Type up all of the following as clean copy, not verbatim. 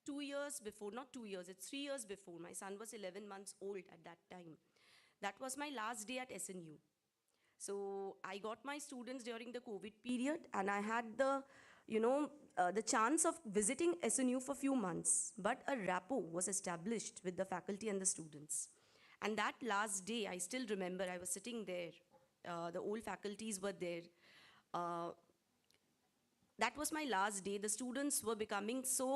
2 years before, not 2 years, it's 3 years before. My son was 11 months old at that time. That was my last day at SNU. So I got my students during the COVID period, and I had the chance of visiting SNU for few months. But a rapport was established with the faculty and the students. And that last day, I still remember I was sitting there. The old faculties were there. Uh, that was my last day. The students were becoming so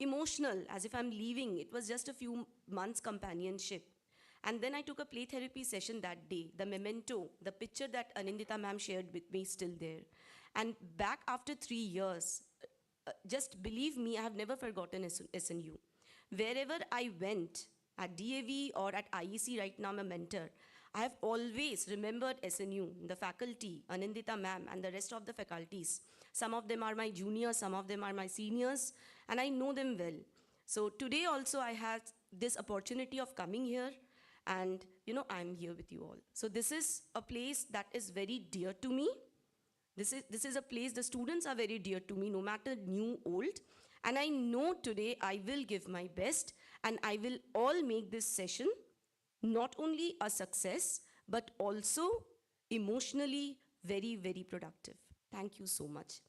emotional, as if I'm leaving. It was just a few months companionship. And then I took a play therapy session that day. The memento, the picture that Anindita ma'am shared with me is still there. And back after 3 years, just believe me, I have never forgotten SNU. Wherever I went, at DAV or at IEC, right now I'm a mentor, I have always remembered SNU, the faculty, Anindita ma'am, and the rest of the faculties. Some of them are my juniors, some of them are my seniors, and I know them well. So today also I had this opportunity of coming here, and I'm here with you all. So this is a place that is very dear to me. This is a place, the students are very dear to me, no matter new, old. And I know today I will give my best, and I will all make this session not only a success, but also emotionally very, very productive. Thank you so much.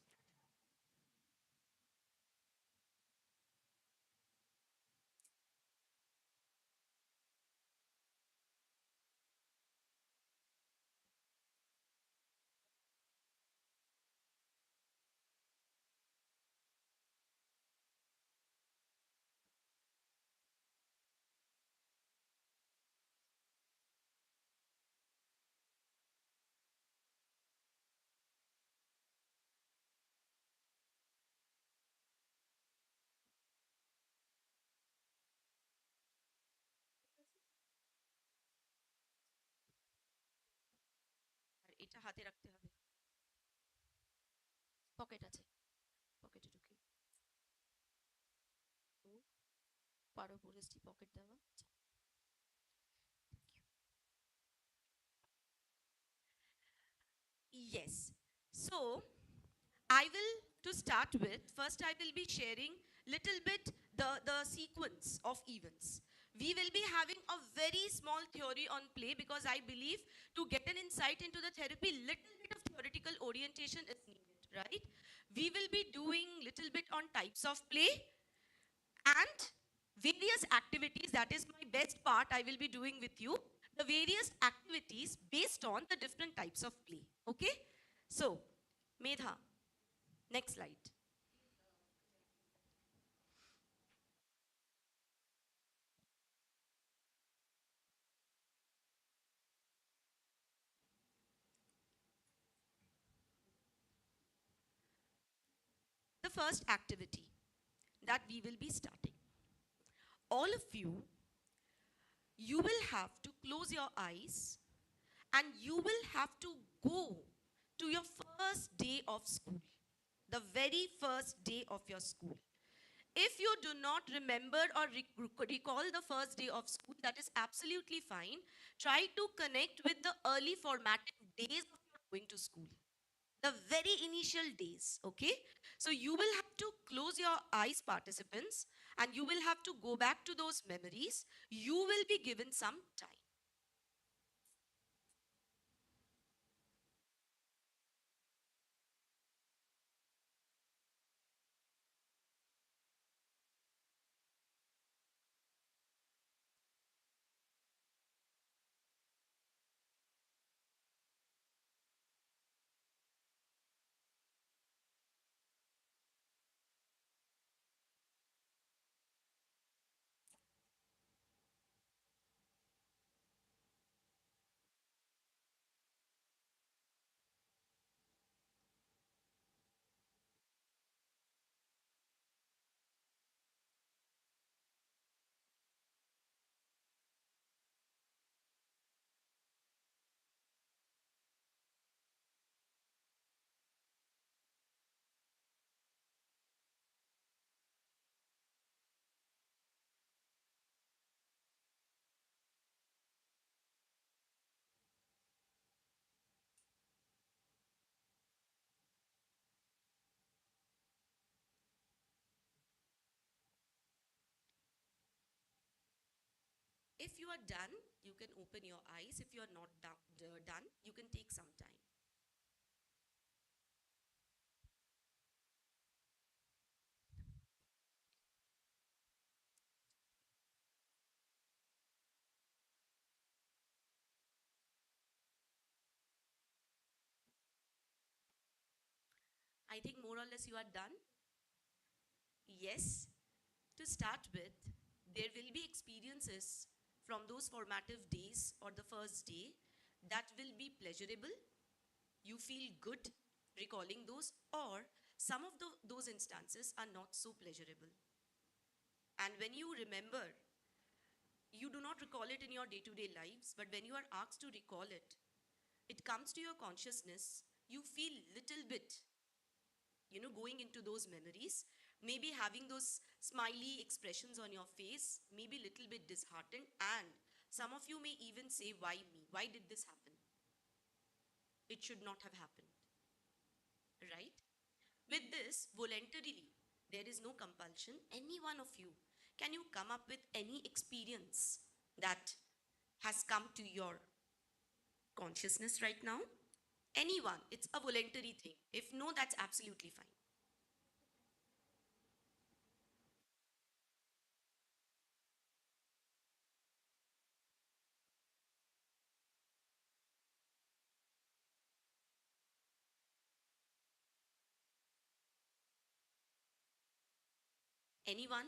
আর এটা হাতে রাখতে হবে, pocket আছে, পকেটে ঢুকে তো পারো পরিস্থিতি পকেট দেওয়া। Yes. So I will, to start with, first I will be sharing little bit the sequence of events. We will be having a very small theory on play, because I believe to get an insight into the therapy, little bit of theoretical orientation is needed, right? We will be doing little bit on types of play and various activities. That is my best part. I will be doing with you the various activities based on the different types of play. Okay? So, Medha, next slide. The first activity that we will be starting. All of you, you will have to close your eyes, and you will have to go to your first day of school, the very first day of your school. If you do not remember or recall the first day of school, that is absolutely fine. Try to connect with the early formative days of your going to school, the very initial days. Okay, so you will have to close your eyes, participants, and you will have to go back to those memories. You will be given some time. If you are done, you can open your eyes. If you are not done, you can take some time. I think more or less you are done. Yes, to start with, there will be experiences from those formative days or the first day that will be pleasurable. You feel good recalling those, or some of those instances are not so pleasurable. And when you remember, you do not recall it in your day to day lives, but when you are asked to recall it, it comes to your consciousness. You feel little bit, going into those memories, maybe having those smiley expressions on your face, maybe little bit disheartened, and some of you may even say, why me? Why did this happen? It should not have happened, right? With this, voluntarily, there is no compulsion. Any one of you, can you come up with any experience that has come to your consciousness right now? Anyone, it's a voluntary thing. If no, that's absolutely fine. Anyone?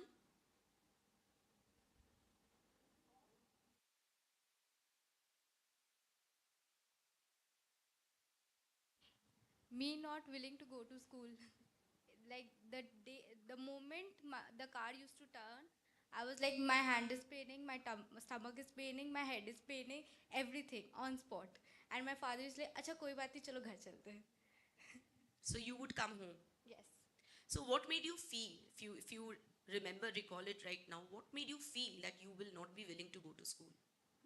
Me not willing to go to school. Like the day, the moment the car used to turn, I was like, my hand is paining, my stomach is paining, my head is paining, everything on spot. And my father is like, अच्छा कोई बात नहीं चलो घर चलते हैं. So you would come home. Yes, So what made you feel, if you remember, recall it right now, what made you feel that you will not be willing to go to school?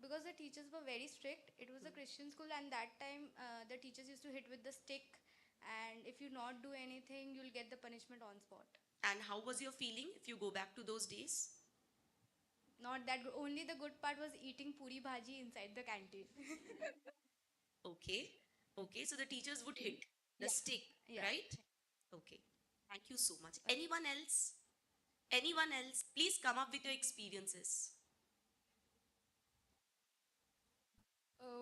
because the teachers were very strict. It was a Christian school, and that time the teachers used to hit with the stick, and if you not do anything, you'll get the punishment on spot. And how was your feeling if you go back to those days? Not that only the good part was eating puri bhaji inside the canteen. Okay. Okay, so the teachers would hit the Yeah, stick, yeah. right? Okay. Thank you so much. Anyone else? Anyone else? Please come up with your experiences.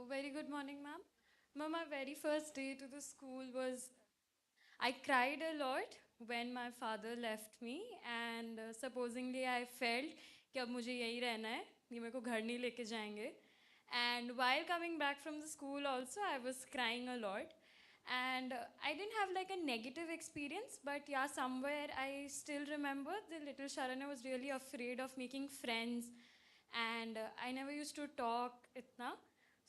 Very good morning, ma'am. Ma'am, my very first day to the school was I cried a lot when my father left me, and supposingly I felt कि अब मुझे यही रहना है, ये मेरे को घर नहीं लेके जाएंगे. And while coming back from the school also, I was crying a lot. And I didn't have like a negative experience, but yeah, somewhere I still remember the little Sharanya was really afraid of making friends, and I never used to talk itna.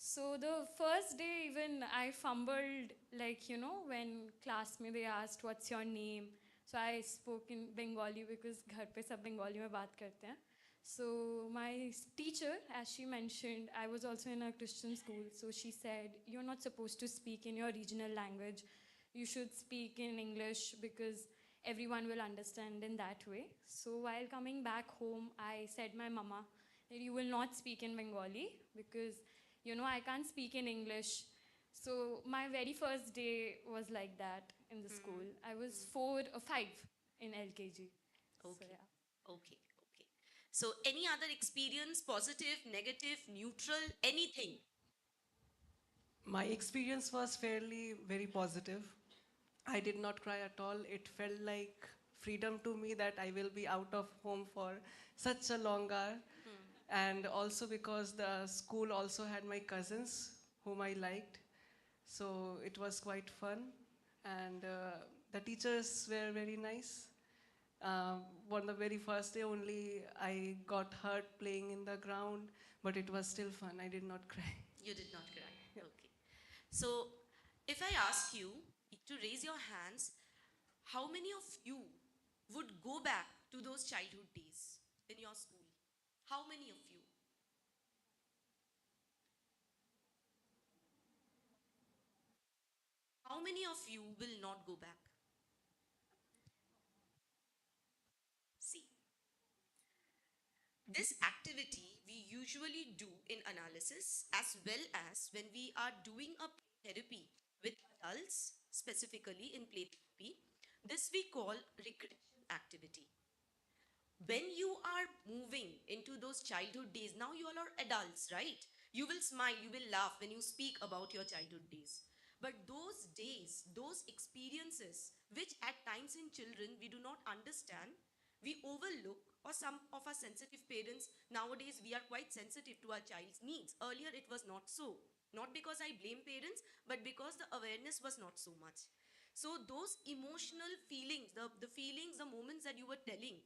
So the first day even I fumbled, like, when class mein they asked what's your name. So I spoke in Bengali because ghar pe sab Bengali mein baat karte hain. So my teacher, as she mentioned, I was also in a Christian school. So she said, you're not supposed to speak in your regional language. You should speak in English because everyone will understand in that way. So while coming back home, I said my mama that you will not speak in Bengali because I can't speak in English. So my very first day was like that in the school. I was 5 in LKG. So Okay. yeah. Okay. Okay. So any other experience, positive, negative, neutral, anything? My experience was fairly very positive. I did not cry at all. It felt like freedom to me that I will be out of home for such a long hour. And also because the school also had my cousins whom I liked. So it was quite fun. And the teachers were very nice. On the very first day only, I got hurt playing in the ground, but it was still fun. I did not cry. You did not cry. Okay. So, if I ask you to raise your hands, how many of you would go back to those childhood days in your school? How many of you? How many of you will not go back? See, This activity we usually do in analysis as well as when we are doing a therapy with adults, specifically in play therapy. This we call regression activity. When you are moving into those childhood days, now you all are adults, right? You will smile, you will laugh when you speak about your childhood days. But those days, those experiences, which at times in children we do not understand, we overlook, or some of our sensitive parents nowadays, we are quite sensitive to our child's needs. Earlier, it was not so. Not because I blame parents, but because the awareness was not so much. So, those emotional feelings, the feelings, the moments that you were telling,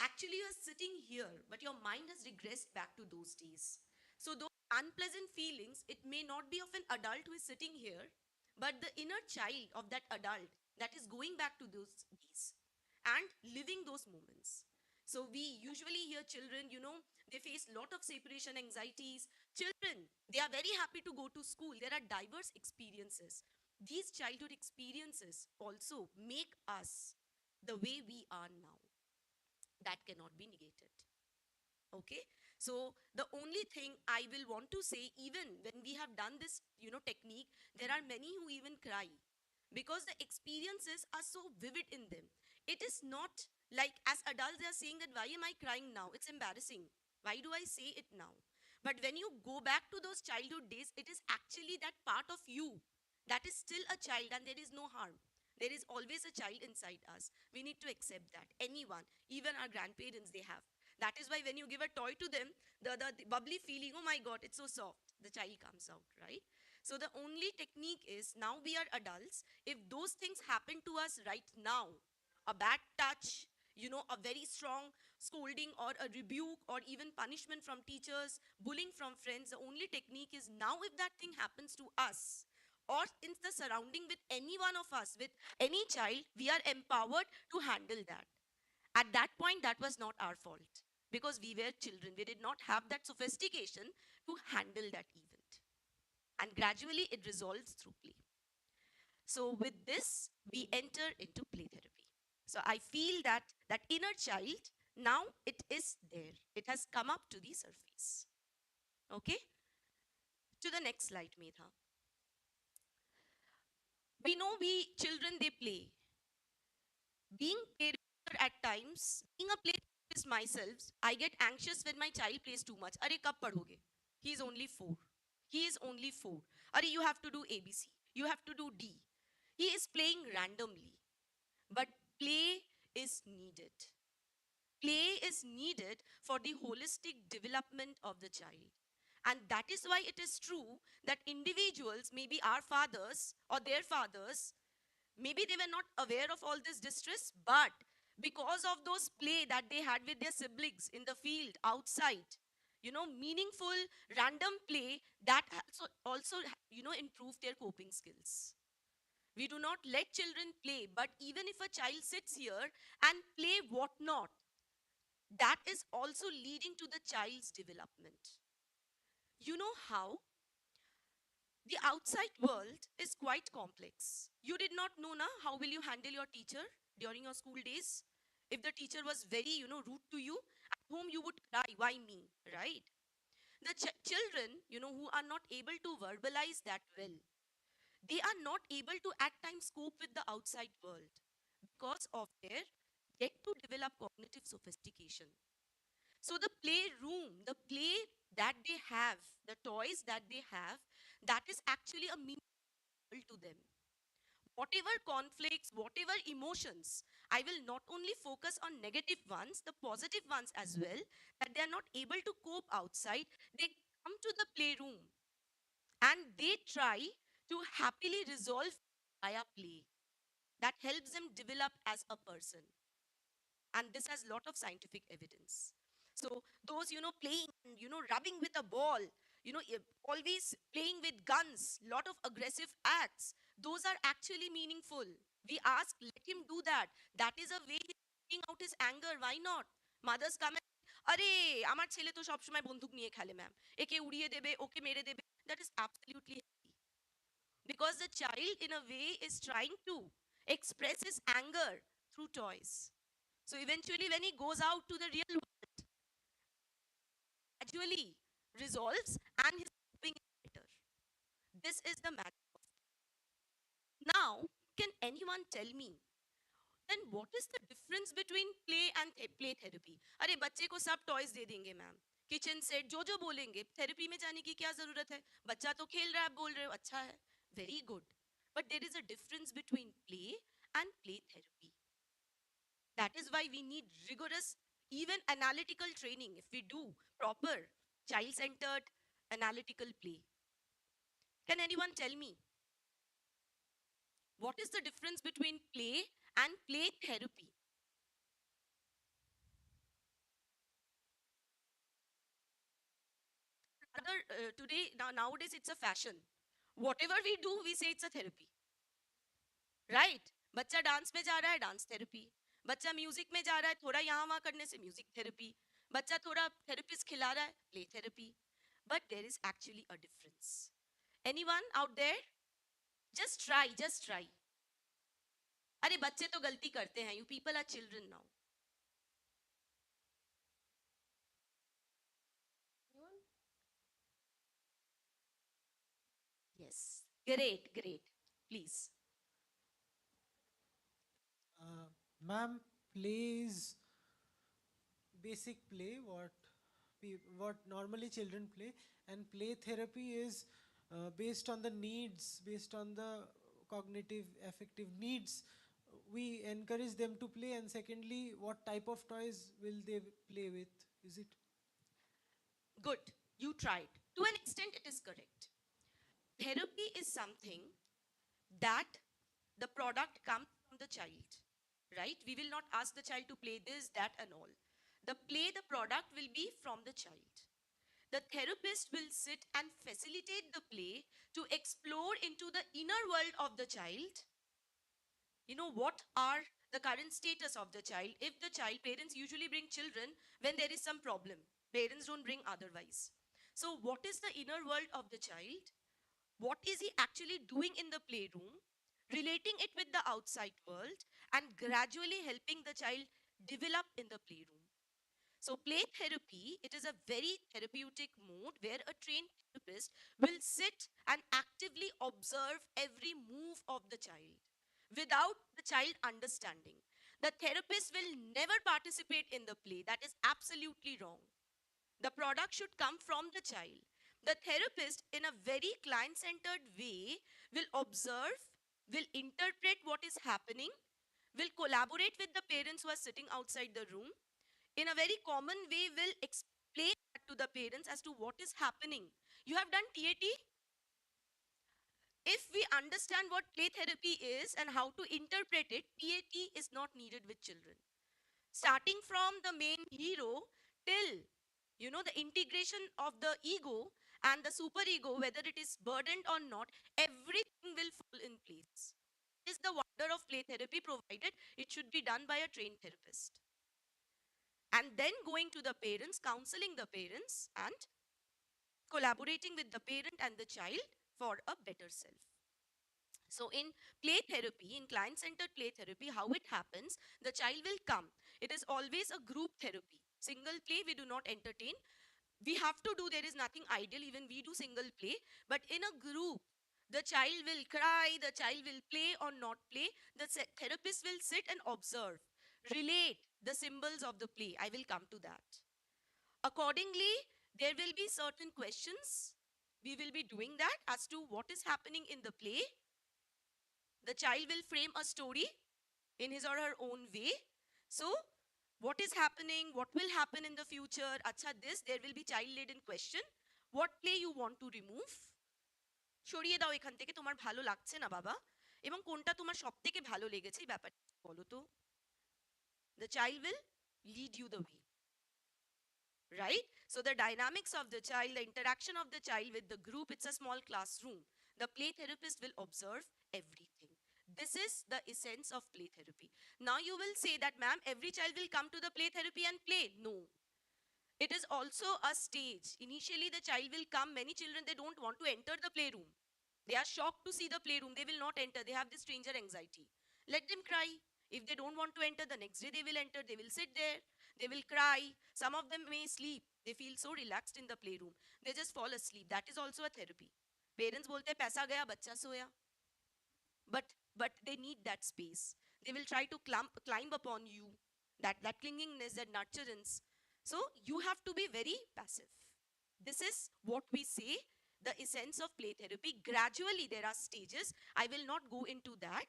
actually, you are sitting here, but your mind has regressed back to those days. So, those unpleasant feelings, it may not be of an adult who is sitting here, but the inner child of that adult that is going back to those days and living those moments. So, we usually hear children, they face a lot of separation anxieties. Children, they are very happy to go to school. There are diverse experiences. These childhood experiences also make us the way we are now. That cannot be negated. Okay, so the only thing I will want to say, even when we have done this technique, there are many who even cry because the experiences are so vivid in them. It is not like as adults they are saying that why am I crying now, it's embarrassing, why do I say it now? But when you go back to those childhood days, it is actually that part of you that is still a child, and there is no harm. There is always a child inside us. We need to accept that. Anyone, even our grandparents, they have. That is why when you give a toy to them, the bubbly feeling, oh my God, it's so soft, the child comes out, right? So the only technique is, now we are adults. If those things happen to us right now, a bad touch, a very strong scolding or a rebuke or even punishment from teachers, bullying from friends, the only technique is, now if that thing happens to us or in the surrounding with any one of us, with any child, we are empowered to handle that. At that point, that was not our fault because we were children. We did not have that sophistication to handle that event. And gradually, it resolves through play. So, with this, we enter into play therapy. So, I feel that that inner child, now it is there. It has come up to the surface. Okay? To the next slide, Medha. We know we children, they play. Being parent at times, being a play therapist myself, I get anxious when my child plays too much. Are kab padhoge? He is only 4. He is only 4. Are you have to do ABC. You have to do D. He is playing randomly. But play is needed. Play is needed for the holistic development of the child. And that is why it is true that individuals, maybe our fathers or their fathers, maybe they were not aware of all this distress, but because of those play that they had with their siblings in the field, outside, meaningful, random play, that also improve their coping skills. We do not let children play, but even if a child sits here and play what not, that is also leading to the child's development. You know how? The outside world is quite complex. You did not know na how will you handle your teacher during your school days? If the teacher was very, rude to you, at home you would cry, why me, right? The children, who are not able to verbalize that well, they are not able to at times cope with the outside world because of their yet to develop cognitive sophistication. So the playroom, the play that they have, the toys that they have, that is actually a meaningful to them. Whatever conflicts, whatever emotions, I will not only focus on negative ones, the positive ones as well, that they are not able to cope outside. They come to the playroom and they try to happily resolve via play. That helps them develop as a person. And this has a lot of scientific evidence. So those playing, rubbing with a ball, always playing with guns, lot of aggressive acts, those are actually meaningful. We ask, let him do that. That is a way he's taking out his anger. Why not? Mothers come and, আরে আমার ছেলে তো সবসময় বন্দুক নিয়ে খেলে ma'am, একে উড়িয়ে দেবে, ওকে মেরে দেবে. That is absolutely healthy. Because the child in a way is trying to express his anger through toys. So eventually, when he goes out to the real world, gradually resolves and his coping is better. This is the magic. Now, can anyone tell me then what is the difference between play and play therapy? अरे बच्चे को सब toys दे देंगे ma'am, kitchen set जो बोलेंगे, therapy में जाने की क्या जरूरत है? बच्चा तो खेल रहा है, बोल रहे हो, अच्छा है, very good. But there is a difference between play and play therapy. That is why we need rigorous, even analytical training if we do proper child-centered analytical play. Can anyone tell me what is the difference between play and play therapy? Rather, today, nowadays, it's a fashion. Whatever we do, we say it's a therapy. Right? बच्चा dance में जा रहा है, dance therapy. बच्चा music में जा रहा है, थोड़ा यहाँ वहाँ करने से म्यूजिक थेरेपी. बच्चा थोड़ा थेरेपिस्ट खिला रहा है, play therapy. But there is actually a difference. Anyone out there? Just try, just try. अरे बच्चे तो गलती करते हैं. You people are children now. Yes. Great, great. Please. Uh, Ma'am, play is basic play, what normally children play, and play therapy is based on the needs, based on the cognitive, affective needs. We encourage them to play, and secondly, what type of toys will they play with? Is it? Good. You tried. To an extent, it is correct. Therapy is something that the product comes from the child, right? We will not ask the child to play this, that, and all. The product will be from the child. The therapist will sit and facilitate the play to explore into the inner world of the child. You know, what are the current status of the child? If the child, parents usually bring children when there is some problem. Parents don't bring otherwise. So what is the inner world of the child? What is he actually doing in the playroom, relating it with the outside world, and gradually helping the child develop in the playroom. So play therapy, it is a very therapeutic mode where a trained therapist will sit and actively observe every move of the child without the child understanding. The therapist will never participate in the play. That is absolutely wrong. The product should come from the child. The therapist, in a very client centered way, will observe, will interpret what is happening, will collaborate with the parents who are sitting outside the room. In a very common way, will explain that to the parents as to what is happening. You have done TAT? If we understand what play therapy is and how to interpret it, TAT is not needed with children. Starting from the main hero till the integration of the ego and the superego, whether it is burdened or not, everything will fall in place. This is the wonder of play therapy, provided it should be done by a trained therapist. And then going to the parents, counseling the parents, and collaborating with the parent and the child for a better self. So in play therapy, in client-centered play therapy, how it happens, the child will come. It is always a group therapy. Single play, we do not entertain. We have to do, there is nothing ideal, even we do single play. But in a group, the child will cry, the child will play or not play. The therapist will sit and observe, relate the symbols of the play. I will come to that. Accordingly, there will be certain questions. We will be doing that as to what is happening in the play. The child will frame a story in his or her own way. So, what is happening, what will happen in the future, acha this, there will be child-laden question. What play you want to remove? সরিয়ে দাও এখান থেকে, তোমার ভালো লাগছে না বাবা, এবং কোনটা তোমার সবথেকে ভালো লেগেছে এই ব্যাপারটা বলো তো. The child will lead you the way. Right? So the dynamics of the child, the interaction of the child with the group, it's a small classroom. The play therapist will observe everything. This is the essence of play therapy. Now you will say that, ma'am, every child will come to the play therapy and play. No. It is also a stage. Initially, the child will come. Many children, they don't want to enter the playroom. They are shocked to see the playroom. They will not enter. They have this stranger anxiety. Let them cry. If they don't want to enter, the next day they will enter. They will sit there. They will cry. Some of them may sleep. They feel so relaxed in the playroom. They just fall asleep. That is also a therapy. Parents bolte हैं पैसा गया बच्चा सोया. But they need that space. They will try to climb upon you. That clingingness, that nurturance. So you have to be very passive. This is what we say the essence of play therapy. Gradually, there are stages. I will not go into that.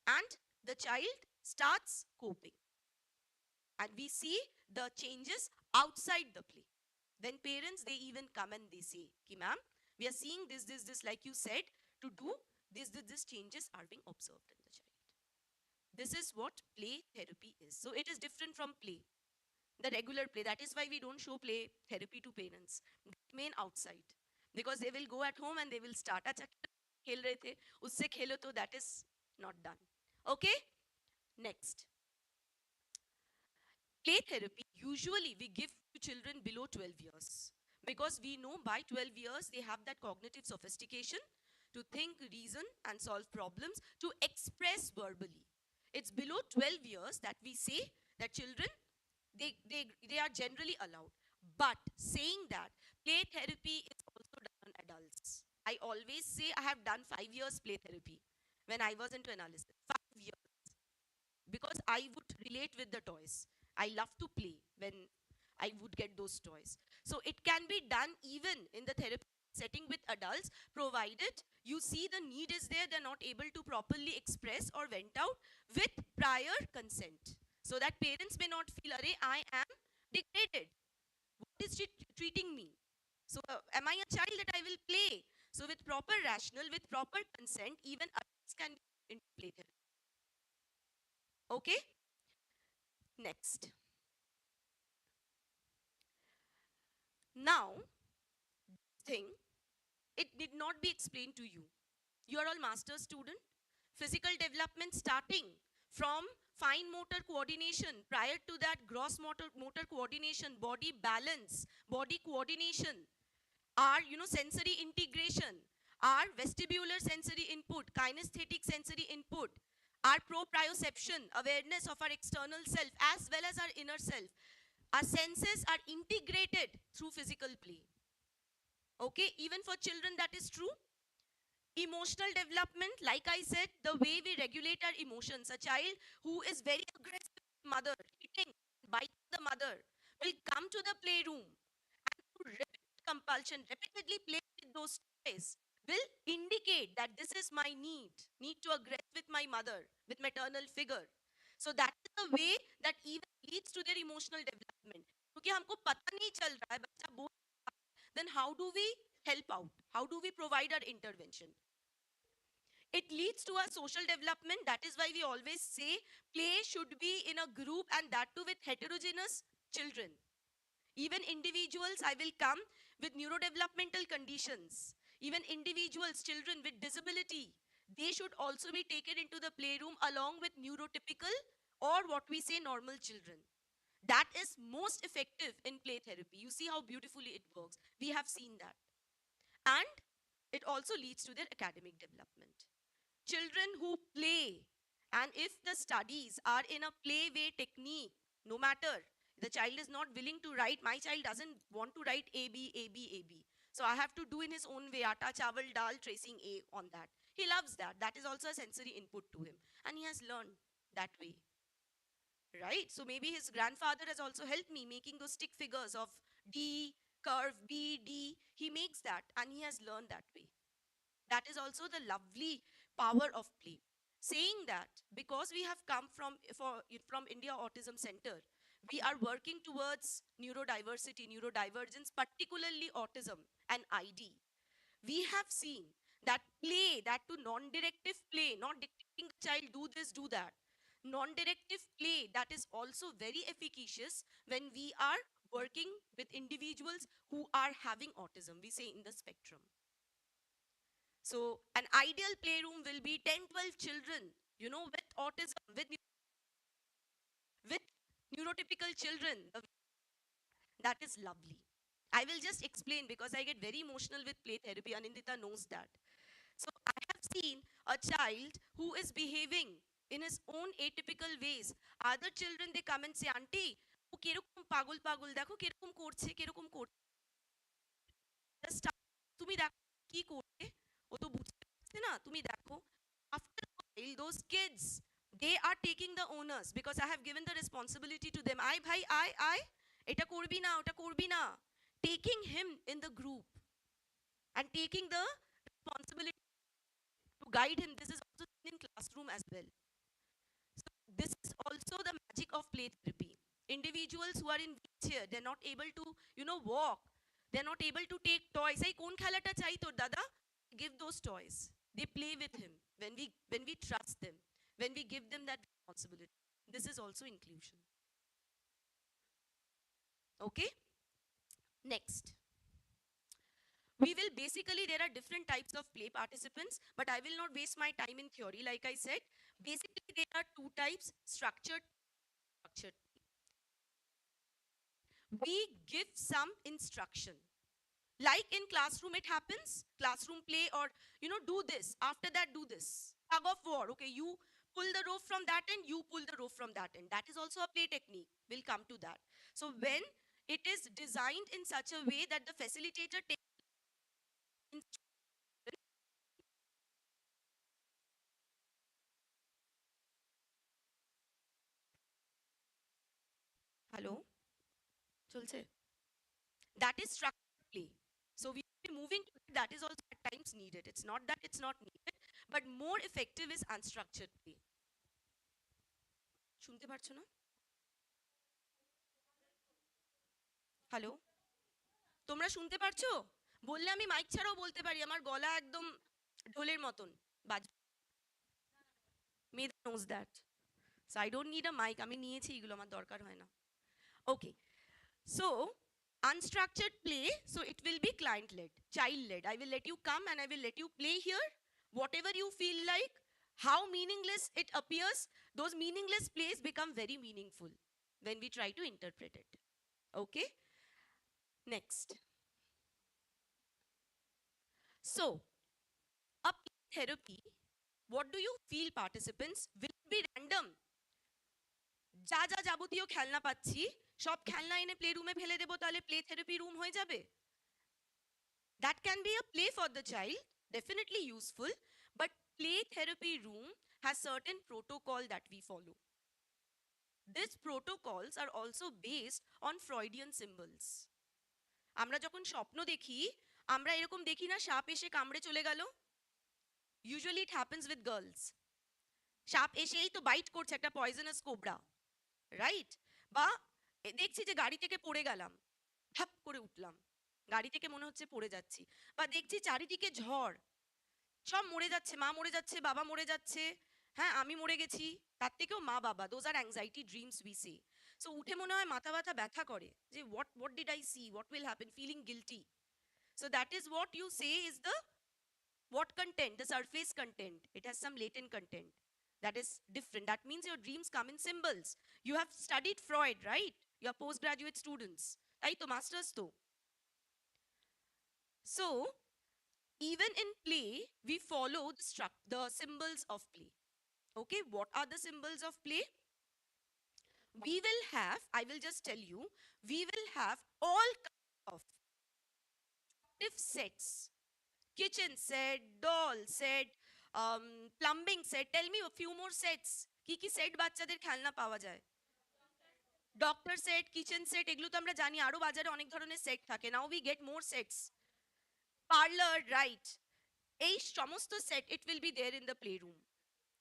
And the child starts coping. And we see the changes outside the play. When parents, they even come and they say, Ki ma'am, we are seeing this, like you said, to do this changes are being observed in the child. This is what play therapy is. So it is different from play, the regular play. That is why we don't show play therapy to parents. They remain outside because they will go at home and they will start. Acha, khel rahe the, usse khelo to that is not done. Okay? Next. Play therapy, usually we give to children below 12 years because we know by 12 years they have that cognitive sophistication to think, reason, and solve problems, to express verbally. It's below 12 years that we say that children, they are generally allowed. But saying that, play therapy is also done on adults. I always say I have done 5 years play therapy when I was into analysis. 5 years because I would relate with the toys. I love to play when I would get those toys. So it can be done even in the therapy setting with adults, provided you see the need is there, they're not able to properly express or vent out with prior consent. So that parents may not feel, Array, I am degraded. What is she treating me? So am I a child that I will play? So with proper rational, with proper consent, even adults can be into play therapy. Okay? Next. Now, thing, it did not be explained to you. You are all master student. Physical development starting from fine motor coordination, prior to that gross motor coordination, body balance, body coordination, our sensory integration, our vestibular sensory input, kinesthetic sensory input, our proprioception, awareness of our external self as well as our inner self. Our senses are integrated through physical play. Okay, even for children that is true. Emotional development, like I said, the way we regulate our emotions. A child who is very aggressive with mother, hitting, biting the mother, will come to the playroom and through repeated compulsion, repeatedly play with those toys, will indicate that this is my need to aggress with my mother, with maternal figure. So that is the way that even leads to their emotional development. क्योंकि हमको पता नहीं चल रहा है बच्चा बोल, then how do we help out? How do we provide our intervention? It leads to a social development. That is why we always say play should be in a group, and that too with heterogeneous children. Even individuals, I will come with neurodevelopmental conditions. Even individuals, children with disability, they should also be taken into the playroom along with neurotypical or what we say normal children. That is most effective in play therapy. You see how beautifully it works. We have seen that. And it also leads to their academic development. Children who play, and if the studies are in a play way technique, no matter the child is not willing to write, my child doesn't want to write A, B, A, B, A, B. So I have to do in his own way, atta, chawal, dal, tracing A on that. He loves that. That is also a sensory input to him. And he has learned that way. Right? So maybe his grandfather has also helped me making those stick figures of D, curve, B, D. He makes that and he has learned that way. That is also the lovely power of play. Saying that, because we have come from India Autism Center, we are working towards neurodiversity, neurodivergence, particularly autism and ID. We have seen that play, that to non-directive play, not dictating the child do this, do that. Non-directive play that is also very efficacious when we are working with individuals who are having autism, we say in the spectrum. So an ideal playroom will be 10, 12 children, with autism, with neurotypical children. That is lovely. I will just explain because I get very emotional with play therapy. Anindita knows that. So I have seen a child who is behaving in his own atypical ways. Other children, they come and say, Auntie, ও কিরকম পাগল পাগল, দেখো কিরকম করছে কিরকম করছে। Just তুমি দেখো কি করবে, ও তো বুঝতে পারছে না, তুমি দেখো after a while those kids, they are taking the owners because I have given the responsibility to them. আয় ভাই আয় আয়, এটা করবি না ওটা করবি না, taking him in the group and taking the responsibility to guide him. This is also seen in classroom as well. So this is also the magic of play therapy. Individuals who are in wheelchair, they're not able to, walk. They're not able to take toys. Hey, কোন খেলাটা চাই তোর দাদা? Give those toys. They play with him when we trust them, when we give them that responsibility. This is also inclusion. Okay? Next. We will basically, there are different types of play participants, but I will not waste my time in theory. Like I said, basically there are two types: structured. We give some instruction. Like in classroom it happens, classroom play, or do this, after that do this. Tug of war, okay, you pull the rope from that end, you pull the rope from that end. That is also a play technique. We'll come to that. So when it is designed in such a way that the facilitator takes hello চলছে, that is structured play. So we will be moving to it. That is also at times needed. It's not that it's not needed, but more effective is unstructured play. শুনতে পারছো না? Hello, তোমরা শুনতে পারছো? বললে আমি mic ছাড়াও বলতে পারি, আমার গলা একদম ঢোলের মতন বাজ। মেধা knows that. So I don't need a mic. আমি নিয়েছি, এগুলো আমার দরকার হয় না। Okay. So unstructured play, so it will be client led, child led. I will let you come and I will let you play here whatever you feel like. How meaningless it appears, those meaningless plays become very meaningful when we try to interpret it. Okay? Next. So a play therapy, what do you feel, participants? Will it be random? যা যা যাবতীয় খেলনা পাচ্ছি সব খেলনা এনে play রুমে ফেলে দেবো, তাহলে প্লে থেরাপি রুম হয়ে যাবে? That can be a play for the child, definitely useful, but play therapy room has certain protocol that we follow. These protocols are also based on Freudian symbols. আমরা যখন স্বপ্ন দেখি, আমরা এরকম দেখি না সাপ এসে কামড়ে চলে গেল? Usually it happens with girls. সাপ এসেই তো বাইট করছে, একটা পয়জনাস কোবরা, রাইট? বা দেখছি যে গাড়ি থেকে পড়ে গেলাম, ধাপ করে উঠলাম, গাড়ি থেকে মনে হচ্ছে পড়ে যাচ্ছি, বা দেখছি চারিদিকে ঝড়, সব মরে যাচ্ছে, মা মরে যাচ্ছে, বাবা মরে যাচ্ছে, হ্যাঁ আমি মরে গেছি, তার থেকেও মা বাবা, those are anxiety dreams we say. So উঠে মনে হয় মাথা ব্যথা ব্যথা করে যে what did I see, what will happen, feeling guilty. So that is what you say is the what content, the surface content. It has some latent content that is different. That means your dreams come in symbols. You have studied Freud, right? You are postgraduate students, তাই তো, masters তো। So even in play we follow the symbols of play. Okay, what are the symbols of play? We will have, I will just tell you, we will have all kinds of sets: kitchen set, doll set, plumbing set. Tell me a few more sets. কি কি set বাচ্চাদের খেলনা পাওয়া যায়? Doctor set, kitchen set, এগুলো তো আমরা জানি, আরো বাজারে অনেক ধরনের সেট থাকে। Now we get more sets. Parlour, right? এই সমস্ত set it will be there in the play room.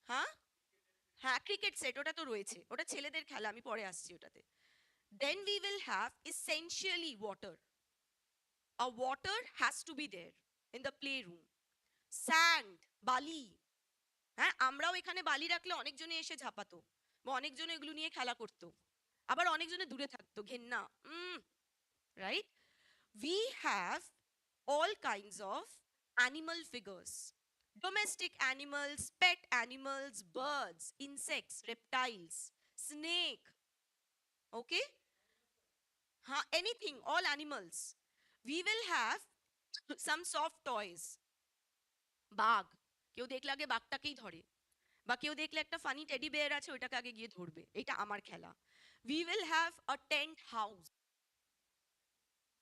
হ্যাঁ হ্যাঁ, ক্রিকেট সেট ওটা তো রয়েছে, ওটা ছেলেদের খেলা, আমি পরে আসছি ওটাতে। Then we will have essentially water. A water has to be there in the playroom. Sand, বালি, হ্যাঁ আমরাও এখানে বালি রাখলে অনেকজনে এসে ঝাপাতো, বা অনেকজনে এগুলো নিয়ে খেলা করতো, আবার অনেকজনে দূরে থাকতো, ঘেন্না, right? We have all kinds of animal figures: domestic animals, pet animals, birds, insects, reptiles, snake. Okay? Anything, all animals. We will have some soft toys. বাঘ, কেউ দেখলে আগে বাঘটাকেই ধরে, বা কেউ দেখলে একটা ফানি টেডি বেয়ার আছে ওইটাকে আগে গিয়ে ধরবে, এটা আমার খেলা। We will have a tent house.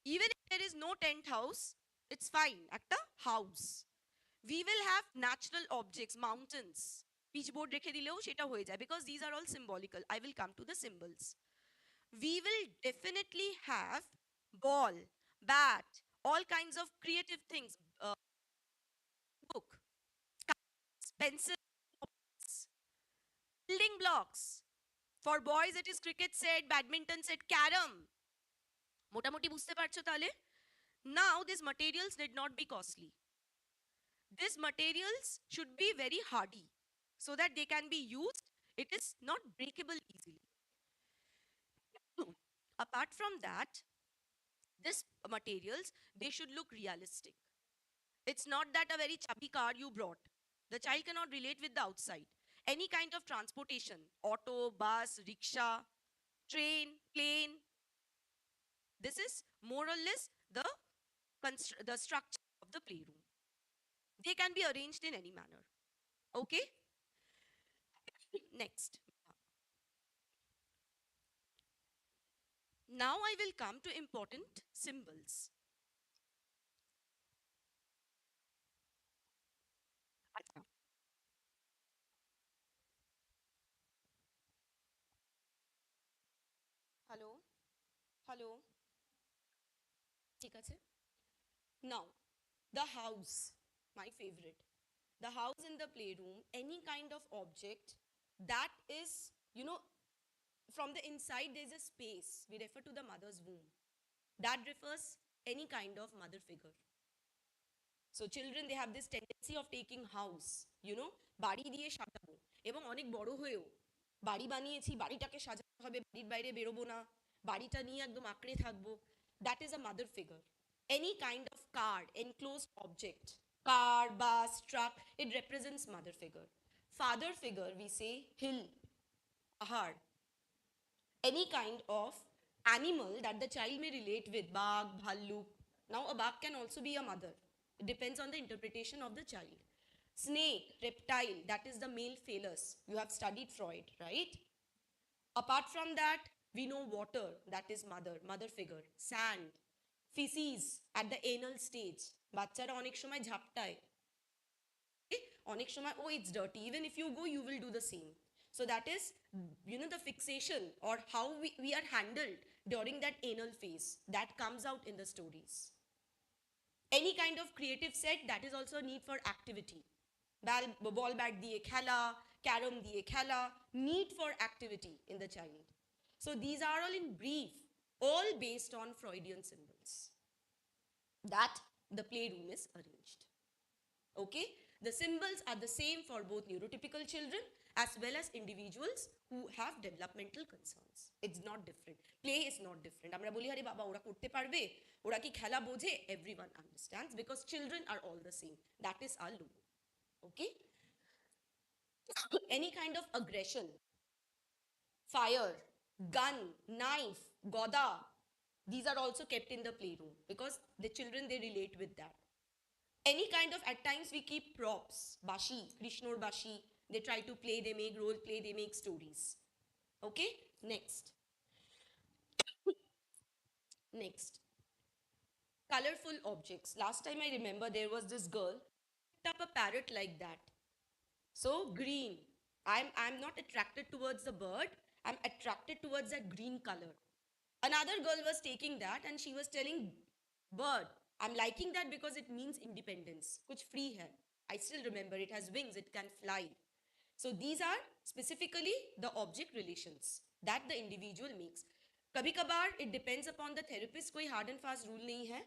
Even if there is no tent house, it's fine. At a house. We will have natural objects, mountains. Pitchboard রেখে দিলেও সেটা হয়ে যায় because these are all symbolical. I will come to the symbols. We will definitely have ball, bat, all kinds of creative things, book, pencil, building blocks. For boys, it is cricket set, badminton set, carom. মোটামুটি বুঝতে পারছো তাহলে? Now, these materials need not be costly. These materials should be very hardy so that they can be used. It is not breakable easily. Apart from that, these materials, they should look realistic. It's not that a very chubby car you brought. The child cannot relate with the outside. Any kind of transportation, auto, bus, rickshaw, train, plane, this is more or less the structure of the playroom. They can be arranged in any manner. Okay? Next. Now I will come to important symbols. আচ্ছা, hello, hello, ঠিক আছে? Now, the house, my favorite. The house in the playroom, any kind of object that is, you know, from the inside there's a space. We refer to the mother's womb. That refers any kind of mother figure. So children, they have this tendency of taking house, বাড়ি দিয়ে সাজাবো এবং অনেক বড় হয়েও বাড়ি বানিয়েছি, বাড়িটাকে সাজাতে হবে, বাড়ির বাইরে বেরোবো না, বাড়িটা নিয়ে একদম আঁকড়ে থাকবো. That is a mother figure. Any kind of card, enclosed object, car, bus, truck, it represents mother figure. Father figure, we say hill, pahad. Any kind of animal that the child may relate with, bag, bhalluk. Now a bag can also be a mother. It depends on the interpretation of the child. Snake, reptile, that is the male phallus. You have studied Freud, right? Apart from that, we know water, that is mother, mother figure. Sand, feces at the anal stage. বাচ্চারা অনেক সময় ঝাপটায়, অনেক সময় oh it's dirty, even if you go you will do the same. So that is, the fixation or how we are handled during that anal phase, that comes out in the stories. Any kind of creative set, that is also a need for activity. Ball bat diye khela, carom diye khela, need for activity in the child. So these are all in brief, all based on Freudian symbols that the playroom is arranged. Okay? The symbols are the same for both neurotypical children as well as individuals who have developmental concerns. It's not different. Play is not different. আমরা বলি আরে বাবা ওরা করতে পারবে, ওরা কি খেলা বোঝে? Everyone understands because children are all the same. That is our logo. Okay? Any kind of aggression, fire, gun, knife, goda, these are also kept in the playroom because the children, they relate with that. Any kind of, at times we keep props, bashi, krishnor bashi, they try to play, they make role play, they make stories. Okay? Next. Next. Colorful objects. Last time I remember there was this girl picked up a parrot like that. So green. I'm not attracted towards the bird. I'm attracted towards that green color. Another girl was taking that and she was telling bird, I'm liking that because it means independence. Kuch free hai. I still remember it has wings, it can fly. So these are specifically the object relations that the individual makes. कभी कभार it depends upon the therapist, कोई hard and fast rule नहीं है.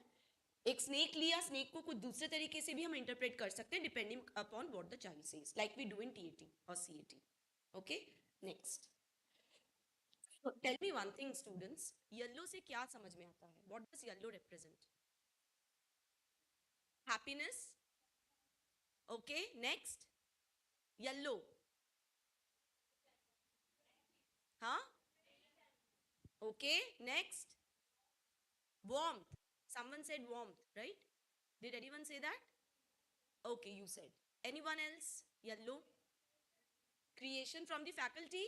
एक snake लिया, snake को कुछ दूसरे तरीके से भी हम interpret कर सकते हैं depending upon what the child says, like we do in TAT or CAT. Okay? Next. So tell me one thing, students. Yellow से क्या समझ में आता है? What does yellow represent? Happiness. Okay, next. Yellow. Huh? Okay, next. Warmth. Someone said warmth, right? Did anyone say that? Okay, you said. Anyone else? Yellow. Creation from the faculty?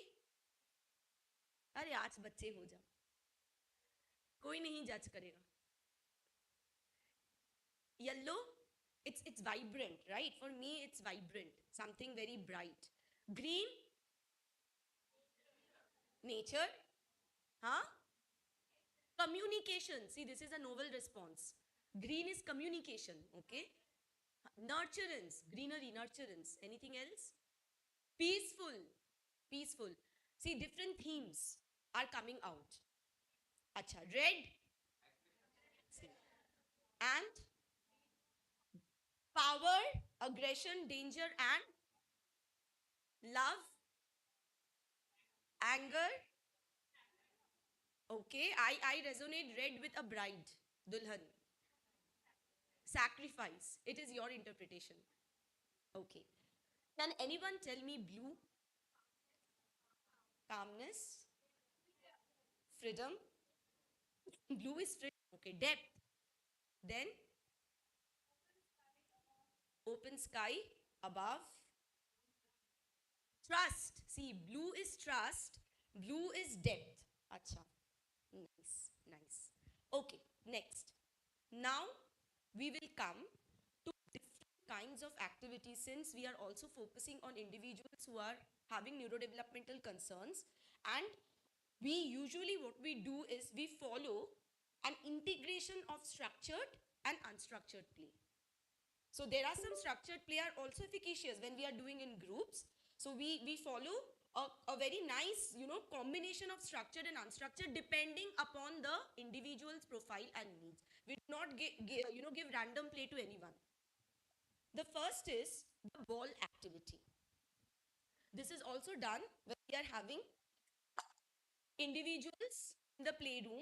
अरे आज बच्चे हो जाओ, कोई नहीं जज करेगा. Yellow, it's vibrant, right? For me it's vibrant, something very bright. Green, nature. Huh? Communication. See, this is a novel response. Green is communication, okay? Nurturance, greenery, nurturance. Anything else? Peaceful, peaceful. See, different themes are coming out. Acha, red. See. And power, aggression, danger, and love, anger. Okay, I resonate red with a bride, dulhan. Sacrifice. It is your interpretation. Okay. Can anyone tell me blue? Calmness, freedom. Blue is freedom. Okay, depth. Then open sky above. Trust. See, blue is trust. Blue is depth. Acha. Nice, nice. Okay, next. Now we will come to different kinds of activities, since we are also focusing on individuals who are having neurodevelopmental concerns. And we usually, what we do is we follow an integration of structured and unstructured play. So there are some structured play are also efficacious when we are doing in groups. So we follow a very nice, combination of structured and unstructured depending upon the individual's profile and needs. We do not give random play to anyone. The first is the ball activity. This is also done when we are having individuals in the playroom.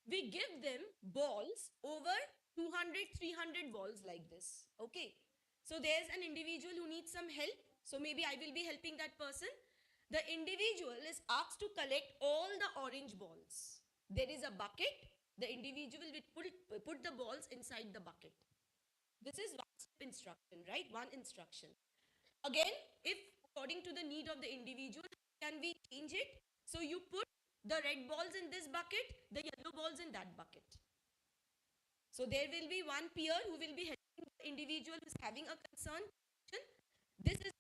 We give them balls, over 200, 300 balls like this. Okay. So there's an individual who needs some help. So maybe I will be helping that person. The individual is asked to collect all the orange balls. There is a bucket. The individual will put the balls inside the bucket. This is one step instruction, right? One instruction. Again, if according to the need of the individual, can we change it? So you put the red balls in this bucket, the yellow balls in that bucket. So there will be one peer who will be helping the individual who is having a concern. This is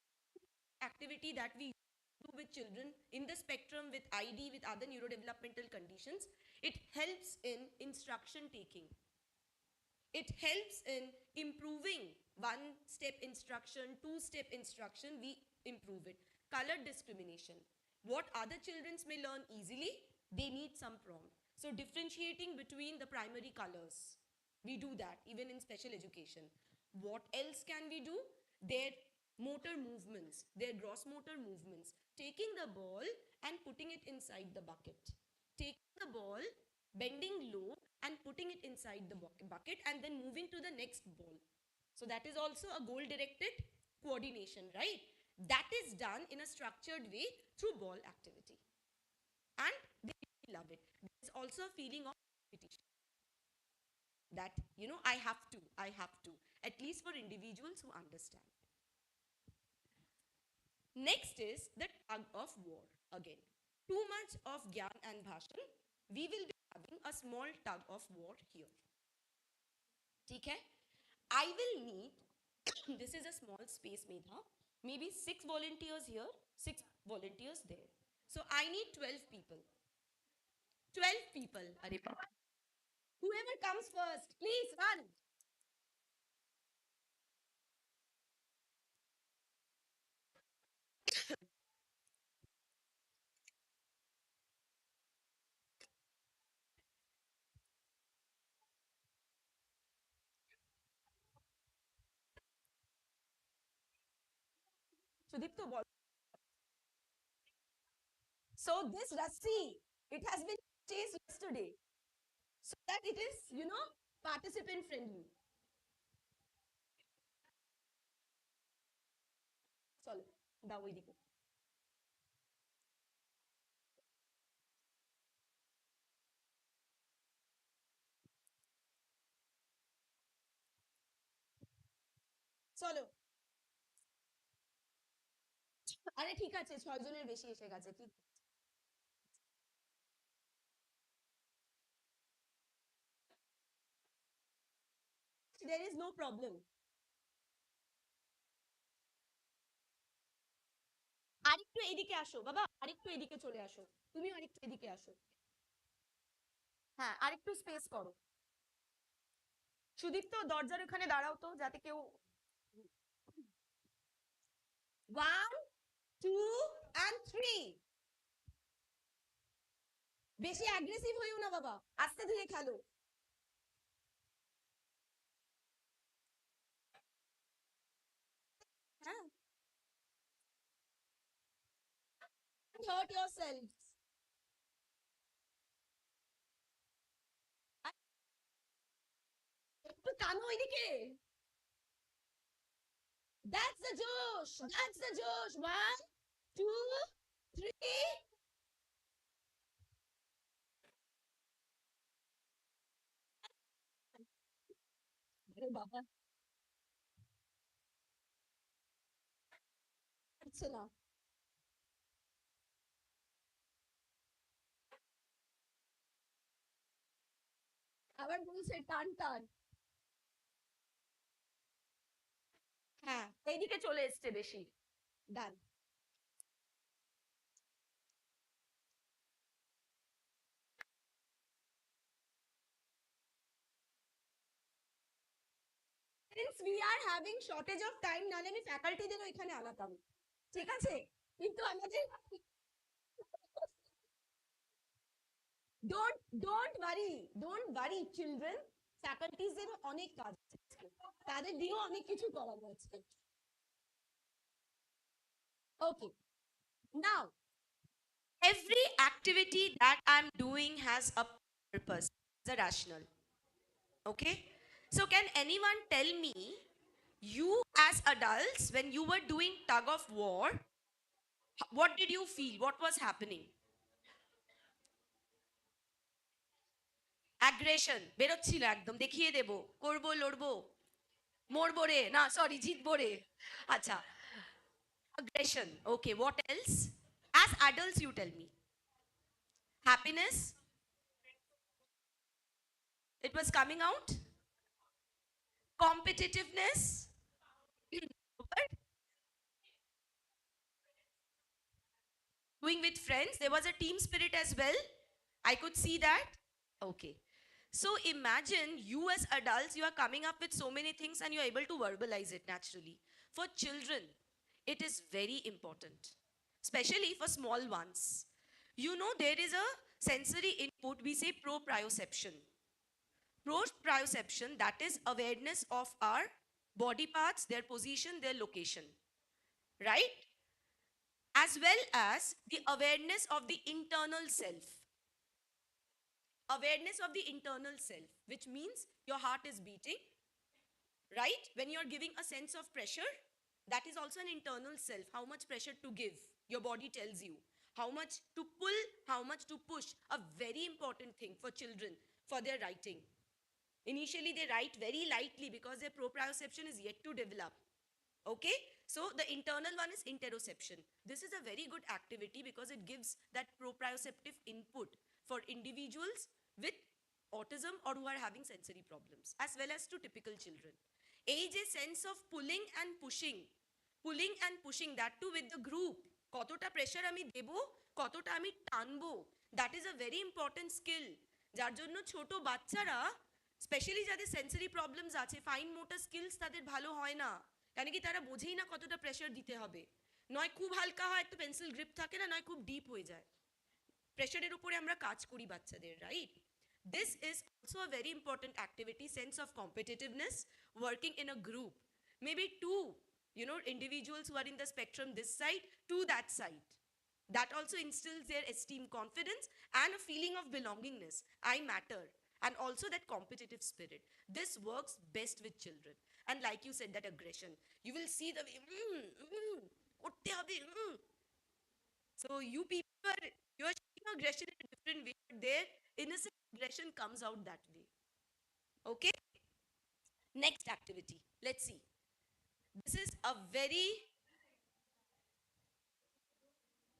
activity that we do with children in the spectrum with ID, with other neurodevelopmental conditions. It helps in instruction taking. It helps in improving one step instruction, two step instruction, we improve it. Color discrimination. What other children may learn easily, they need some prompt. So differentiating between the primary colors. We do that even in special education. What else can we do? Their motor movements, their gross motor movements. Taking the ball and putting it inside the bucket. Taking the ball, bending low and putting it inside the bucket and then moving to the next ball. So that is also a goal directed coordination, right? That is done in a structured way through ball activity. And they really love it. There's also a feeling of competition that, I have to, at least for individuals who understand. Next is the tug of war again. Too much of Gyan and Bhashan, we will be having a small tug of war here. Okay? I will need, this is a small space, Medha, maybe 6 volunteers here, 6 volunteers there. So I need 12 people. 12 people. Whoever comes first, please run. Sudipto, ball. So this Rassi, it has been chased yesterday. So that it is, participant friendly. চলো দাও ওইদিকে চলো আরে ঠিক আছে 6 জনের বেশি এসে গেছে কি there is no problem. আরেকটু এদিকে আসো বাবা, আরেকটু এদিকে চলে আসো, তুমি আরেকটু এদিকে আসো। হ্যাঁ, আরেকটু স্পেস করো। সুদীপ্ত দরজার ওখানে দাঁড়াও তো, যাতে কেউ। 1 2 and 3। বেশি অ্যাগ্রেসিভ হইও না বাবা, আস্তে ধীরে খেলো। হ্যাঁ, hurt yourself। একটু টানো ওইদিকে। That's the Josh. That's the Josh. 1 2 3। আরে বাবা, পারছে না। আবার বলছে টান টান। হ্যাঁ, এইদিকে চলে এসছে বেশি। ডান। Since we are having shortage of time, নাহলে আমি ফ্যাকাল্টিদেরও এখানে আনাতাম, ঠিক আছে? কিন্তু আমাদের don't worry children, ফ্যাকাল্টিজদেরও অনেক কাজ আছে, তাদের দিয়েও অনেক কিছু করাবো আজকে। Okay, now every activity that I'm doing has a purpose, the rational. Okay, so can anyone tell me, you as adults, when you were doing tug of war, what did you feel, what was happening? Aggression বেরোচ্ছিল, একদম দেখিয়ে দেব, করবো লড়বো, মরবো রে না, sorry জিতবো রে। আচ্ছা, aggression, okay, what else? As adults you tell me. Happiness, it was coming out. Competitiveness, doing with friends, there was a team spirit as well, I could see that. Okay, so imagine you as adults, you are coming up with so many things and you are able to verbalize it naturally. For children, it is very important, especially for small ones. You know, there is a sensory input, we say proprioception. Proprioception, that is awareness of our body parts, their position, their location, right? As well as the awareness of the internal self. Awareness of the internal self, which means your heart is beating, right? When you're giving a sense of pressure, that is also an internal self. How much pressure to give, your body tells you. How much to pull, how much to push. A very important thing for children, for their writing. Initially, they write very lightly because their proprioception is yet to develop. Okay, so the internal one is interoception. This is a very good activity because it gives that proprioceptive input for individuals with autism or who are having sensory problems, as well as to typical children. Age is sense of pulling and pushing, that too with the group. কতটা pressure আমি দেব, কতটা আমি টানবো, that is a very important skill, যার জন্য ছোট বাচ্চারা, স্পেশালি যাদের সেন্সরি প্রবলেমস আছে, ফাইন মোটর স্কিলস তাদের ভালো হয় না, কেন কি তারা বোঝেই না কতটা প্রেশার দিতে হবে। নয় খুব হালকা হয়, একটু পেন্সিল গ্রিপ থাকে না, নয় খুব ডিপ হয়ে যায়। প্রেশারের উপরে আমরা কাজ করি বাচ্চাদের, right? This is also a very important activity, sense of competitiveness, working in a group. Maybe two, individuals who are in the spectrum this side to that side. That also instills their esteem, confidence, and a feeling of belongingness. I matter. And also that competitive spirit. This works best with children. And like you said, that aggression. You will see the way, করতে হবে, so you are showing aggression in a different way, but their innocent aggression comes out that way. Okay? Next activity. Let's see. This is a very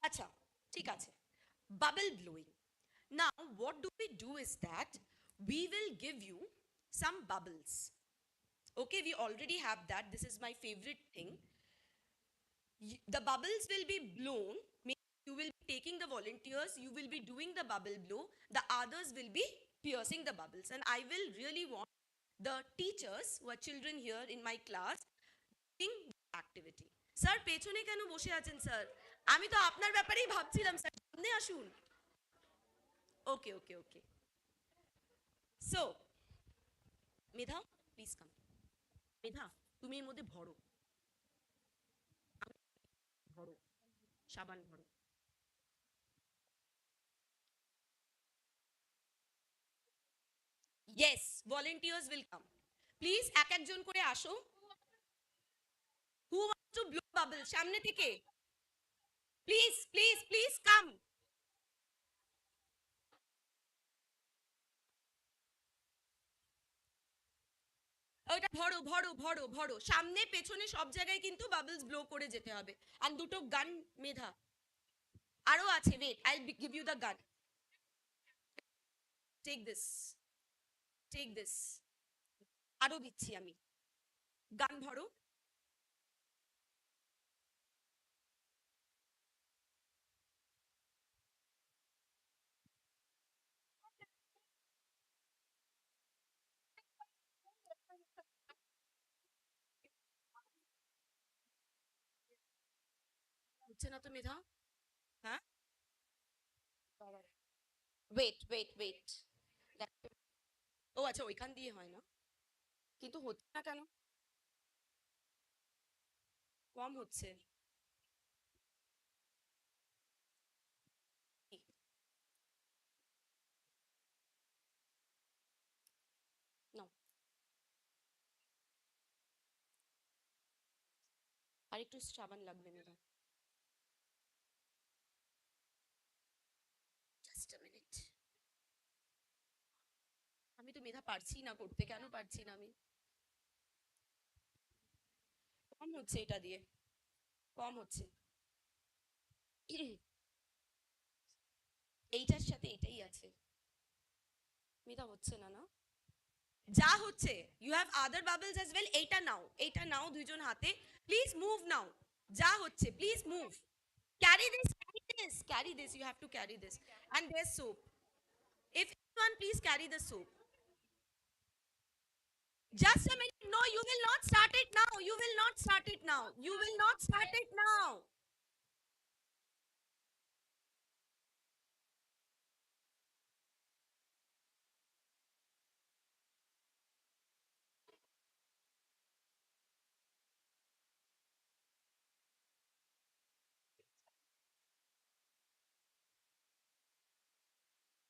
acha, ঠিক আছে. Bubble blowing. Now, what do we do is that we will give you some bubbles. Okay, we already have that. This is my favorite thing. The bubbles will be blown. You will be taking the volunteers, you will be doing the bubble blow, the others will be piercing the bubbles. And I will really want the teachers who are children here in my class doing the activity. Sir পেছনে কেন বসে আছেন sir? আমি তো আপনার ব্যাপারেই ভাবছিলাম sir, সামনে আসুন। ওকে ওকে ওকে। So Medha, please come. মেধা, তুমি এর মধ্যে ভরো, ভরো, সাবান ভরো। Yes, volunteers will come. Please এক একজন করে আসো। Who wants to blow bubble? সামনে থেকে প্লিজ প্লিজ প্লিজ কাম। ওটা ভরো ভরো ভরো ভরো, সামনে পেছনে সব জায়গায় কিন্তু বাবলস ব্লো করে যেতে হবে। আর দুটো গান মেধা আরো আছে, wait I give you the gun. Take this, take this, আরো দিচ্ছি আমি। গান ভরো। হচ্ছে না তো মেধা? হ্যাঁ, ওয়েট ওয়েট ওয়েট। ও আচ্ছা, ওইখান দিয়ে হয় না, কিন্তু হচ্ছে না কেন? কম হচ্ছে। নাও, আর একটু সাবান লাগবে মেধা। Just a minute. আমি তো মেধা পারছি না করতে, কেন পারছি না আমি? কম হচ্ছে এটা দিয়ে, কম হচ্ছে। এইটার সাথে এটাই আছে। মেধা হচ্ছে না, না যা হচ্ছে। You have other bubbles as well. এইটা নাও দুইজন হাতে। Please move now. যা হচ্ছে please move. Carry this, carry this, carry this, you have to carry this. And there soap, if anyone please carry the soap. Just a minute. No, you will not start it now, you will not start it now, you will not start it now.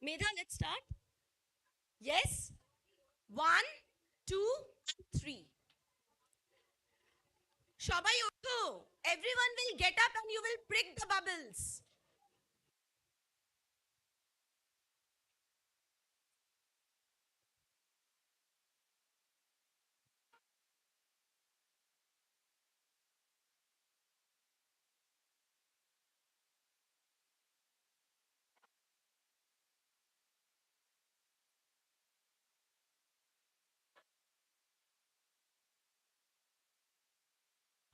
Medha, let's start. Yes, 1, 2, and 3. সবাই ওঠো, everyone will get up and you will prick the bubbles.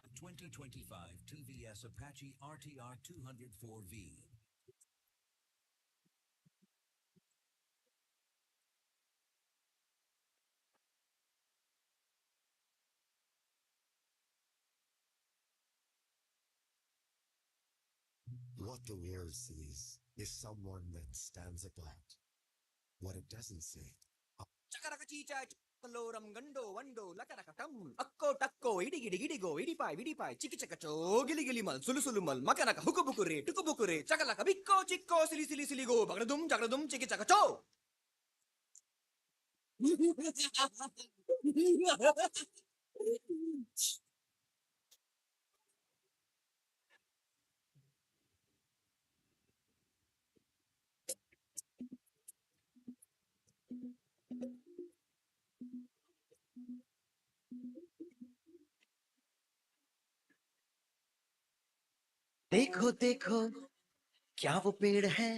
The 2025 TVS Apache RTR 204V. What the world sees is someone that stands apart. What it doesn't see. Kaloram gando wando lakarakatam akko takko idigidigidigo idipai vidipai chikichakacho giligilimal sulusulumal makanaka hukubukure tukubukure chakalaka bikko chikko sili sili siligo bagradum jagradum chikichakacho. देखो देखो क्या वो पेड़ है,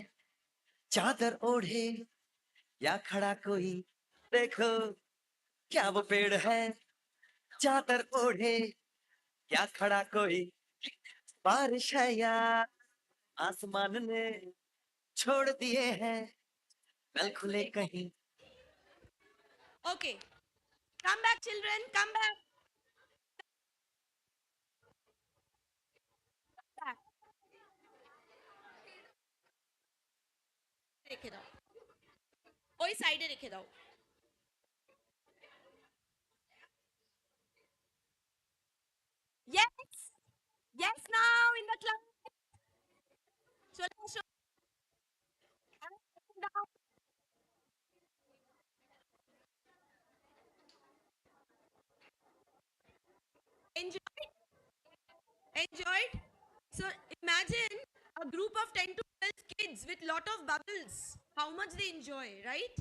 चादर ओढ़े या खड़ा कोई। देखो क्या वो पेड़ है, चादर ओढ़े क्या खड़ा कोई बारिश है या आसमान ने छोड़ दिए हैं नल खुले कहीं Okay, come back, children, come back. back. রেখে দাও, ওই সাইডে রেখে দাও। Yes, yes, now in the class. চলে আসো। Enjoy, enjoyed. So imagine a group of 10 to 12 kids with lot of bubbles. How much they enjoy, right?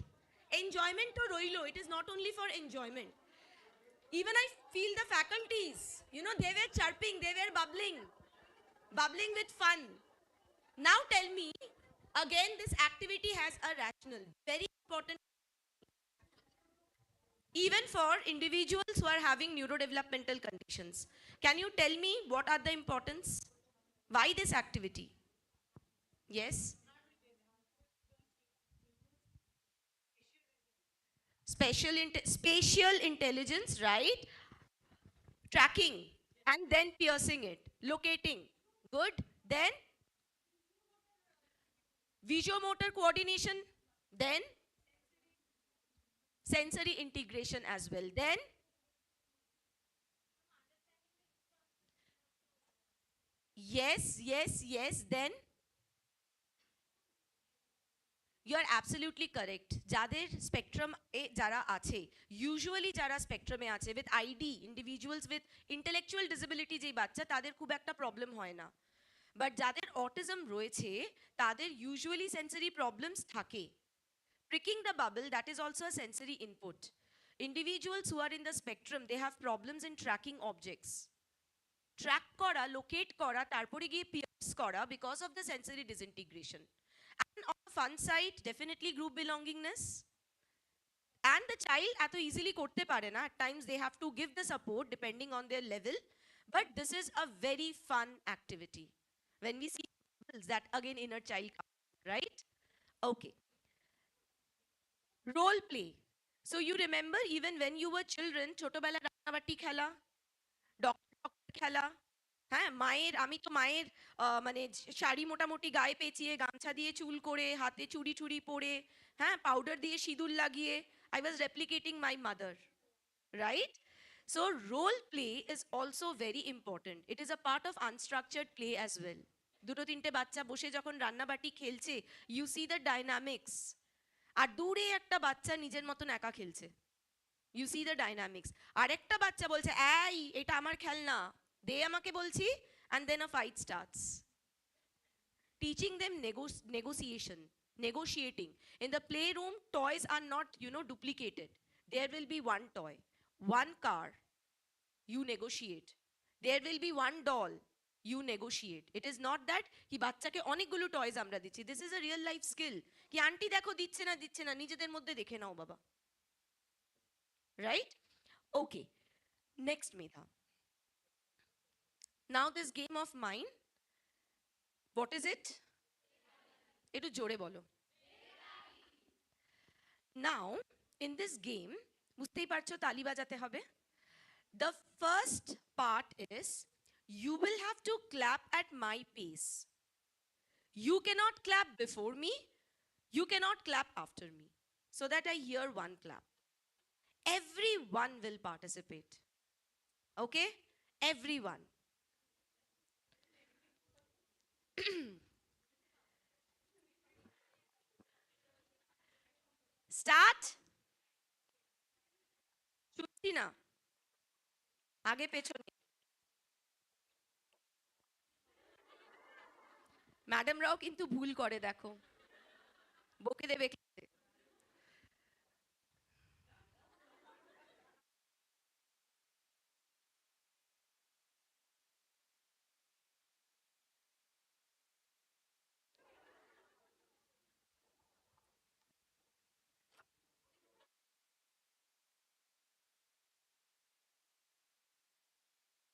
Enjoyment to roilo. It is not only for enjoyment. Even I feel the faculties, they were chirping, they were bubbling with fun. Now tell me, again, this activity has a rational, very important, even for individuals who are having neurodevelopmental conditions. Can you tell me what are the importance? Why this activity? Yes? Spatial intelligence, right? Tracking and then piercing it, locating. Good. Then visuomotor coordination. Then sensory integration as well. Then yes, yes, yes. Then you are absolutely correct. যাদের spectrum এ যারা আছে, usually যারা স্পেকট্রামে আছে with ID, individuals with intellectual disability যেই বাচ্চা, তাদের খুব একটা প্রবলেম হয় না। বাট যাদের অটিজম রয়েছে, তাদের ইউজুয়ালি সেন্সরি প্রবলেমস থাকে। Pricking the bubble, that is also a sensory input. Individuals who are in the spectrum, they have problems in tracking objects. Track kora, locate kora, tarpore giye pierce kora because of the sensory disintegration. And on the fun side, definitely group belongingness. And the child eto easily korte pare na. At times they have to give the support depending on their level. But this is a very fun activity. When we see bubbles, that again inner child, right? Okay. Role play. So you remember even when you were children, ছোটবেলা রান্নাবাটি খেলা, doctor খেলা, হ্যাঁ, মায়ের, আমি তো মায়ের মানে শাড়ি মোটামুটি গায়ে পেঁচিয়ে, গামছা দিয়ে চুল করে, হাতে চুড়ি টুড়ি পরে, হ্যাঁ, পাউডার দিয়ে সিঁদুর লাগিয়ে, I was replicating my mother, right? So role play is also very important. It is a part of unstructured play as well. দুটো তিনটে বাচ্চা বসে যখন রান্নাবাটি খেলছে, you see the dynamics. আর দূরে একটা বাচ্চা নিজের মতন একা খেলছে, ইউ সি দ্য ডাইনামিক্স। আরেকটা বাচ্চা বলছে, এই এটা আমার খেলনা, দে আমাকে বলছি, and then a fight starts. Teaching them negotiating. In the playroom, toys are not, duplicated. There will be one toy, one car, you negotiate. There will be one doll, you negotiate. It is not that কি বাচ্চাকে অনেকগুলো toys আমরা দিচ্ছি। This is a real life skill. কি aunty দেখো দিচ্ছে না, নিজেদের মধ্যে দেখে নাও বাবা। Right? Okay. Next, Medha. Now this game of mine, what is it? একটু জোরে বলো। Now, in this game, বুঝতেই পারছো তালি বাজাতে হবে। The first part is, you will have to clap at my pace. You cannot clap before me, you cannot clap after me, so that I hear one clap. Everyone will participate. Okay? Everyone. Start. শুনছি না, আগে পেছনে। ম্যাডামরাও কিন্তু ভুল করে, দেখো, বকে দেবে ক্লাসে।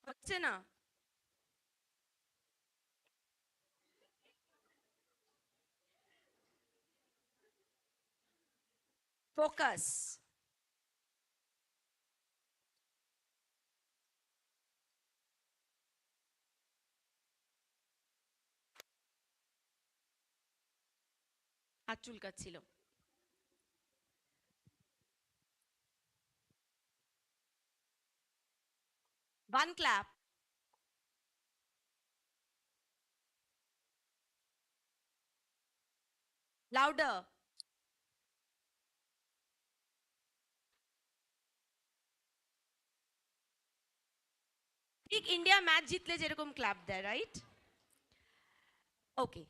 হচ্ছে না? ফোকাস। হাত চুলকাচ্ছিল। One clap. Louder. ঠিক ইন্ডিয়া ম্যাচ জিতলে যেরকম ক্ল্যাপ দেয়, রাইট? ওকে,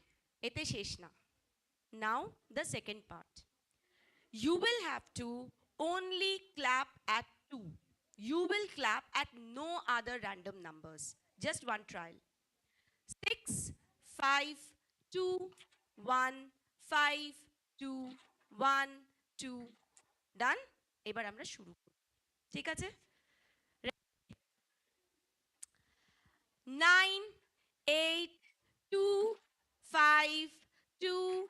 এতে শেষ না। Now the second part. You will have to only clap at 2. You will clap at no other random numbers. Just one trial. 6, 5, 2, 1, 5, 2, 1, 2. Done? এবার আমরা শুরু করব। ঠিক আছে? 9, 8, 2, 5, 2,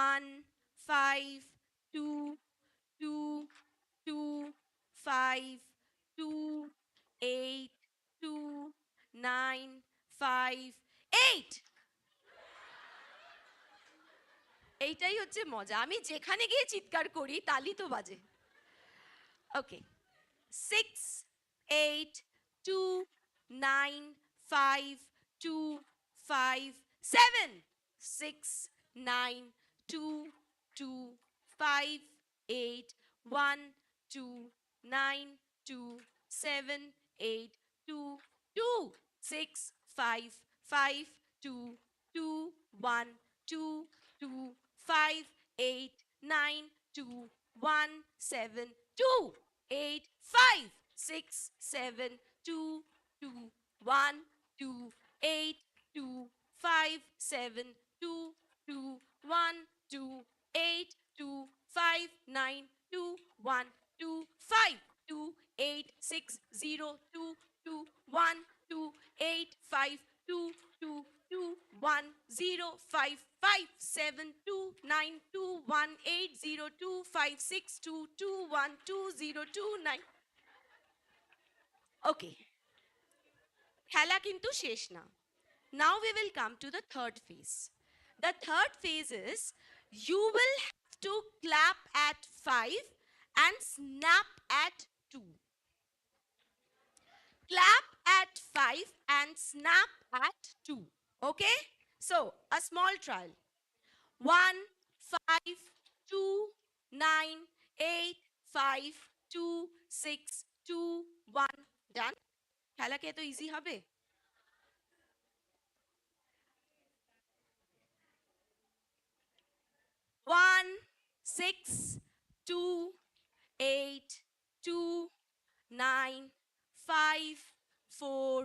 1, 5, 2, 2, 2, 5, 2, 8, 2, 9, 5, 8. এইটাই হচ্ছে মজা, আমি যেখানে গিয়ে চিৎকার করি তালি তো বাজে। ওকে, 6, 8, 2, 9, 5, 2, 5, 7. 6, 9, 2, 2, 5, 8, 1, 2, 9, 2, 7, 8, 2, 2, 6, 5, 5, 2, 2, 1, 2, 2, 5, 8, 9, 2, 1, 7, 2, 8, 5, 6, 7, 2, 2, 1, 2, 8, 2, 5, 7, 2, 2, 1, 2, 8, 2, 5, 9, 2, 1, 2, 5, 2, 8, 6, 0, 2, 2, 1, 2, 8, 5, 2, 2, 2, 1, 0, 5, 5, 7, 2, 9, 2, 1, 8, 0, 2, 5, 6, 2, 2, 1, 2, 0, 2, 9. ওকে, খেলা কিন্তু শেষ না। Now we will come to the third phase. The third phase is you will have to clap at 5 and snap at 2. Clap at 5 and snap at 2. Okay? So, a small trial. 1, 5, 2, 9, 8, 5, 2, 6, 2, 1. Done? খেলা কি এত easy হবে? 1, 6, 2, 8, 2, 9, 5, 4,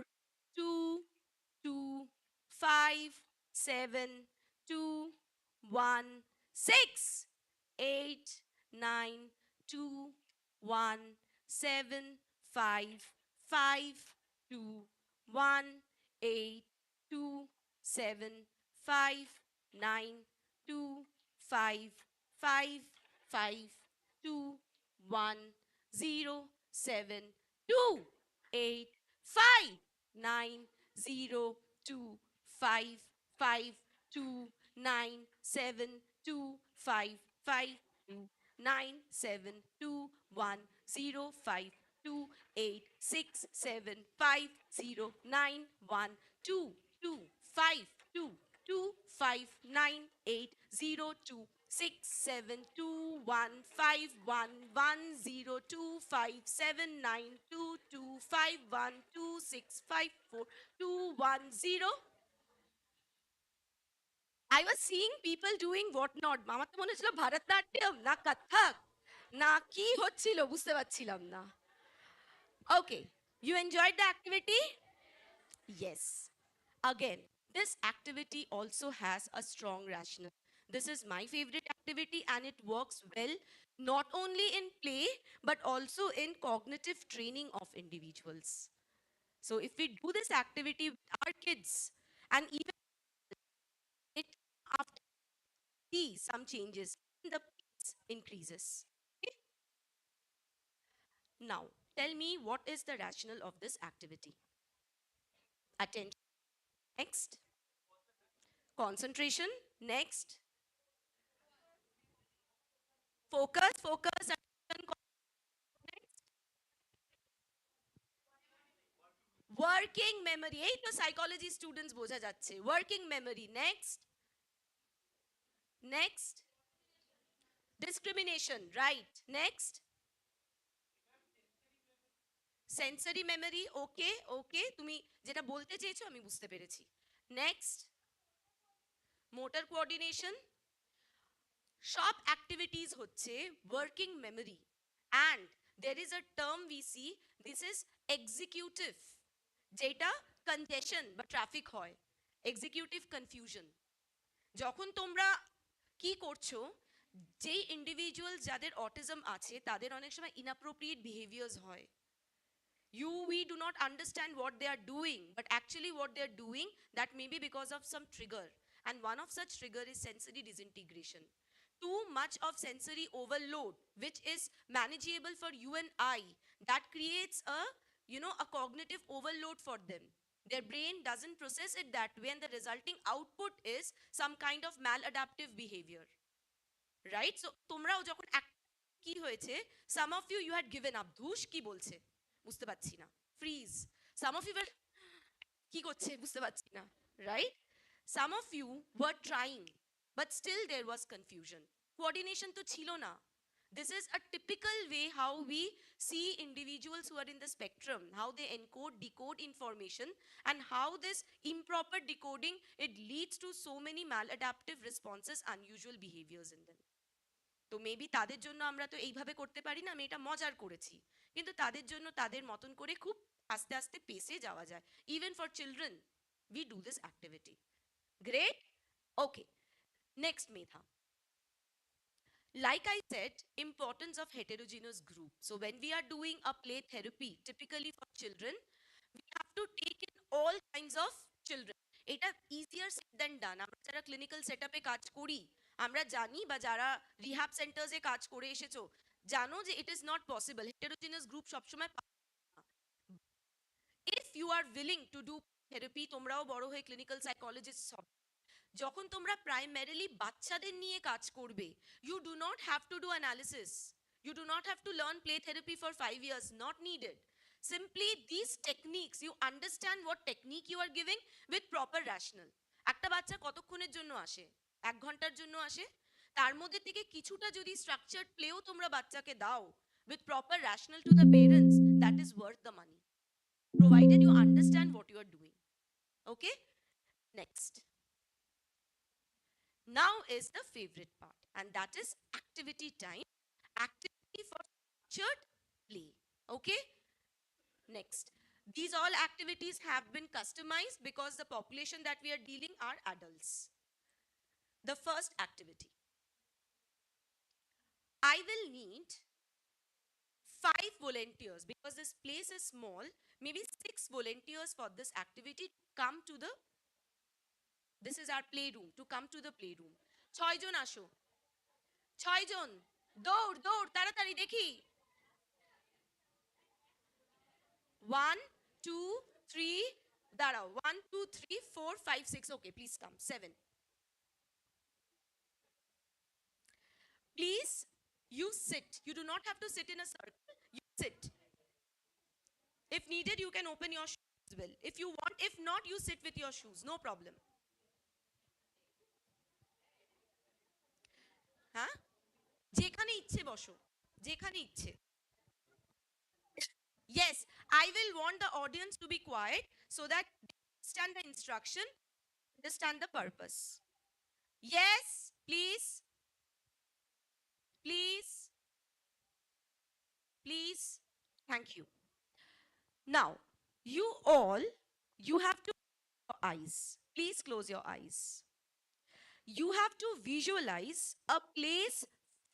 2, 2, 5, 7, 2, 1, 6, 8, 9, 2, 1, 7, 5, 5, 2, 1, 8, 2, 7, 5, 9, 2, 5, 5, 5, 2, 1, 0, 7, 2, 8, 5, 9, 0, 2, 5, 5, 2, 9, 7, 2, 5, 5, 2, 9, 7, 2, 1, 0, 5, 2, 8, 6, 7, 5, 0, 9, 1, 2, 2, 5, 2, 2, 5, 9, 8, 0, 2, 6, 7, 2, 1, 5, 1, 1, 0, 2, 5, 7, 9, 2, 2, 5, 1, 2, 6, 5, 4, 2, 1, 0. I was seeing people doing what not. আমার তো মনে হচ্ছিল ভারতনাট্যম না কথক না কি হচ্ছিল বুঝতে পারছিলাম না। Okay, you enjoyed the activity? Yes. Again, this activity also has a strong rationale. This is my favorite activity and it works well not only in play but also in cognitive training of individuals. So if we do this activity with our kids, and even it after see some changes, the pace increases. Okay? Now, tell me what is the rationale of this activity? Attention. Next. Concentration. Next. Focus, focus. Attention. Next. Working memory. এই তো psychology students বোঝা যাচ্ছে. Working memory. Next. Next. Discrimination. Right. Next. Sensory memory okay okay তুমি যেটা বলতে চেয়েছো আমি বুঝতে পেরেছি নেক্সট মোটর কোঅর্ডিনেশন সব অ্যাক্টিভিটিস হচ্ছে working memory and there is a term we see this is executive যেটা কনজেশন বা ট্রাফিক হয় এক্সিকিউটিভ কনফিউশন যখন তোমরা কি করছো যেই ইন্ডিভিজুয়াল যাদের অটিজম আছে তাদের অনেক সময় ইনঅ্যাপ্রোপ্রিয়েট বিহেভিয়ার্স হয় we do not understand what they are doing, but actually what they are doing, that may be because of some trigger, and one of such trigger is sensory disintegration. Too much of sensory overload, which is manageable for you and I, that creates a a cognitive overload for them. Their brain doesn't process it that way, and the resulting output is some kind of maladaptive behavior. Right? So তোমরাও যখন কি হয়েছে, some of you had given up. ধুস কি বলছে বুঝতে পারছি না, fridge. some of you were কি করছে বুঝতে পারছি না, right? some of you were trying, but still there was confusion. Coordination তো ছিল না. This is a typical way how we see individuals who are in the spectrum, how they encode, decode information, and how this improper decoding, it leads to so many maladaptive responses, unusual behaviors in them. তো maybe তাদের জন্য আমরা তো এইভাবে করতে পারি না, আমি এটা মজার করেছি, কিন্তু তাদের জন্য তাদের মতন করে খুব আস্তে আস্তে পেসে যাওয়া যায়। Even for children we do this activity. Great. Okay. Next, Medha. Like I said, importance of heterogeneous group. So when we are doing a play therapy, typically for children, we have to take in all kinds of children. এটা easier said than done. আমরা যারা clinical সেটআপে কাজ করি, আমরা জানি, বা যারা rehab সেন্টার্সে কাজ করে এসেছো জানো যে it is not possible, heterogeneous group সবসময়। If you are willing to do therapy, তোমরাও বড় হয়ে ক্লিনিক্যাল সাইকোলজিস্ট হবে, যখন তোমরা প্রাইমারিলি বাচ্চাদের নিয়ে কাজ করবে, you do not have to do analysis, you do not have to learn play therapy for 5 years, not needed. Simply these techniques, you understand what technique you are giving with proper rationale. একটা বাচ্চা কতক্ষণের জন্য আসে? 1 ঘন্টার জন্য আসে। তার মধ্যে থেকে কিছুটা যদি স্ট্রাকচার্ড প্লেও তোমরা বাচ্চাকে দাও with proper rationale to the parents, that is worth the money, provided you understand what you are doing. Okay? Next. Now is the favorite part, and that is activity time. Activity for structured play. Okay? Next. These all activities have been customized because the population that we are dealing are adults. The first activity. I will need 5 volunteers because this place is small, maybe 6 volunteers for this activity to come to the, this is our playroom, to come to the playroom. 6 জন আসো, 6 জন, দৌড় দৌড় তাড়াতাড়ি দেখি। 1 2 3 দাঁড়াও, 1 2 3 4 5 6, okay, please come, 7. Please, you sit. You do not have to sit in a circle. You sit. If needed, you can open your shoes as well. If you want, if not, you sit with your shoes. No problem. Huh? যেখানে ইচ্ছে বসো, যেখানে ইচ্ছে। Yes, I will want the audience to be quiet so that they understand the instruction, understand the purpose. Yes, please. Please. Please. Thank you. Now, you all, you have to close your eyes. Please close your eyes. You have to visualize a place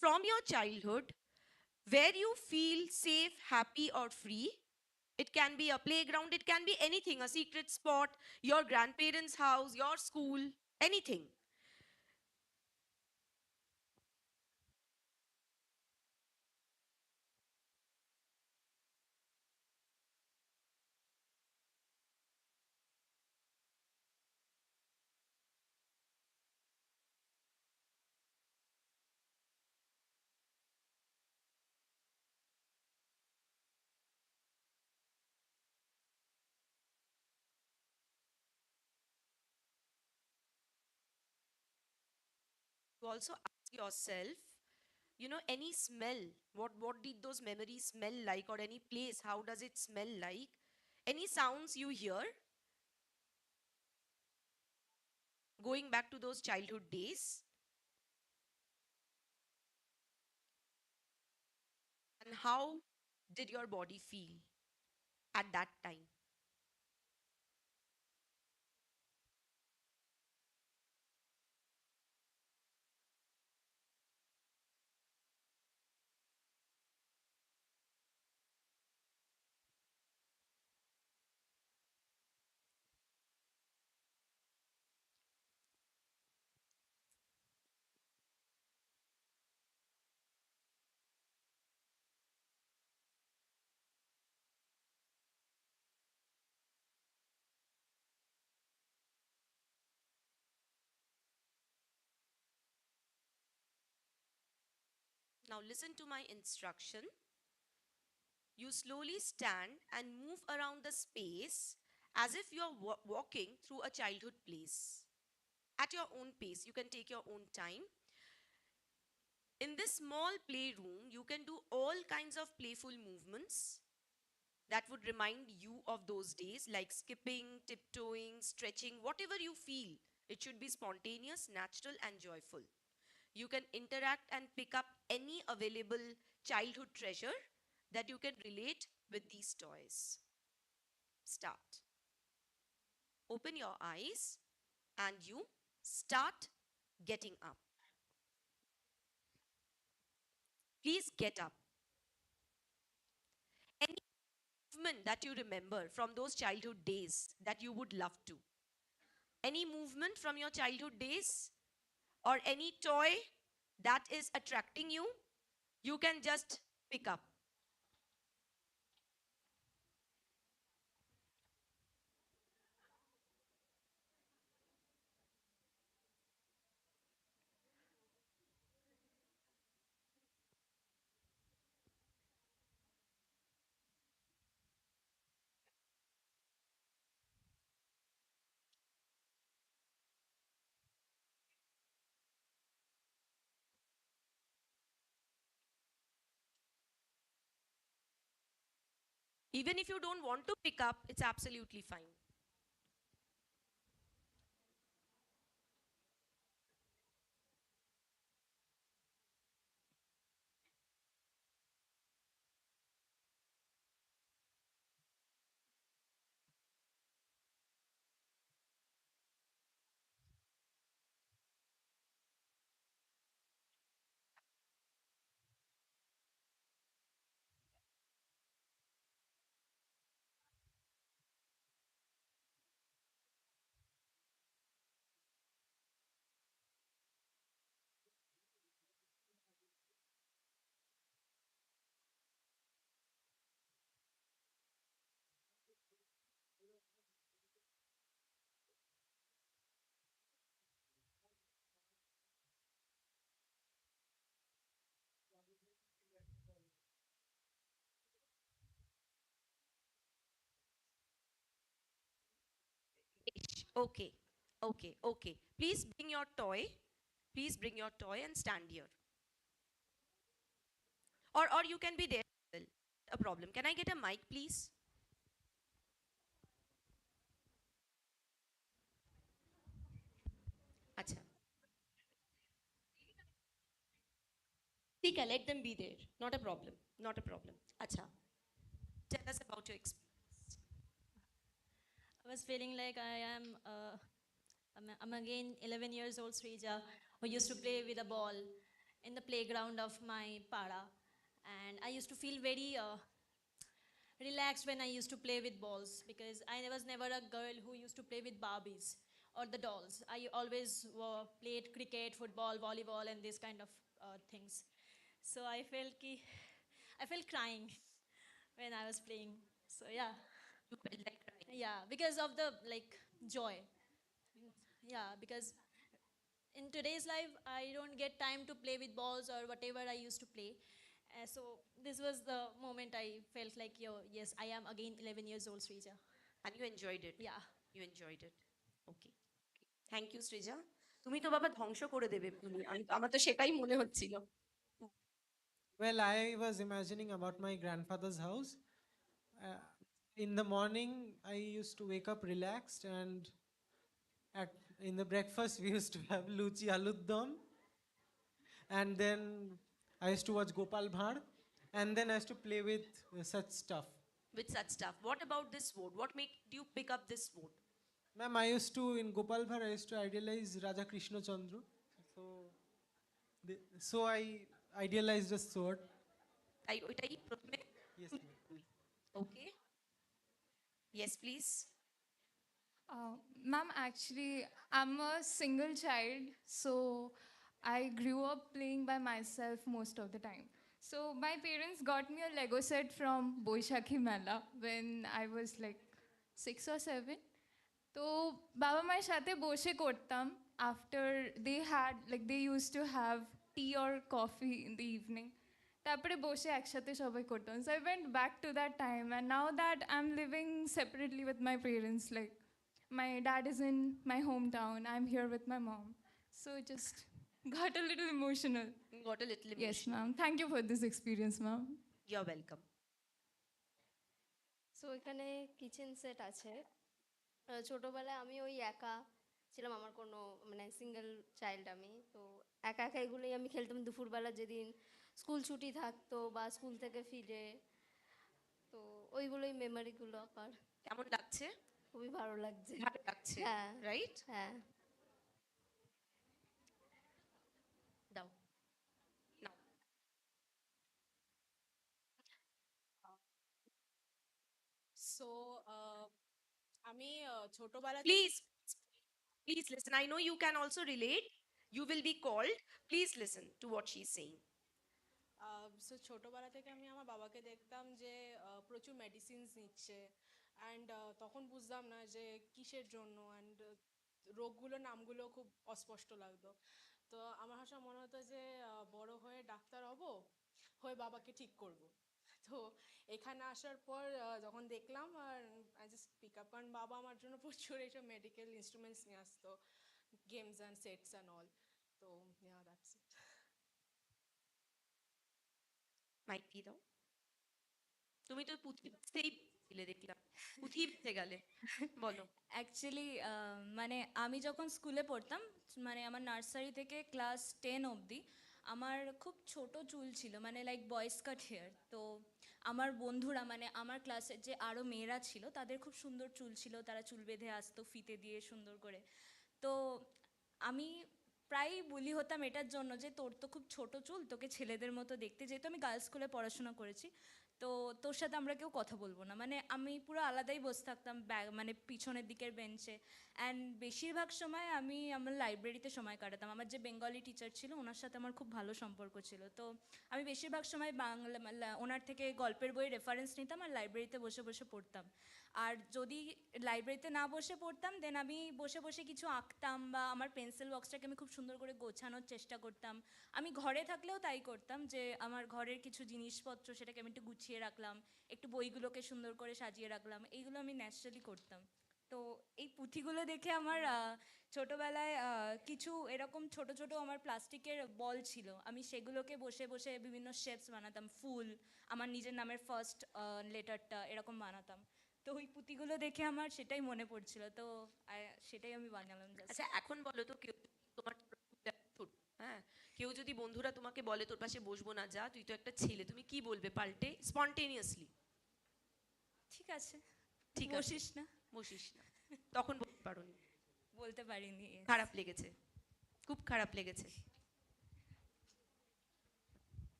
from your childhood where you feel safe, happy, or free. It can be a playground, it can be anything, a secret spot, your grandparents' house, your school, anything. You also ask yourself, any smell, what did those memories smell like, or any place, how does it smell like, any sounds you hear going back to those childhood days, and how did your body feel at that time. Now listen to my instruction. You slowly stand and move around the space as if you're walking through a childhood place. At your own pace, you can take your own time. In this small playroom, you can do all kinds of playful movements that would remind you of those days, like skipping, tiptoeing, stretching, whatever you feel. It should be spontaneous, natural, and joyful. You can interact and pick up any available childhood treasure that you can relate with these toys. Start. Open your eyes and you start getting up. Please get up. Any movement that you remember from those childhood days that you would love to. Any movement from your childhood days or any toy that is attracting you, you can just pick up. Even if you don't want to pick up, it's absolutely fine. Okay, okay, okay. Please bring your toy. Please bring your toy and stand here. Or you can be there as well. A problem. Can I get a mic, please? Acha. Okay, let them be there. Not a problem. Not a problem. Acha. Tell us about your experience. I was feeling like I'm again 11 years old Srija who used to play with a ball in the playground of my para. And I used to feel very relaxed when I used to play with balls, because I was never a girl who used to play with Barbies or the dolls. I always played cricket, football, volleyball, and this kind of things. So I felt crying when I was playing. So yeah, You felt like crying. yeah, because of the like joy. Yeah, because in today's life I don't get time to play with balls or whatever I used to play. So this was the moment I felt like, yo, yes, I am again 11 years old, Srija. And you enjoyed it. Yeah. You enjoyed it. Okay. Thank you Srija. তুমি তো বাবা ধ্বংস করে দেবে তুমি, আমার তো সেটাই মনে হচ্ছিল। Well, I was imagining about my grandfather's house. Uh, in the morning, I used to wake up relaxed, and at in the breakfast we used to have luchi alud dum, and then I used to watch Gopal Bhaar, and then I used to play with such stuff. With such stuff. What about this vote? What made you pick up this vote? Ma'am, I used to in Gopal Bhaar I used to idealize Raja Krishna Chandra, so so I idealized a sword. তাই ওইটাই প্রথমে? Yes, ma'am. Okay, yes please. Ma'am, actually, I'm a single child, so I grew up playing by myself most of the time. So my parents got me a Lego set from Boishakhi Mela when I was like 6 or 7. তো বাবা মায়ের সাথে বসে করতাম after they used to have tea or coffee in the evening. তারপরে বসে একসাথে সবাই করতাম. So I went back to that time, and now that I'm living separately with my parents, like my dad is in my hometown, I'm here with my mom. So it just got a little emotional. Got a little emotional. Yes, ma'am. Thank you for this experience, ma'am. You're welcome. So এখানে kitchen set আছে। ছোটোবেলায় আমি ওই একা ছিলাম, আমার কোনো মানে সিঙ্গেল চাইল্ড আমি, তো একা একা এগুলোই আমি খেলতাম দুপুরবেলা যেদিন স্কুল ছুটি থাকতো বা স্কুল থেকে ফিরে, তো ওইগুলোই মেমোরিগুলো আমার। কেমন লাগছে? খুবই ভালো লাগছে। ভালো লাগছে, হ্যাঁ রাইট? হ্যাঁ। দাও নাও। সো আমি ছোটবেলা please please listen, I know you can also relate, you will be called, please listen to what she is saying. So ছোটোবেলা থেকে আমি আমার বাবাকে দেখতাম যে প্রচুর মেডিসিনস নিচ্ছে, অ্যান্ড তখন বুঝতাম না যে কিসের জন্য, অ্যান্ড রোগগুলোর নামগুলো খুব অস্পষ্ট লাগতো। তো আমার সবসময় মনে হতো যে বড় হয়ে ডাক্তার হব, হয়ে বাবাকে ঠিক করব। তো এখানে আসার পর যখন দেখলাম, আর আই জাস্ট পিক আপ, কারণ বাবা আমার জন্য প্রচুর এইসব মেডিকেল ইনস্ট্রুমেন্টস নিয়ে আসতো, games and sets and all. তো ইয়া, দ্যাটস ইট। মাইক দিয়ে দাও। তুমি তো পুঁথি বেচতেই ছিলে দেখলাম, পুঁথি বেচে গেলে, বলো। অ্যাকচুয়ালি মানে আমি যখন স্কুলে পড়তাম, মানে আমার নার্সারি থেকে ক্লাস 10 অবধি আমার খুব ছোট চুল ছিল, মানে লাইক বয়েজ কাট হেয়ার। তো আমার বন্ধুরা, মানে আমার ক্লাসের যে আরও মেয়েরা ছিল, তাদের খুব সুন্দর চুল ছিল, তারা চুল বেঁধে আসতো ফিতে দিয়ে সুন্দর করে। তো আমি প্রায়ই বুলি হতাম এটার জন্য যে তোর তো খুব ছোট চুল, তোকে ছেলেদের মতো দেখতে, যেহেতু আমি গার্লস স্কুলে পড়াশোনা করেছি, তো তোর সাথে আমরা কেউ কথা বলবো না, মানে আমি পুরো আলাদাই বসে থাকতাম মানে পিছনের দিকের বেঞ্চে। অ্যান্ড বেশিরভাগ সময় আমি আমার লাইব্রেরিতে সময় কাটাতাম। আমার যে বেঙ্গলি টিচার ছিল, ওনার সাথে আমার খুব ভালো সম্পর্ক ছিল, তো আমি বেশিরভাগ সময় ওনার থেকে গল্পের বই রেফারেন্স নিতাম আর লাইব্রেরিতে বসে বসে পড়তাম। আর যদি লাইব্রেরিতে না বসে পড়তাম, দেন আমি বসে বসে কিছু আঁকতাম, বা আমার পেন্সিল বক্সটাকে আমি খুব সুন্দর করে গোছানোর চেষ্টা করতাম। আমি ঘরে থাকলেও তাই করতাম, যে আমার ঘরের কিছু জিনিসপত্র সেটাকে আমি একটু গুছিয়ে রাখলাম, একটু বইগুলোকে সুন্দর করে সাজিয়ে রাখলাম, এইগুলো আমি ন্যাচারালি করতাম। তো এই পুঁথিগুলো দেখে আমার ছোটোবেলায় কিছু এরকম ছোট ছোট আমার প্লাস্টিকের বল ছিল, আমি সেগুলোকে বসে বসে বিভিন্ন শেপস বানাতাম, ফুল, আমার নিজের নামের ফার্স্ট লেটারটা এরকম বানাতাম। তো ওই পুঁতিগুলো দেখে আমার সেটাই মনে পড়ছিল, তো সেটাই আমি বানালাম। আচ্ছা এখন বলো তো, কেউ তোমার হ্যাঁ, কেউ যদি বন্ধুরা তোমাকে বলে তোর পাশে বসবো না, যা তুই তো একটা ছেলে, তুমি কি বলবে পাল্টে স্পন্টেনিয়াসলি? ঠিক আছে, ঠিক বসিস না, বসিস না। তখন বলতে পারোনি? বলতে পারিনি। খারাপ লেগেছে, খুব খারাপ লেগেছে।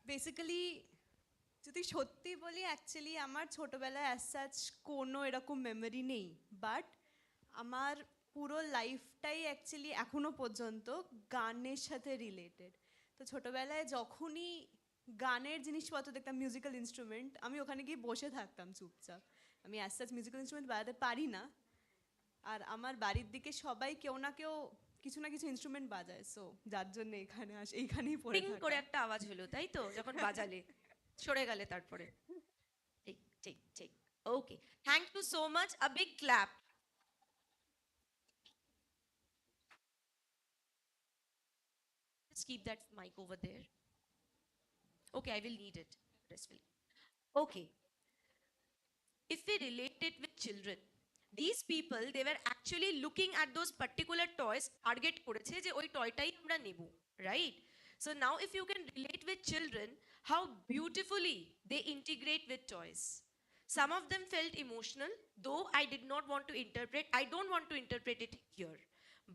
বেসিক্যালি যদি সত্যি বলি অ্যাকচুয়ালি আমার ছোটোবেলায় অ্যাজ সাচ কোনো এরকম মেমোরি নেই, বাট আমার পুরো লাইফটাই অ্যাকচুয়ালি এখনও পর্যন্ত গানের সাথে রিলেটেড। তো ছোটোবেলায় যখনই গানের জিনিসপত্র দেখতাম, মিউজিক্যাল ইনস্ট্রুমেন্ট, আমি ওখানে গিয়ে বসে থাকতাম চুপচাপ। আমি অ্যাজ সাচ মিউজিক্যাল ইনস্ট্রুমেন্ট বাজাতে পারি না, আর আমার বাড়ির দিকে সবাই কেউ না কেউ কিছু না কিছু ইনস্ট্রুমেন্ট বাজায়, সো যার জন্য এইখানেই পড়ে টিং থাকা। করে একটা আওয়াজ হলো, তাই তো, যখন বাজালে সরে গেলে তারপরে। ঠিক ঠিক ঠিক। Okay, thank you so much, a big clap. Just keep that mic over there. Okay, I will need it gracefully. Okay, if we relate it with children, these people, they were actually looking at those particular toys, target করেছে যে ওই টয়টাই আমরা নেব, right? So now if you can relate with children, how beautifully they integrate with toys. Some of them felt emotional, though I did not want to interpret, I don't want to interpret it here.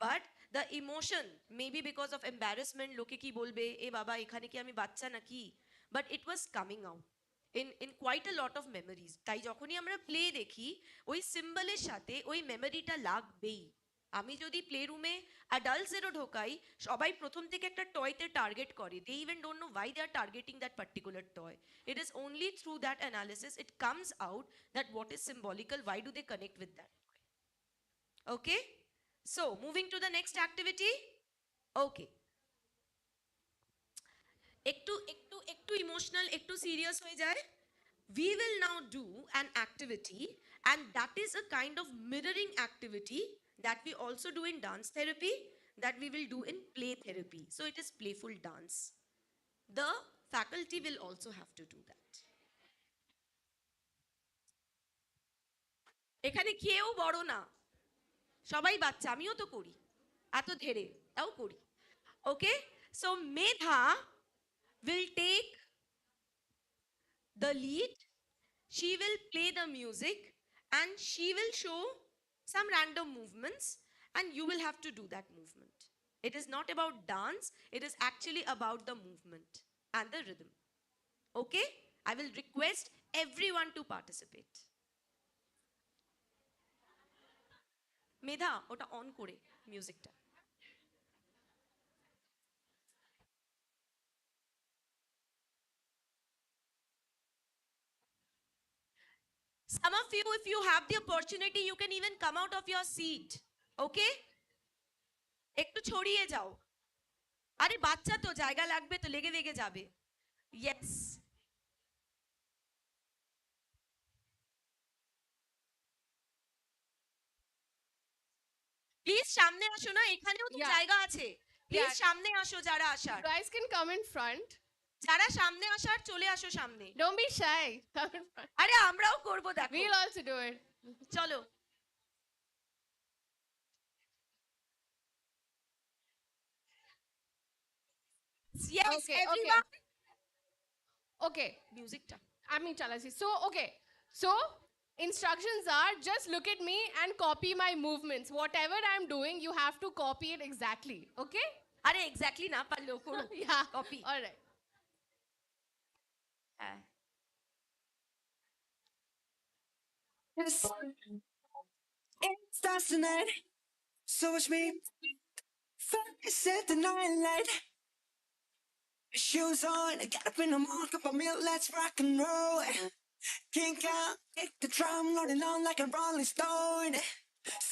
But the emotion, maybe because of embarrassment, লোকে কি বলবে, এ বাবা এখানে কি আমি বাচ্চা নাকি, but it was coming out in quite a lot of memories. তাই যখনই আমরা প্লে দেখি, ওই সিম্বলের সাথে ওই মেমোরিটা লাগবেই। আমি যদি প্লে রুমে অ্যাডাল্টসেরও ঢোকাই, সবাই প্রথম থেকে একটা টয়তে টার্গেট করে, they even don't know why they are targeting that particular toy. It is only through that analysis it comes out that what is symbolical, why do they connect with that toy. Okay, so moving to the next activity. Okay, একটু একটু একটু emotional, একটু serious হয়ে যায়। We will now do an activity, and that is a kind of mirroring activity that we also do in dance therapy, that we will do in play therapy. So it is playful dance. The faculty will also have to do that. এখানে কেউ বড় না, সবাই বাচ্চা, আমিও তো করি, এত ধেরে তাও করি। Okay, so Medha will take the lead. She will play the music and she will show some random movements, and you will have to do that movement. It is not about dance, it is actually about the movement and the rhythm. Okay, I will request everyone to participate. Medha, ওটা on করে মিউজিকটা। Some of you, if you have the opportunity, you can even come out of your seat. Okay, একটু ছড়িয়ে যাও। আরে বাচ্চা তো, জায়গা লাগবে তো, লেগে লেগে যাবে। ইয়েস, প্লিজ সামনে আসো না, এখানেও তো Yeah. জায়গা আছে। Please Yeah. সামনে আসো যারা আসার, You guys can come in front. যারা সামনে আসার চলে আসো সামনে। Don't be shy. Come in front. আরে আমরাও করব, দেখো। We'll also do it. চলো। Yes, Okay, everyone. Okay. মিউজিকটা আমি চালাচ্ছি। So, okay. So, instructions are just look at me and copy my movements. Whatever I'm doing, you have to copy it exactly. Okay? আরে exactly না পারলেও করো। Yeah. Copy. All right. হ্যাঁ, It starts tonight, so watch me. Set the night light. Shoes on, get up in the morning, cup of milk, let's rock and roll. Kink out, kick the drum, rolling on like a rolling stone.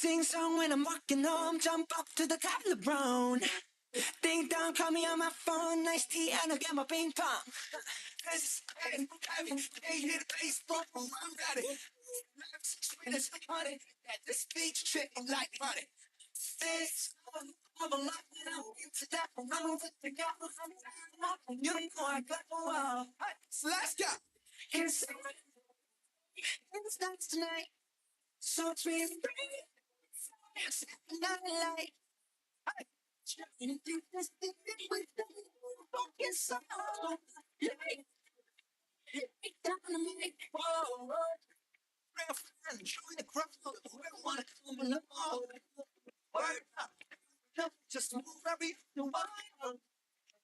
Sing song when I'm walking home, jump up to the top of the brown. Ding dong, call me on my phone, nice tea, and I'll get my ping pong. This is they hit the bass, boom, I'm ready. Sweet as honey, at the speech, tripping like money. This, I'm a lot now, into that, I'm with the guy, you know I got the wall. So let's go. Here's it's nice tonight, so it's really it's not like trying to do this thing with the focus on down to me. Whoa, real friend, join the crowd. Whoever wanna come along, word up. No, just move every the wine.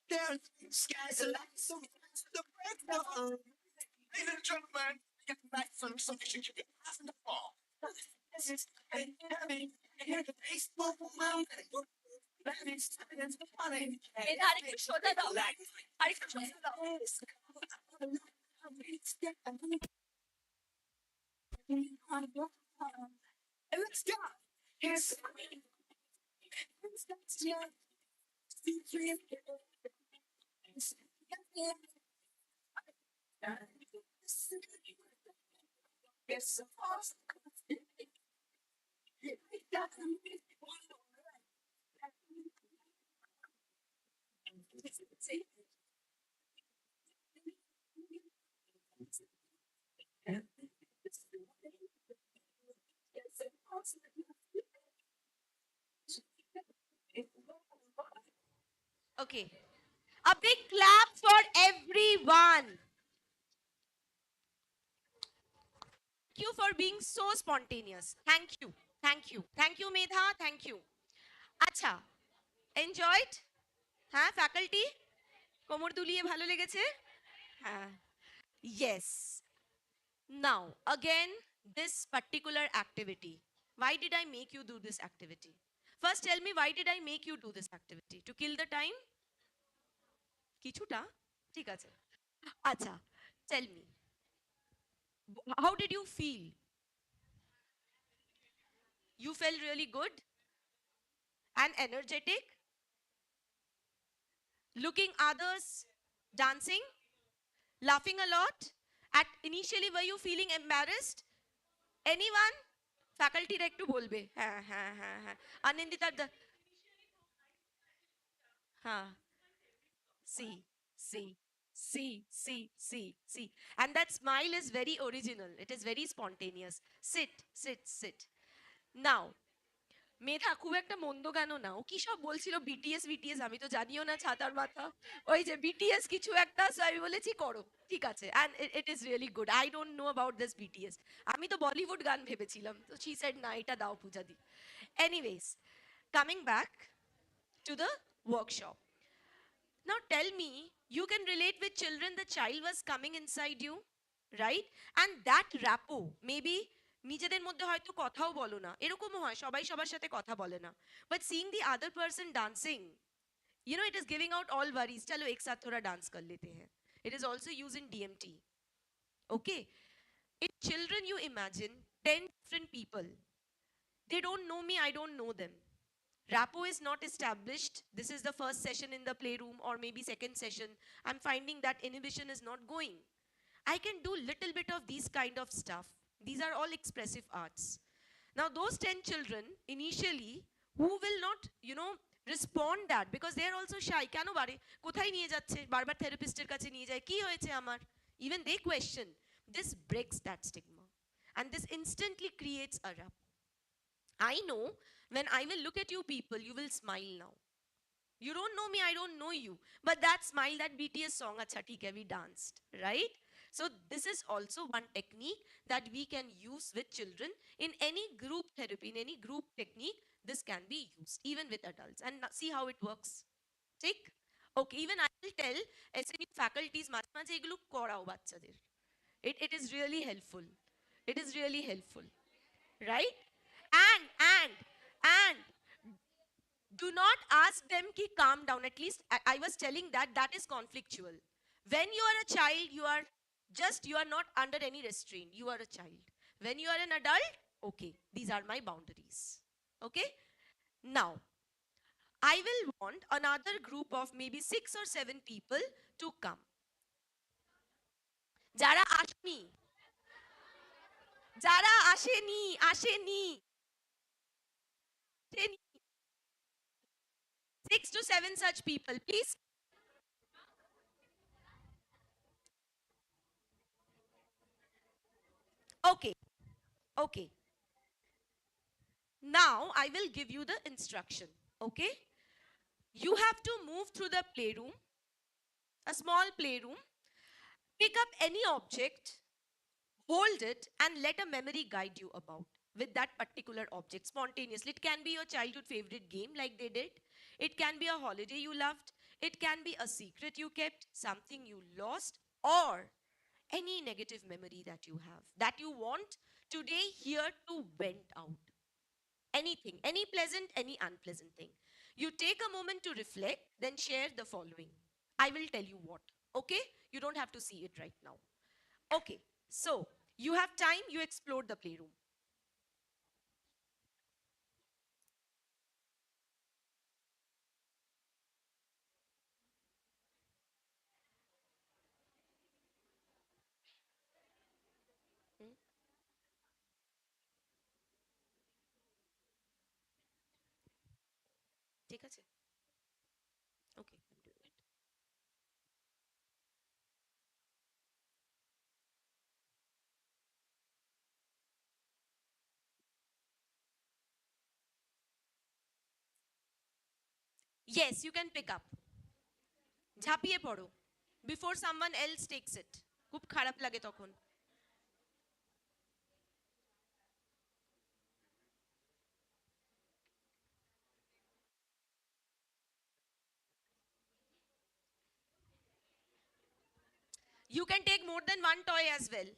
There, skies are light, so we to the breakdown. gentlemen, get back from some you should keep your eyes on the ball. This is heavy. Hear the bass boom boom. এটা আরেকটু সোজা দাও আরেকটু সোজা দাও Let's go. Here's Okay. A big clap for everyone. Thank you for being so spontaneous. Thank you. Thank you. Thank you, Medha. Thank you. আচ্ছা, enjoyed? হ্যাঁ, faculty? কোমর দুলিয়ে ভালো লেগেছে? হ্যাঁ. Yes. Now, again, this particular activity. Why did I make you do this activity? First, tell me, why did I make you do this activity? To kill the time? কিছুটা? ঠিক আছে. আচ্ছা, tell me. How did you feel? You felt really good and energetic? Looking others dancing? Laughing a lot? At initially, were you feeling embarrassed? Anyone? Faculty রা একটু বলবে হ্যাঁ হ্যাঁ হ্যাঁ হ্যাঁ আনন্দিতার হ্যাঁ see see see and that smile is very original, it is very spontaneous. Sit now মেধা খুব একটা মন্দ গানও না, ও কি সব বলছিল বিটিএস বিটিএস, আমি তো জানিও না ছাতার মাথা, ওই যে বিটিএস কিছু একটা, সো আমি বলেছি করো ঠিক আছে, and it is really good. I don't know about this BTS, আমি তো বলিউড গান ভেবেছিলাম, তো শি সেড না এটা দাও পূজা দি। Anyways, coming back to the workshop. Now tell me, you can relate with children, the child was coming inside you, right? And that rapport, maybe নিজেদের মধ্যে হয়তো কথাও বলো না, এরকমও হয় সবাই সবার সাথে কথা বলে না, but seeing the other person dancing, you know, it is giving out all worries, chalo ek sath thoda dance kar lete hain. It is also used in DMT. Okay, in children you imagine 10 different people, they don't know me, I don't know them, rapport is not established. This is the first session in the playroom or maybe second session. I'm finding that inhibition is not going. I can do little bit of these kind of stuff. These are all expressive arts. Now those 10 children initially who will not, you know, respond that because they are also shy. কেন বারে কোথায় নিয়ে যাচ্ছে বারবার থেরাপিস্টের কাছে নিয়ে যায় কি হয়েছে আমার, even they question. This breaks that stigma and this instantly creates a rapport. I know when I will look at you people, you will smile now. You don't know me, I don't know you. But that smile, that BTS song, acha theek hai, we danced, right? So this is also one technique that we can use with children in any group therapy, in any group technique. This can be used even with adults and see how it works. Take? Okay, even I will tell SNU faculties, মাঝে মাঝে এগুলো করাও বাচ্চাদের. It is really helpful. It is really helpful, right? And do not ask them ki calm down. At least I was telling that that is conflictual. When you are a child, you are not under any restraint. You are a child. When you are an adult, okay, these are my boundaries. Okay? Now, I will want another group of maybe 6 or 7 people to come. Jara ashni. Jara asheni, asheni. 6 to 7 such people, please. Okay, okay. Now I will give you the instruction, okay? You have to move through the playroom, a small playroom, pick up any object, hold it, and let a memory guide you about with that particular object spontaneously. It can be your childhood favorite game like they did. It can be a holiday you loved. It can be a secret you kept, something you lost, or Any negative memory that you have, that you want today here to vent out. Anything, any pleasant, any unpleasant thing. You take a moment to reflect, then share the following. I will tell you what. Okay? You don't have to see it right now. Okay. So, you have time, you explore the playroom. Hmm? ঠিক আছে? Okay, I'm doing it. Yes, you can pick up. ঝাঁপিয়ে পড়ো before someone else takes it. খুব খারাপ লাগে তখন. You can take more than one toy as well.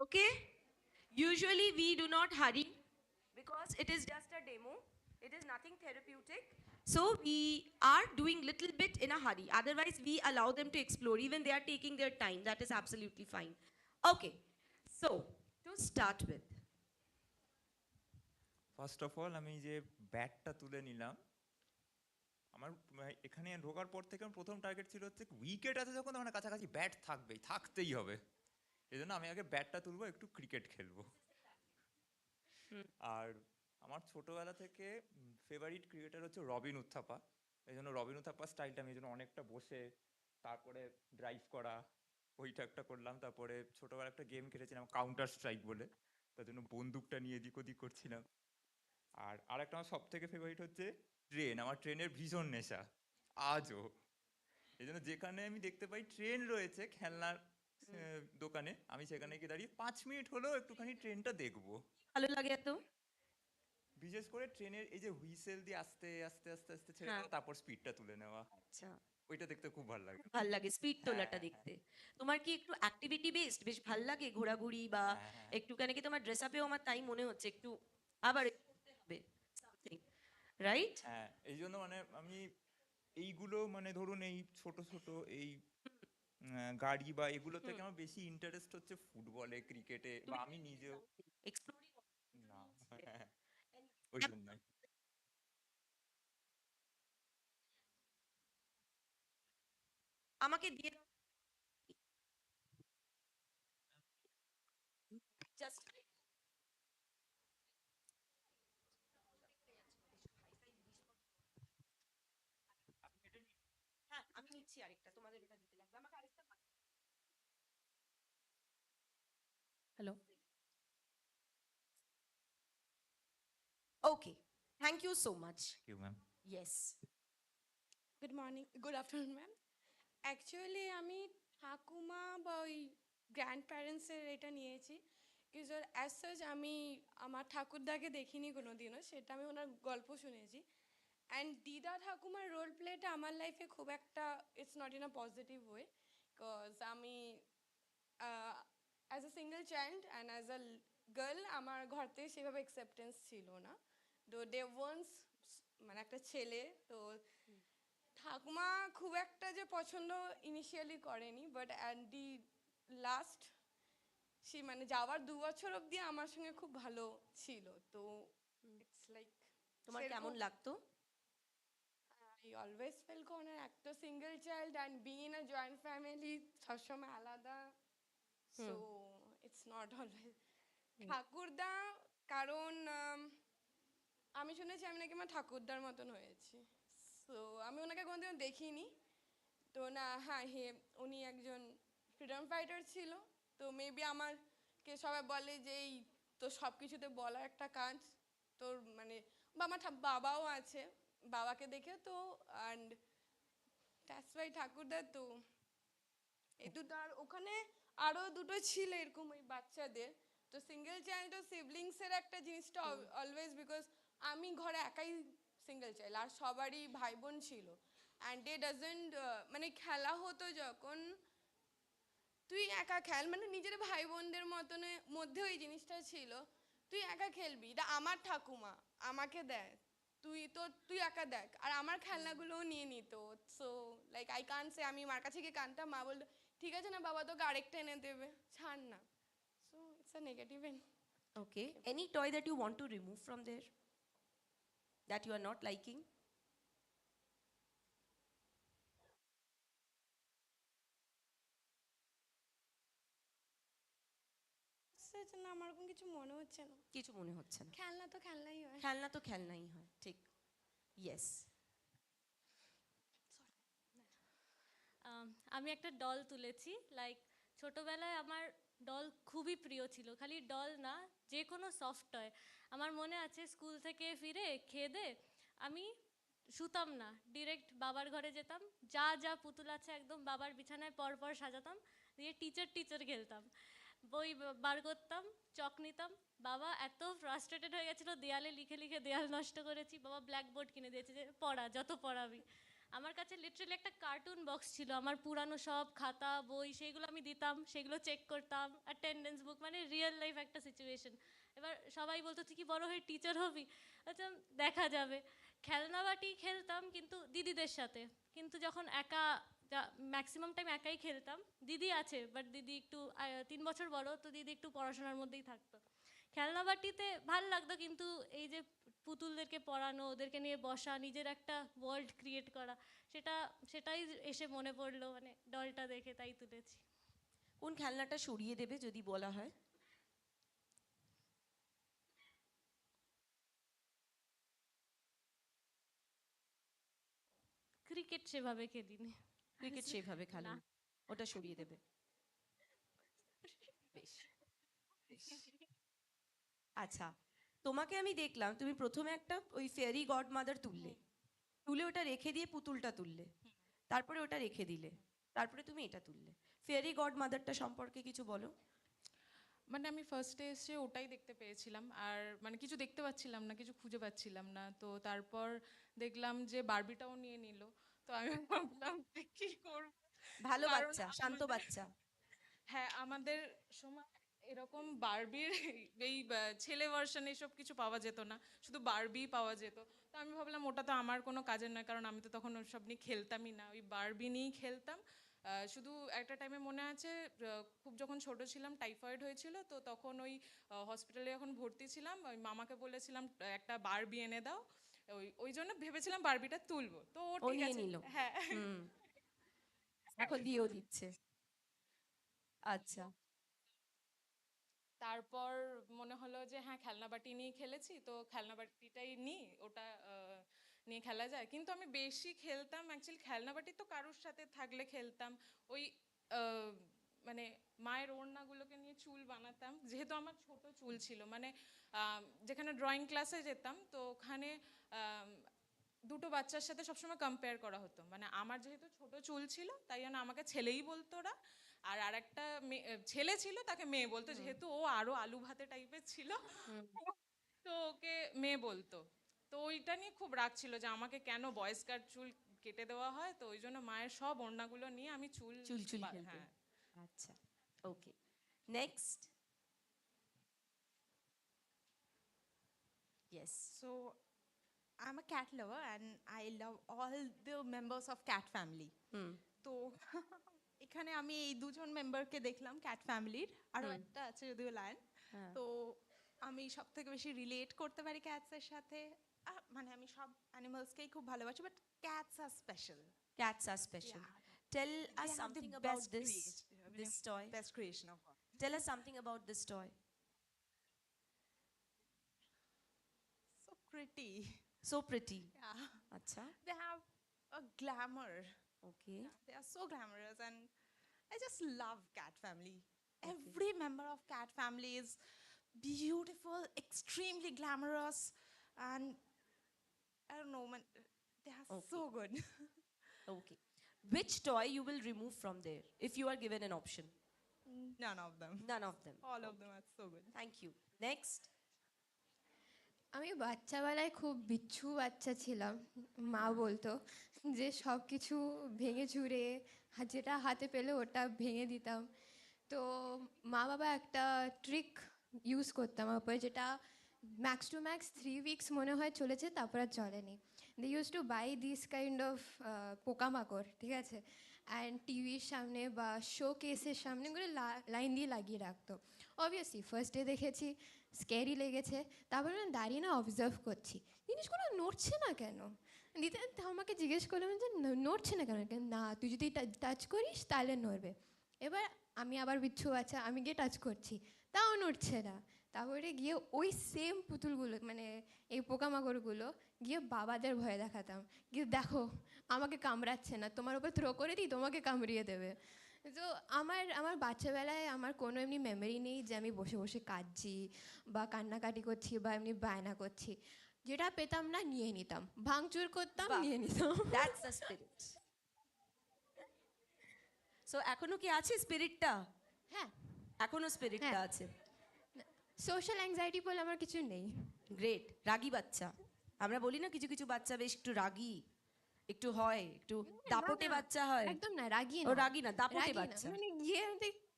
Okay? Usually we do not hurry because it is just a demo. It is nothing therapeutic. So we are doing little bit in a hurry. Otherwise we allow them to explore. Even they are taking their time. That is absolutely fine. Okay. So to start with. First of all আমি যে ব্যাটটা তুলে নিলাম, আমার এখানে ঢোকার পর থেকে আমার প্রথম টার্গেট ছিল হচ্ছে উইকেট আছে যখন আমার কাছাকাছি ব্যাট থাকতেই হবে, এই জন্য আমি আগে ব্যাটটা তুলবো, একটু ক্রিকেট খেলবো। আর আমার ছোটোবেলা থেকে ফেভারিট ক্রিকেটার হচ্ছে রবিন উত্থাপা, এই জন্য রবিন উত্থাপা স্টাইলটা আমি এই জন্য অনেকটা বসে তারপরে ড্রাইভ করা ওইটা একটা করলাম। তারপরে ছোটোবেলা একটা গেম খেলেছিলাম কাউন্টার স্ট্রাইক বলে, তার জন্য বন্দুকটা নিয়ে এদিক ওদিক করছিলাম। আর আরেকটা আমার সব থেকে ফেভারিট হচ্ছে ট্রেন, আমার ট্রেনের ভীষণ নেশা আজও। এই জন্য যেখানে আমি দেখতে পাই ট্রেন রয়েছে খেলনার দোকানে, আমি সেখানে গিয়ে দাঁড়িয়ে 5 মিনিট হলেও একটুখানি ট্রেনটা দেখবো। ভালো লাগে এত? বিশেষ করে ট্রেনের এই যে হুইসেল দিয়ে আস্তে আস্তে আস্তে আস্তে ছেড়ে দেওয়া, তারপর স্পিডটা তুলে নেওয়া, আচ্ছা, ওইটা দেখতে খুব ভালো লাগে। ভাল লাগে স্পিড তোলাটা দেখতে। তোমার কি একটু অ্যাক্টিভিটি বেসড বেশ ভাল লাগে ঘোরাঘুরি বা একটুখানি কি তোমার ড্রেস আপেও আমার তাই মনে হচ্ছে একটু আবার করতে হবে সামথিং, রাইট? হ্যাঁ, এই জন্য মানে আমি এইগুলো মানে ধরুন এই ছোট ছোট এই গাড়ি বা এগুলো থেকে আমার বেশি ইন্টারেস্ট হচ্ছে ফুটবলে, ক্রিকেটে, বা আমি নিজেও না ওই জন্যই। আমাকে দিয়ে জাস্ট হ্যাঁ আমি নিচ্ছি আরেকটা, তোমাদের ওটা দিতে লাগবে আমাকে আরেকটা। Hello, okay, thank you so much. Thank you ma'am. Yes, good morning, good afternoon ma'am. Actually আমি ঠাকুমা বা ওই গ্র্যান্ড প্যারেন্টসের এটা নিয়েছি, বিকজ অ্যাজ সাচ আমি আমার ঠাকুরদাকে দেখিনি কোনো দিনও, সেটা আমি ওনার গল্প শুনেছি। অ্যান্ড দিদা ঠাকুমার রোল প্লেটা আমার লাইফে খুব একটা it's not in a positive way, because আমি as a single child and as a girl আমার ঘর থেকে সেভাবে অ্যাকসেপ্টেন্স ছিল না। তো ডে ওয়ান্স মানে একটা ছেলে, তো ঠাকুমা খুব একটা যে পছন্দ ইনিশিয়ালি করেনি, বাট অ্যাট দি লাস্ট সে মানে যাওয়ার 2 বছর অবধি আমার সঙ্গে খুব ভালো ছিল। তো ইটস লাইক তোমার কেমন লাগতো? I always felt corner একটা single child and being in a joint family সবসময় আলাদা, সো ইটস নট অলওয়েজ ঠাকুরদা। কারণ আমি শুনেছি আমি নাকি আমার ঠাকুরদার মতন হয়েছি, সো আমি ওনাকে কোনোদিনও দেখিনি। তো না, হ্যাঁ উনি একজন ফ্রিডম ফাইটার ছিল। তো মেবি আমারকে সবাই বলে যে এই তো সব কিছুতে বলার একটা কাজ তোর, মানে বা আমার বাবাও আছে, বাবাকে দেখে তো, অ্যান্ড দ্যাটস ওয়াই ঠাকুরদা। তো এই দুটো, আর ওখানে আরও দুটো ছিল এরকম ওই বাচ্চাদের। তো সিঙ্গেল চাইল্ড ও সিবলিংসের একটা জিনিসটা অলওয়েজ, বিকজ আমি ঘরে একাই সিঙ্গেল চাইল্ড আর সবারই ভাই বোন ছিল, অ্যান্ড ডে ডাজেন্ট মানে খেলা হতো যখন তুই একা খেল, মানে নিজের ভাই বোনদের মতন মধ্যে ওই জিনিসটা ছিল তুই একা খেলবি, এটা আমার ঠাকুমা আমাকে দেয়, তুই একা দেখ, আর আমার খেলনাগুলোও নিয়ে নিত। সো লাইক আই কান সে আমি মার কাছে গিয়ে কানতাম, মা বলতো ঠিক আছে না বাবা তোকে আরেকটা এনে দেবে, ছাড় না। So it's a negative end Okay. Any toy that you want to remove from there that you are not liking? না, আমার ওরকম কিছু মনে হচ্ছে না। কিছু মনে হচ্ছে না। খেলনা তো খেলনাই হয়। খেলনা তো খেলনাই হয়, ঠিক। ইয়েস। আমি একটা ডল তুলেছি। লাইক ছোটোবেলায় আমার ডল খুবই প্রিয় ছিল, খালি ডল না যে কোনো সফট টয়। আমার মনে আছে স্কুল থেকে ফিরে খেয়ে দে আমি শুতাম না, ডিরেক্ট বাবার ঘরে যেতাম, যা যা পুতুল আছে একদম বাবার বিছানায় পর পর সাজাতাম, দিয়ে টিচার খেলতাম, বই বার করতাম, চক নিতাম। বাবা এত ফ্রাস্ট্রেটেড হয়ে গেছিলো, দেয়ালে লিখে লিখে দেয়াল নষ্ট করেছি, বাবা ব্ল্যাকবোর্ড কিনে দিয়েছে যে পড়া যত পড়াবি। আমার কাছে লিটারালি একটা কার্টুন বক্স ছিল, আমার পুরানো সব খাতা বই সেইগুলো আমি দিতাম, সেগুলো চেক করতাম, অ্যাটেন্ডেন্স বুক, মানে রিয়েল লাইফ একটা সিচুয়েশন। এবার সবাই বলতো তুই কি বড় হয়ে টিচার হবি? আচ্ছা দেখা যাবে। খেলনাবাটি খেলতাম কিন্তু দিদিদের সাথে, কিন্তু যখন একা ম্যাক্সিমাম টাইম একাই খেলতাম। দিদি আছে বাট দিদি একটু 3 বছর বড়, তো দিদি একটু পড়াশোনার মধ্যেই থাকতো। খেলনাবাটিতে ভাল লাগতো, কিন্তু এই যে পুতুলদেরকে পড়ানো, ওদেরকে নিয়ে বসা, নিজের একটা ওয়ার্ল্ড ক্রিয়েট করা, সেটাই এসে মনে পড়লো, মানে ডলটা দেখে তাই তুলেছি। কোন খেলনাটা সরিয়ে দেবে যদি বলা হয়? ক্রিকেট সেভাবে খেলিনি। ক্রিকেট সেভাবে খেলেন, ওটা সরিয়ে দেবে। বেশ। আচ্ছা, তোমাকে আমি দেখলাম তুমি প্রথমে একটা ওই ফেয়ারি গড মাদার তুলে ওটা রেখে দিয়ে পুতুলটা তুললে, তারপরে ওটা রেখে দিলে, তারপরে তুমি এটা তুললে। ফেয়ারি গড মাদারটা সম্পর্কে কিছু বলো। মানে আমি ফার্স্টে এসে ওটাই দেখতে পেয়েছিলাম, আর মানে কিছু দেখতে পাচ্ছিলাম না, কিছু খুঁজে পাচ্ছিলাম না। তো তারপর দেখলাম যে বারবিটাও নিয়ে নিল, তো আমি ভাবলাম যে কি করব। ভালো কারণ বাচ্চা, শান্ত বাচ্চা। হ্যাঁ, আমাদের সময় এরকম বারবির এই ছেলে ভার্সন এসব কিছু পাওয়া যেত না, শুধু বারবি পাওয়া যেত। তো আমি ভাবলাম ওটা তো আমার কোনো কাজের নয়, কারণ আমি তো তখন ওসব নিয়ে খেলতামই না, ওই বারবি নিয়েই খেলতাম। শুধু একটা টাইমে মনে আছে, খুব যখন ছোট ছিলাম টাইফয়েড হয়েছিল, তো তখন ওই হসপিটালে যখন ভর্তি ছিলাম, ওই মামাকে বলেছিলাম একটা বারবি এনে দাও, ওই জন্য ভেবেছিলাম বারবিটা তুলবো, তো ও ঠিক নিয়ে আছে। নিল। হ্যাঁ। এখন দিয়েও দিচ্ছে। আচ্ছা। তারপর মনে হলো যে হ্যাঁ খেলনাবাটি নিয়ে খেলেছি, তো খেলনাবাটিটাই নিই, ওটা নিয়ে খেলা যায়। কিন্তু আমি বেশি খেলতাম অ্যাকচুয়ালি খেলনাবাটি তো কারোর সাথে থাকলে খেলতাম, ওই মানে মায়ের ওড়নাগুলোকে নিয়ে চুল বানাতাম, যেহেতু আমার ছোট চুল ছিল, মানে যেখানে ড্রয়িং ক্লাসে যেতাম, তো ওখানে দুটো বাচ্চার সাথে সবসময় কম্পেয়ার করা হতো, মানে আমার যেহেতু ছোট চুল ছিল তাই জন্য আমাকে ছেলেই বলতো ওরা, আর আরেকটা ছেলে ছিল তাকে মেয়ে বলতো, যেহেতু ও আরো আলু ভাতে টাইপের ছিল, তো ওকে মেয়ে বলতো। তো ওইটা নিয়ে খুব রাগ ছিল যে আমাকে কেন বয়েজ কাট চুল কেটে দেওয়া হয়, তো ওই জন্য মায়ের সব ওড়নাগুলো নিয়ে আমি চুল খেলতে। হ্যাঁ। আচ্ছা, ওকে, next. Yes. So I'm a cat lover and I love all the members of cat family. তো এখানে আমি এই দুজন মেম্বারকে দেখলাম ক্যাট ফ্যামিলির, আরও একটা আছে যদিও লায়ন। তো আমি সব থেকে বেশি রিলেট করতে পারি ক্যাটসের সাথে। মানে আমি সব অ্যানিমালসকেই খুব ভালোবাসি, but cats are special. Cats are special. Tell us something about this toy. Best creation of God. Tell us something about this toy. So pretty. So pretty. Yeah. Acha. They have a glamour. Okay. They are so glamorous and I just love cat family. Every member of cat family is beautiful, extremely glamorous, and I don't know, man, they are so good. Okay. Which toy you will remove from there if you are given an option? None of them. None of them. All of them are so good. Thank you. Next. আমি বাচ্চাবেলায় খুব বিচ্ছু বাচ্চা ছিলাম। মা বলতো যে সব কিছু ভেঙে চুরে যেটা হাতে পেলে ওটা ভেঙে দিতাম। তো মা বাবা একটা ট্রিক ইউজ করতাম আমার উপরে, যেটা ম্যাক্স টু ম্যাক্স 3 উইকস মনে হয় চলেছে, তারপর আর চলেনি। They use to buy this kind of পোকামাকড়, ঠিক আছে, অ্যান্ড টিভির সামনে বা শো কেসের সামনে করে লাইন দিয়ে লাগিয়ে রাখতো। অবভিয়াসলি ফার্স্ট ডে দেখেছি, স্ক্যারি লেগেছে, তারপরে না দাঁড়িয়ে না অবজার্ভ করছি জিনিসগুলো নড়ছে না কেন। দিতে আমাকে জিজ্ঞেস করলাম যে নড়ছে না কেন, না তুই যদি টাচ করিস তাহলে নড়বে। এবার আমি আবার বিচ্ছু বাচ্চা, আমি গিয়ে টাচ করছি, তাও নড়ছে না। তারপরে গিয়ে ওই সেম পুতুলগুলো মানে এই পোকামাকড়গুলো গিয়ে বাবাদের ভয় দেখাতাম, গিয়ে দেখো আমাকে কামড়াচ্ছে না, তোমার উপর থ্রো করে দিই তোমাকে কামড়িয়ে দেবে। তো আমার বাচ্চাবেলায় আমার কোনো এমনি মেমোরি নেই যে আমি বসে বসে কাঁদছি বা কান্নাকাটি করছি বা এমনি বায়না করছি। যেটা পেতাম না নিয়ে নিতাম, ভাঙচুর করতাম, নিয়ে নিতাম। That's the spirit. So এখনো কি আছে স্পিরিটটা? হ্যাঁ, এখনো স্পিরিটটা আছে। সোশ্যাল অ্যাংজাইটি বলে আমার কিছু নেই। গ্রেট। রাগী বাচ্চা, আমরা বলি না কিছু কিছু বাচ্চা বেশ একটু রাগী, একটু হয়, একটু দাপটে বাচ্চা হয়। একদম না, রাগী ও না। রাগী না, দাপটে বাচ্চা। মানে গিয়ে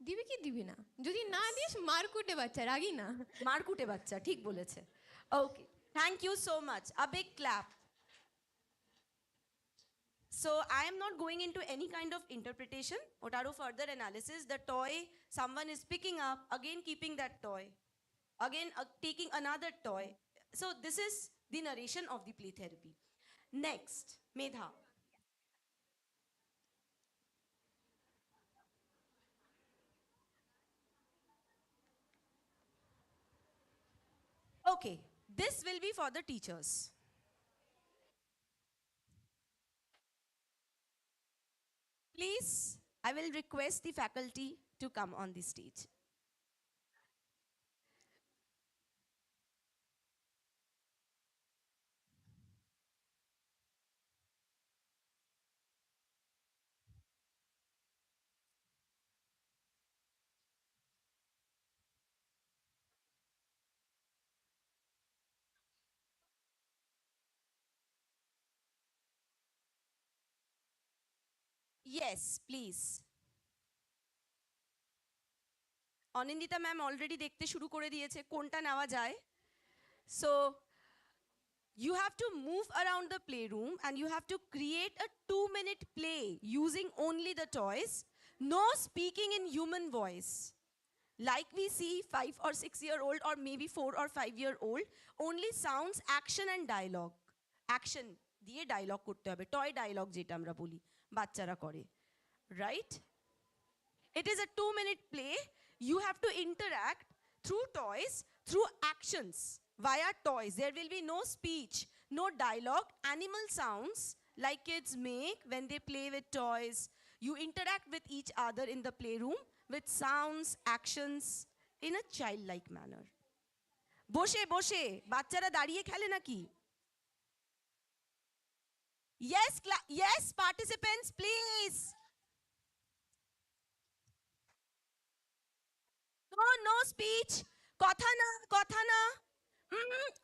দিবি কি দিবি না, যদি না দিস মারকুটে বাচ্চা, রাগী না। মারকুটে বাচ্চা, ঠিক বলেছে। Okay, thank you so much. A big clap. So I am not going into any kind of interpretation or further analysis. The toy someone is picking up, again keeping that toy, again taking another toy. So this is the narration of the play therapy. Next, Medha. Okay, this will be for the teachers. Please, I will request the faculty to come on the stage. Yes, please. Anindita ma'am already দেখতে শুরু করে দিয়েছে কোনটা নেওয়া যায়। So you have to move around the playroom and you have to create a 2-minute play using only the toys. No speaking in human voice. Like we see 5 or 6-year-old or maybe 4 or 5-year-old, only sounds, action and dialogue. Action দিয়ে dialogue করতে হবে, toy dialogue যেটা আমরা বলি বাচ্চারা করে, right? It is a 2-minute play. You have to interact through toys, through actions, via toys. There will be no speech, no dialogue, animal sounds like kids make when they play with toys. You interact with each other in the playroom with sounds, actions in a childlike manner. বসে বসে বাচ্চারা দাঁড়িয়ে খেলে নাকি? Yes, yes, participants, please. No, no speech. Katha na, katha na.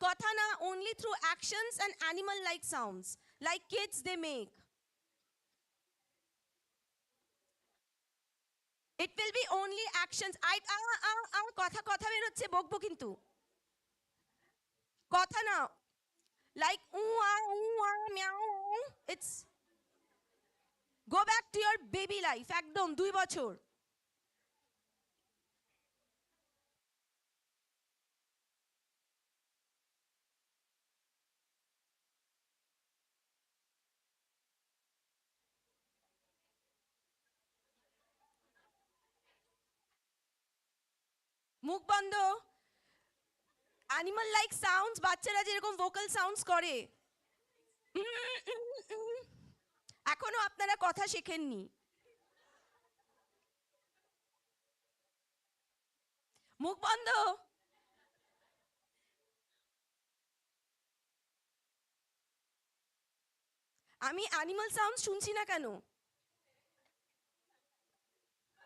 Katha na, only through actions and animal-like sounds, like kids they make. It will be only actions. Katha katha বেরোচ্ছে, বকবো কিন্তু। কথা না, like meow, it's go back to your baby life, একদম 2 বছর। মুখ বন্ধ। Animal like sounds, বাচ্চারা যেরকম ভোকাল সাউন্ডস করে, এখনো আপনারা কথা শেখেননি। মুখ বন্ধ। আমি অ্যানিমাল সাউন্ড শুনছি না কেন?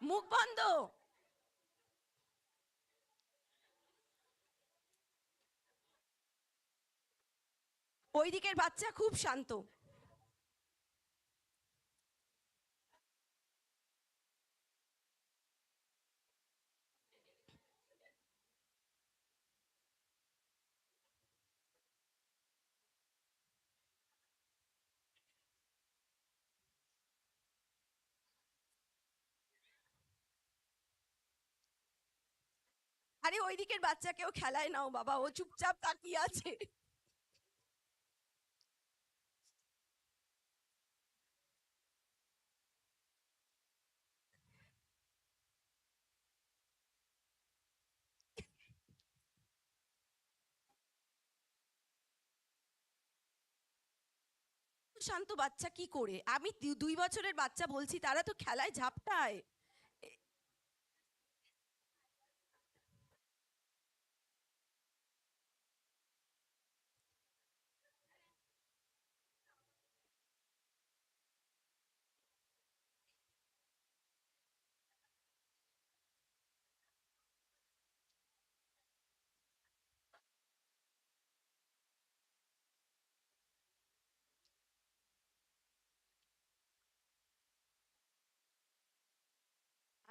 মুখ বন্ধ। ওই দিকের বাচ্চা খুব শান্ত। আরে ওই দিকের বাচ্চাকেও খেলায় নাও বাবা, ও চুপচাপ তাকিয়ে আছে। শান্ত বাচ্চা কি করে? আমি 2 বছরের বাচ্চা বলছি, তারা তো খেলায় ঝাপটায়।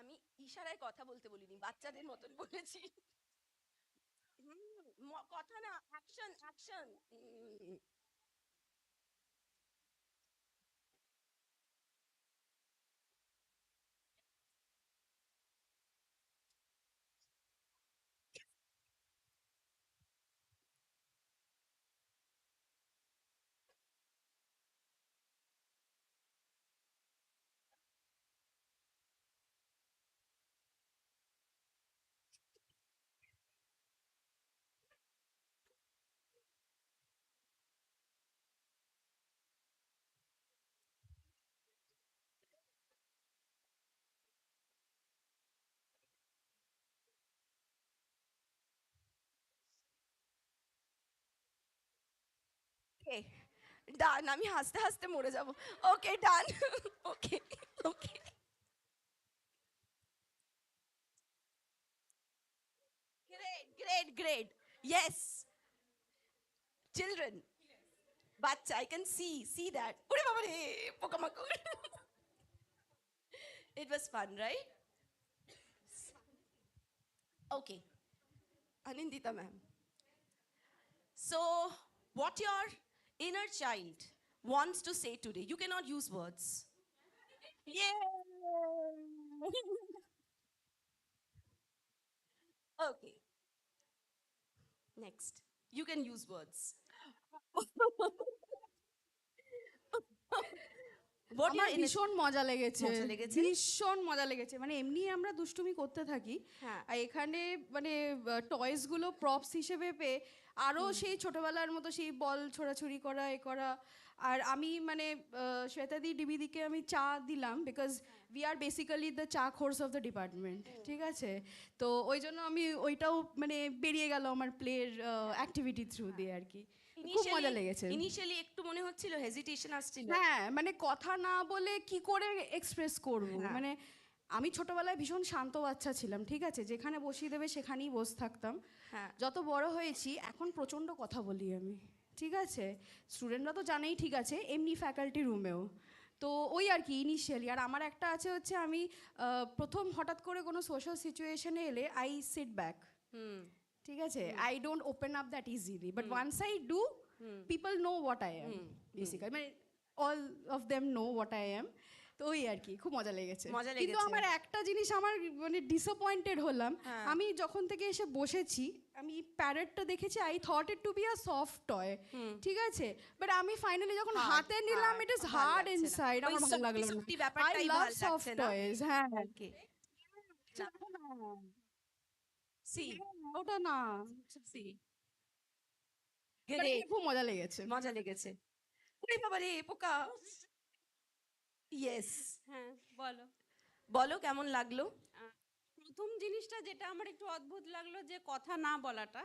আমি ইশারায় কথা বলতে বলিনি, বাচ্চাদের মতন বলেছি। কথা না, অ্যাকশন অ্যাকশন। ওকে ডান, আমি হাসতে হাসতে মরে যাব। Okay done. Okay okay. Great great great. Yes, children, বাচ্চা, আই ক্যান সি দ্যাট। ওরে বাবা রে, পোকামাকড়। It was fun, right? Okay, Anindita ma'am. So, what your inner child wants to say today? You cannot use words. Yeah. Okay, next. You can use words. What আমার your ভীষণ মজা লেগেছে, মজা লেগেছে? ভীষণ মজা লেগেছে। মানে এমনি আমরা দুষ্টুমি করতে থাকি, হ্যাঁ। আর এখানে মানে টয়েসগুলো প্রপস হিসেবে পেয়ে আরও সেই ছোটবেলার মতো সেই বল ছোড়াছুড়ি করা এ করা। আর আমি মানে শ্বেতাদি ডিবিদিকে আমি চা দিলাম, because we are basically the চা খোর্স অফ দ্য ডিপার্টমেন্ট, ঠিক আছে? তো ওই জন্য আমি ওইটাও মানে বেরিয়ে গেল আমার প্লের অ্যাক্টিভিটি থ্রু দিয়ে আর কি। খুব মজা লেগেছে। ইনিশিয়ালি একটু মনে হচ্ছিল, হেজিটেশন আসছিল। হ্যাঁ, মানে কথা না বলে কি করে এক্সপ্রেস করব? হ্যাঁ। মানে আমি ছোটবেলায় ভীষণ শান্ত বাচ্চা ছিলাম, ঠিক আছে? যেখানে বসিয়ে দেবে সেখানেই বসে থাকতাম। হ্যাঁ। যত বড় হয়েছি এখন প্রচণ্ড কথা বলি আমি, ঠিক আছে? স্টুডেন্টরা তো জানেই, ঠিক আছে, এমনি ফ্যাকাল্টি রুমেও। তো ওই আর কি ইনিশিয়ালি। আর আমার একটা আছে হচ্ছে, আমি প্রথম হঠাৎ করে কোনো সোশ্যাল সিচুয়েশনে এলে আই সিট ব্যাক, ঠিক আছে, I don't open up that easily, but once I do, people know what I am basically, মানে all of them know what I am. তো ওই আর কি, খুব মজা লেগেছে। মজা কিন্তু লেগেছে। আমার একটা জিনিস আমার মানে ডিসঅ্যাপয়েন্টেড হলাম, হ্যাঁ। আমি যখন থেকে এসে বসেছি, আমি প্যারেটটা দেখেছি, I thought it to be a soft toy, ঠিক আছে, বাট আমি ফাইনালি যখন হাতে নিলাম, ইট ইজ হার্ড ইনসাইড, আমার ভালো লাগলো না। I love soft toys. হ্যাঁ, ওকে, সি ওটা না, সি but আমার খুব মজা লেগেছে। মজা লেগেছে। ওরে বাবা রে, পোকা। ইয়েস, হ্যাঁ, বলো। বলো কেমন লাগলো? প্রথম জিনিসটা যেটা আমার একটু অদ্ভুত লাগলো, যে কথা না বলাটা,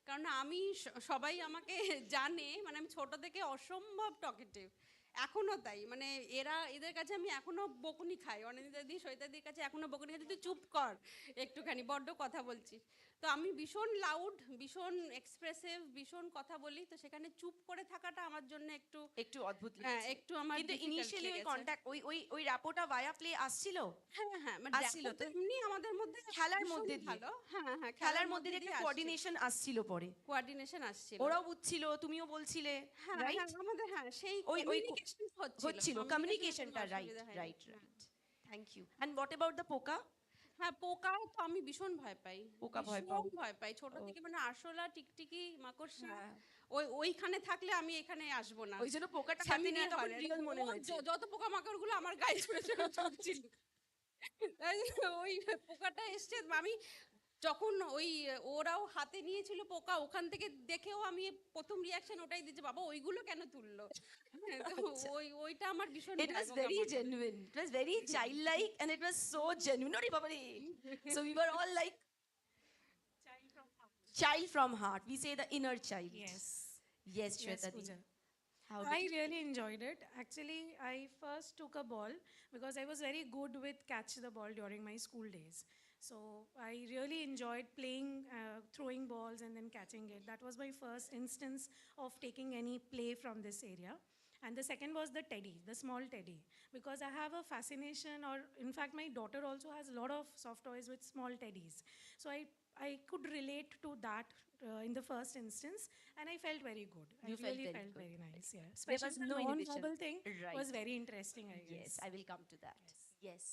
কারণ আমি সবাই আমাকে জানে, মানে আমি ছোট থেকে অসম্ভব টকেটিভ, এখনো তাই, মানে এদের কাছে আমি এখনো বকুনি খাই, অনিন্দিতাদি সৈতাদির কাছে এখনো বকুনি খাই, তুই চুপ কর একটুখানি, বড্ড কথা বলছিস। তো আমি ভীষণ লাউড, ভীষণ এক্সপ্রেসিভ, ভীষণ কথা বলি, তো সেখানে চুপ করে থাকাটা আমার জন্য একটু একটু অদ্ভুত হ্যাঁ, লেগেছে। একটু আমার কিন্তু difficult ইনিশিয়ালি ওই লেগেছে। কন্টাক্ট, ওই র্যাপোটা ভায়া প্লে আসছিল? হ্যাঁ, হ্যাঁ, মানে আসছিল rapport তো? তো এমনি আমাদের মধ্যে খেলার ভীষণ মধ্যে দিয়ে। ভালো। হ্যাঁ, হ্যাঁ, খেলার মধ্যে দিয়ে একটা কোঅর্ডিনেশন আসছিল পরে। কোঅর্ডিনেশন আসছিল। ওরাও বুঝছিল, তুমিও বলছিলে, হ্যাঁ, রাইট? হ্যাঁ, আমাদের হ্যাঁ, সেই ওই কমিউনিকেশন হচ্ছিল, কমিউনিকেশনটা, right, right, right. Thank you. And what about the পোকা? হ্যাঁ, পোকাও তো আমি ভীষণ ভয় পাই। পোকা ভয় পাও? ভীষণ ভয় পাই। ছোট থেকে মানে আরশোলা, টিকটিকি, মাকড়সা, ওইখানে থাকলে আমি এখানে আসবো না। ওই জন্য পোকাটা হাতে নিয়ে তখন রিয়েল মনে হয়েছে। যত পোকামাকড়গুলো আমার গায়ে ছুঁড়ে ছুঁড়ে ছুটছিল। ওই পোকাটা এসছে, আমি যখন ওরাও হাতে নিয়েছিল পোকা, ওখান থেকে দেখেও আমি প্রথম রিয়াকশন ওটাই দিয়েছি, বাবা ওইগুলো কেন তুললো। হ্যাঁ, তো ওইটা আমার ভীষণ It was very genuine. It was very childlike and it was so genuine. Ori baba re. So we were all like child from heart. We say the inner child. Yes. Yes, Yes, Shweta di. Pooja. How I did you? really enjoyed it. Actually, I first took a ball because I was very good with catch the ball during my school days. So I really enjoyed playing, throwing balls and then catching it. That was my first instance of taking any play from this area. And the second was the teddy, the small teddy, because I have a fascination, or in fact, my daughter also has a lot of soft toys with small teddies. So I could relate to that in the first instance, and I felt very good. You I felt really very felt good. very nice. Yeah, There especially was the no inhibition. non-verbal thing Right. was very interesting. I guess. Yes, I will come to that. Yes.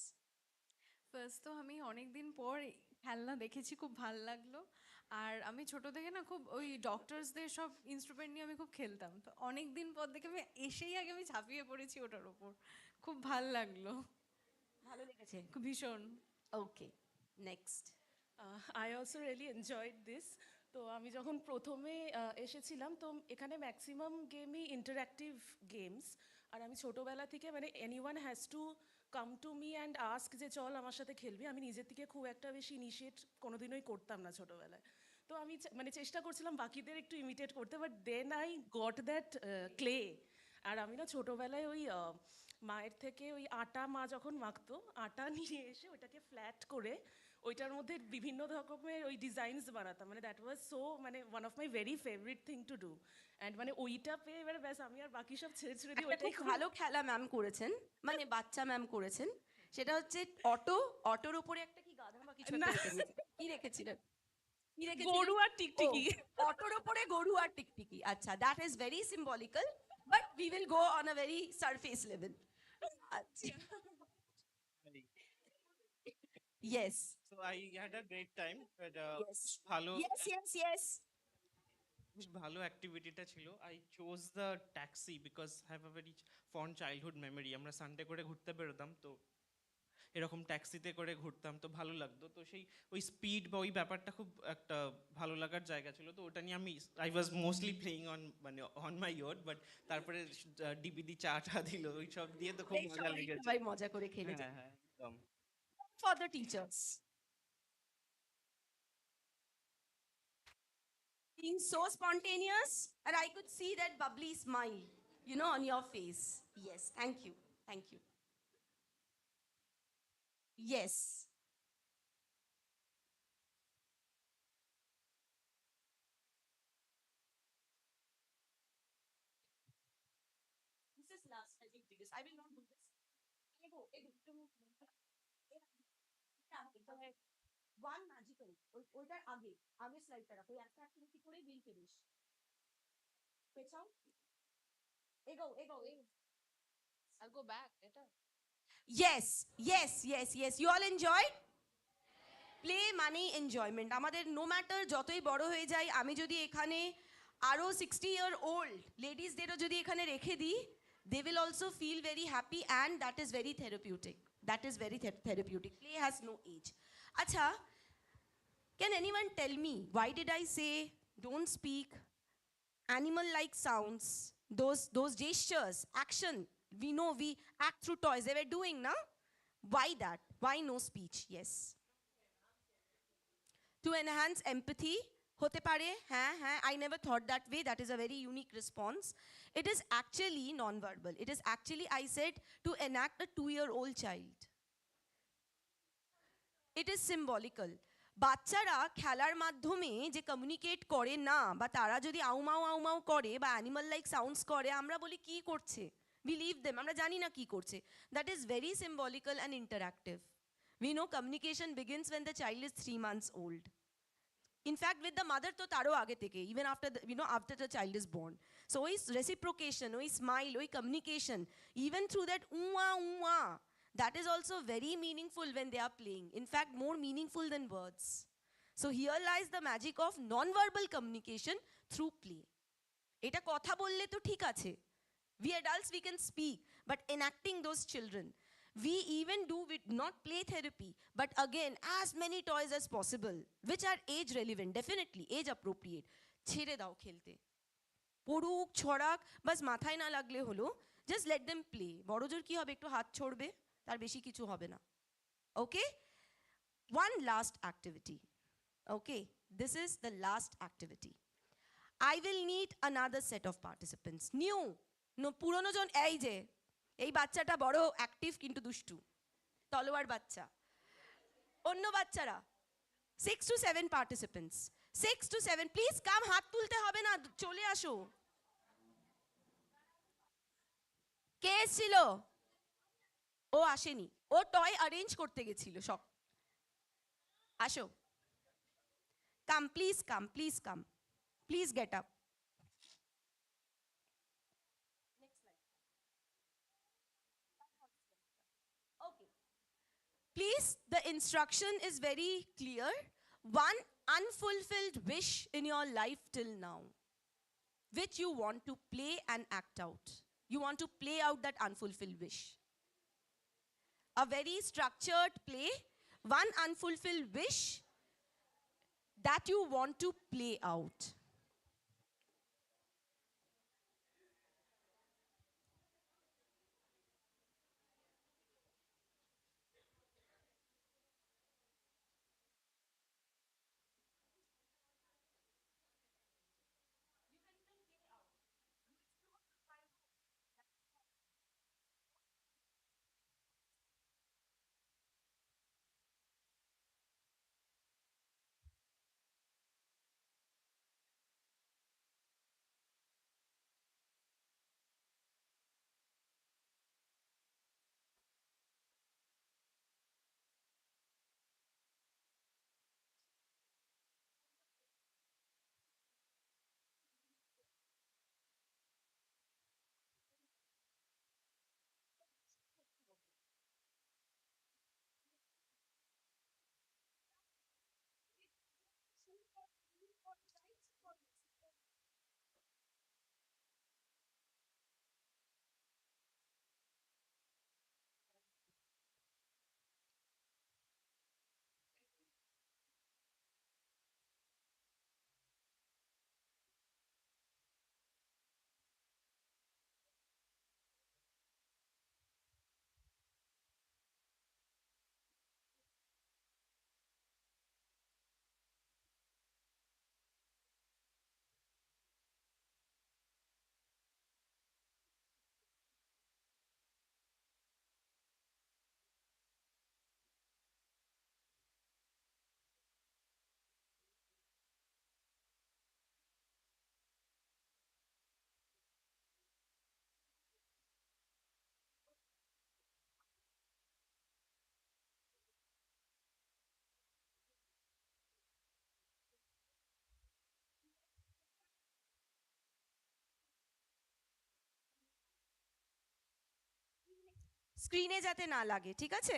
First তো আমি অনেক দিন পর খেলনা দেখেছি, খুব ভালো লাগলো। আর আমি ছোট থেকে না খুব ওই ডক্টরসদের সব ইনস্ট্রুমেন্ট নিয়ে আমি খুব খেলতাম, তো অনেক দিন পর দেখে আমি এসেই আগে আমি ঝাঁপিয়ে পড়েছি ওটার ওপর, খুব ভালো লাগলো। ভালো লেগেছে? খুব ভীষণ। Okay, next. I also really enjoyed this. তো আমি যখন প্রথমে এসেছিলাম, তো এখানে ম্যাক্সিমাম গেমই ইন্টারঅ্যাক্টিভ গেমস। আর আমি ছোটোবেলা থেকে মানে anyone has to come to me and ask যে চল আমার সাথে খেলবি। আমি নিজের থেকে খুব একটা বেশি ইনিশিয়েট কোনোদিনই করতাম না ছোটোবেলায়। তো আমি মানে চেষ্টা করছিলাম বাকিদের একটু ইমিটেট করতে, but then I got that clay. আর আমি না ছোটোবেলায় ওই মায়ের থেকে ওই আটা, মা যখন মাখতো আটা নিয়ে এসে ওইটাকে ফ্ল্যাট করে ওইটার মধ্যে বিভিন্ন রকমের ওই ডিজাইনস বানাতাম। মানে দ্যাট ওয়াজ সো, মানে one of my very favourite thing to do. And মানে ওইটা পেয়ে এবার ব্যাস আমি আর বাকি সব ছেড়ে ছেড়ে দিই। একটা খুব ভালো খেলা ম্যাম করেছেন, মানে বাচ্চা ম্যাম করেছেন, সেটা হচ্ছে অটোর উপরে একটা কি গাধা বা কিছু একটা রেখে দিয়েছে। কি রেখেছিলেন? কি রেখেছিলেন? গরু আর টিকটিকি। অটোর উপরে গরু আর টিকটিকি। আচ্ছা, that is very symbolical, but we will go on a very surface level. আচ্ছা, yes. So I had a great time. But, Yes. ভালো Yes. বেশ ভালো অ্যাক্টিভিটিটা ছিল। I chose the taxi because have a very fond childhood memory. আমরা Sunday করে ঘুরতে বেরোতাম, তো এরকম ট্যাক্সিতে করে ঘুরতাম, তো ভালো লাগতো। তো সেই ওই স্পিড বা ওই ব্যাপারটা খুব একটা ভালো লাগার জায়গা ছিল। তো ওটা নিয়ে আমি I was mostly playing on মানে অন মাই ইয়র্ড। বাট তারপরে ডিবিদি চা দিল, ওই সব দিয়ে তো খুব মজা লেগেছে। সবাই মজা করে খেলেছে। হ্যাঁ হ্যাঁ একদম। For the teachers, being so spontaneous, and I could see that bubbly smile, on your face. Yes, thank you. Yes. This is last, I think, because I will not do this. Ego. One magical ওইটার আগে আগের স্লাইডটা রাখো ওই একটা activity করে বিল finish পেছাও এগো এগো I'll go back later. yes yes yes yes you all enjoyed play মানেই এনজয়মেন্ট আমাদের নো ম্যাটার যতই বড় হয়ে যায় আমি যদি এখানে আরও 60-year-old লেডিসদেরও যদি এখানে রেখে দিই they will also feel very happy and that is very therapeutic that is very therapeutic play has no age acha can anyone tell me why did I say don't speak animal like sounds those gestures action we know we act through toys they were doing na why that why no speech yes to enhance empathy hote pare I never thought that way that is a very unique response it is actually non-verbal it is actually I said to enact a 2-year-old child it is symbolical বাচ্চারা খেলার মাধ্যমে যে communicate করে না বা তারা যদি আউমাউ করে বা অ্যানিমাল লাইক সাউন্ডস করে আমরা বলি কি করছে we leave them আমরা জানি না কি করছে that is very symbolical and interactive we know communication begins when the child is 3 months old in fact with the mother to taro aage theke even after the, after the child is born so oy reciprocation oy smile oy communication even through that uwa that is also very meaningful when they are playing in fact more meaningful than words so here lies the magic of non-verbal communication through play এটা কথা বললে তো ঠিক আছে we adults we can speak but enacting those children we even do with not play therapy but again as many toys as possible which are age relevant definitely age appropriate ছেড়ে দাও খেলতে পড়ুক ছড়াক বাস মাথায় না লাগলে হলো just let them play বড় জোর কি হবে একটু হাত ছড়বে তার বেশি কিছু হবে না okay one last activity okay this is the last activity I will need another set of participants new no পুরনো জন এই যে এই বাচ্চাটা বড় অ্যাক্টিভ কিন্তু দুষ্টু তলোয়ার বাচ্চা অন্য বাচ্চারা 6 to 7 participants 6 to 7 please come হাত তুলতে হবে না চলে আসো কে এসেছিল ও আসেনি ও টয় অ্যারেঞ্জ করতে গেছিল সব আসো come please come please come please get up please the instruction is very clear one unfulfilled wish in your life till now which you want to play and act out you want to play out that unfulfilled wish a very structured play one unfulfilled wish that you want to play out স্ক্রিনে যাতে না লাগে, ঠিক আছে?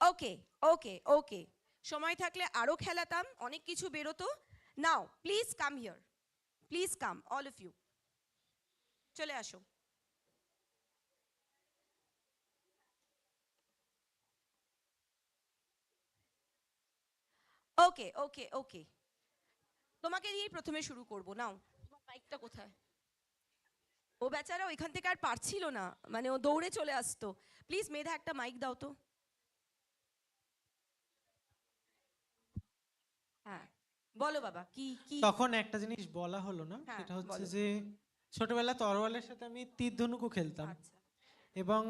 ওকে, ওকে, ওকে। সময় থাকলে আরো খেলাতাম, অনেক কিছু বেরোতো। Now please come here, please come all of you, চলে আসো। ওকে, ওকে, ওকে। তোমাকে দিয়েই প্রথমে শুরু করব, নাও। তোমার মাইকটা কোথায়? ও বেচারা ওইখান থেকে আর পারছিল না, মানে ও দৌড়ে চলে আসতো। প্লিজ মেধা একটা মাইক দাও তো। হ্যাঁ, বলো বাবা, কি কি? তখন একটা জিনিস বলা হলো না, হ্যাঁ, সেটা হচ্ছে বলো। যে ছোটবেলা তরোয়ালের সাথে আমি তীর ধনুকও খেলতাম, আচ্ছা, এবং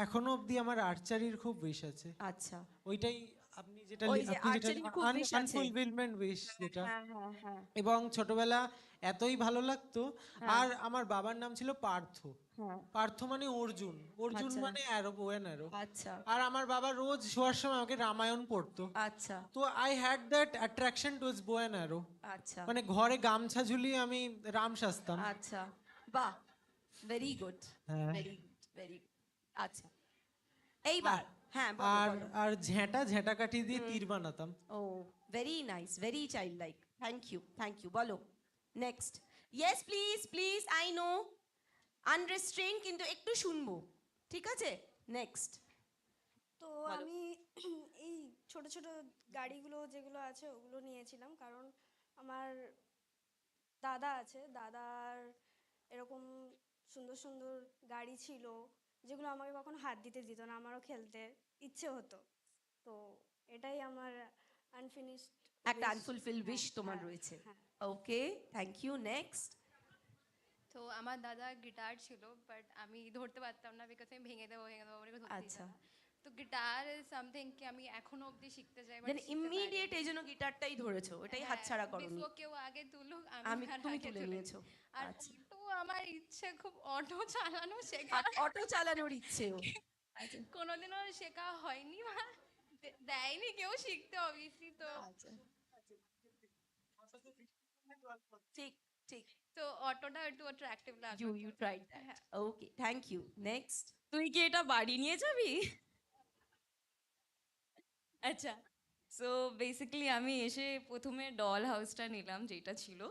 এখনো অবধি আমার আর্চারির খুব উইশ আছে। আচ্ছা। ওইটাই আপনি যেটা ওই যে আপনি যেটা আর্চারির খুব wish আছে। আনফুলফিলমেন্ট উইশ যেটা। হ্যাঁ, হ্যাঁ, হ্যাঁ। এবং ছোটবেলা এতই ভালো লাগতো। হ্যাঁ। আর আমার বাবার নাম ছিল পার্থ। হ্যাঁ। পার্থ মানে অর্জুন, অর্জুন আচ্ছা। মানে অ্যারো, বো অ্যান্ড অ্যারো। আচ্ছা। আর আমার বাবা রোজ শোয়ার সময় আমাকে রামায়ণ পড়তো। আচ্ছা। তো I had that attraction towards বো অ্যান্ড অ্যারো। আচ্ছা। মানে ঘরে গামছা ঝুলিয়ে আমি রাম সাজতাম। আচ্ছা, বাহ, ভেরি গুড, হ্যাঁ। Very good, very good. আচ্ছা, এইবার হ্যাঁ, বলো আর বলো। আর ঝেঁটা কাঠি দিয়ে তীর বানাতাম। Oh, very nice, very child like. Thank you, thank you. বলো next. Yes please, please, I know unrestrained, কিন্তু একটু শুনবো, ঠিক আছে? নেক্সট। তো আমি এই ছোট ছোট গাড়িগুলো যেগুলো আছে ওগুলো নিয়েছিলাম, কারণ আমার দাদা আছে, দাদার এরকম সুন্দর সুন্দর গাড়ি ছিল যেগুলো আমাকে কখনো হাত দিতে দিত না, আমারও খেলতে ইচ্ছে হতো। তো এটাই আমার আনফিনিশড, একটা আনফুলফিলড উইশ তোমার রয়েছে। ওকে, থ্যাংক ইউ। নেক্সট। তো আমার দাদা গিটার ছিল, বাট আমি ধরতে পারতাম না, বিকজ আমি ভেঙে দেবো বলে ধরতে আচ্ছা। দিতাম না। তো গিটার ইজ সামথিং কি আমি এখনো অবধি শিখতে চাই, বাট দেন ইমিডিয়েট এই জন্য গিটারটাই ধরেছো, এটাই হাতছাড়া করনি। বিফোর কেউ আগে তুলুক আমি, আর তুমি আগে তুলে তুলে নিয়েছো। নিই। আর আচ্ছা। অটো আমার ইচ্ছে খুব, অটো চালানো শেখা। অটো চালানোর ইচ্ছেও। আচ্ছা। কোনোদিনও শেখা হয়নি বা দেয়নি কেউ শিখতে, অবভিয়াসলি। তো ঠিক, ঠিক। তো অটোটা একটু অ্যাট্রাকটিভ লাগলো। You tried that. Okay, thank you. Next. তুই কি এটা বাড়ি নিয়ে যাবি? আচ্ছা, সো বেসিক্যালি আমি এসে প্রথমে ডল হাউসটা নিলাম, যেটা ছিল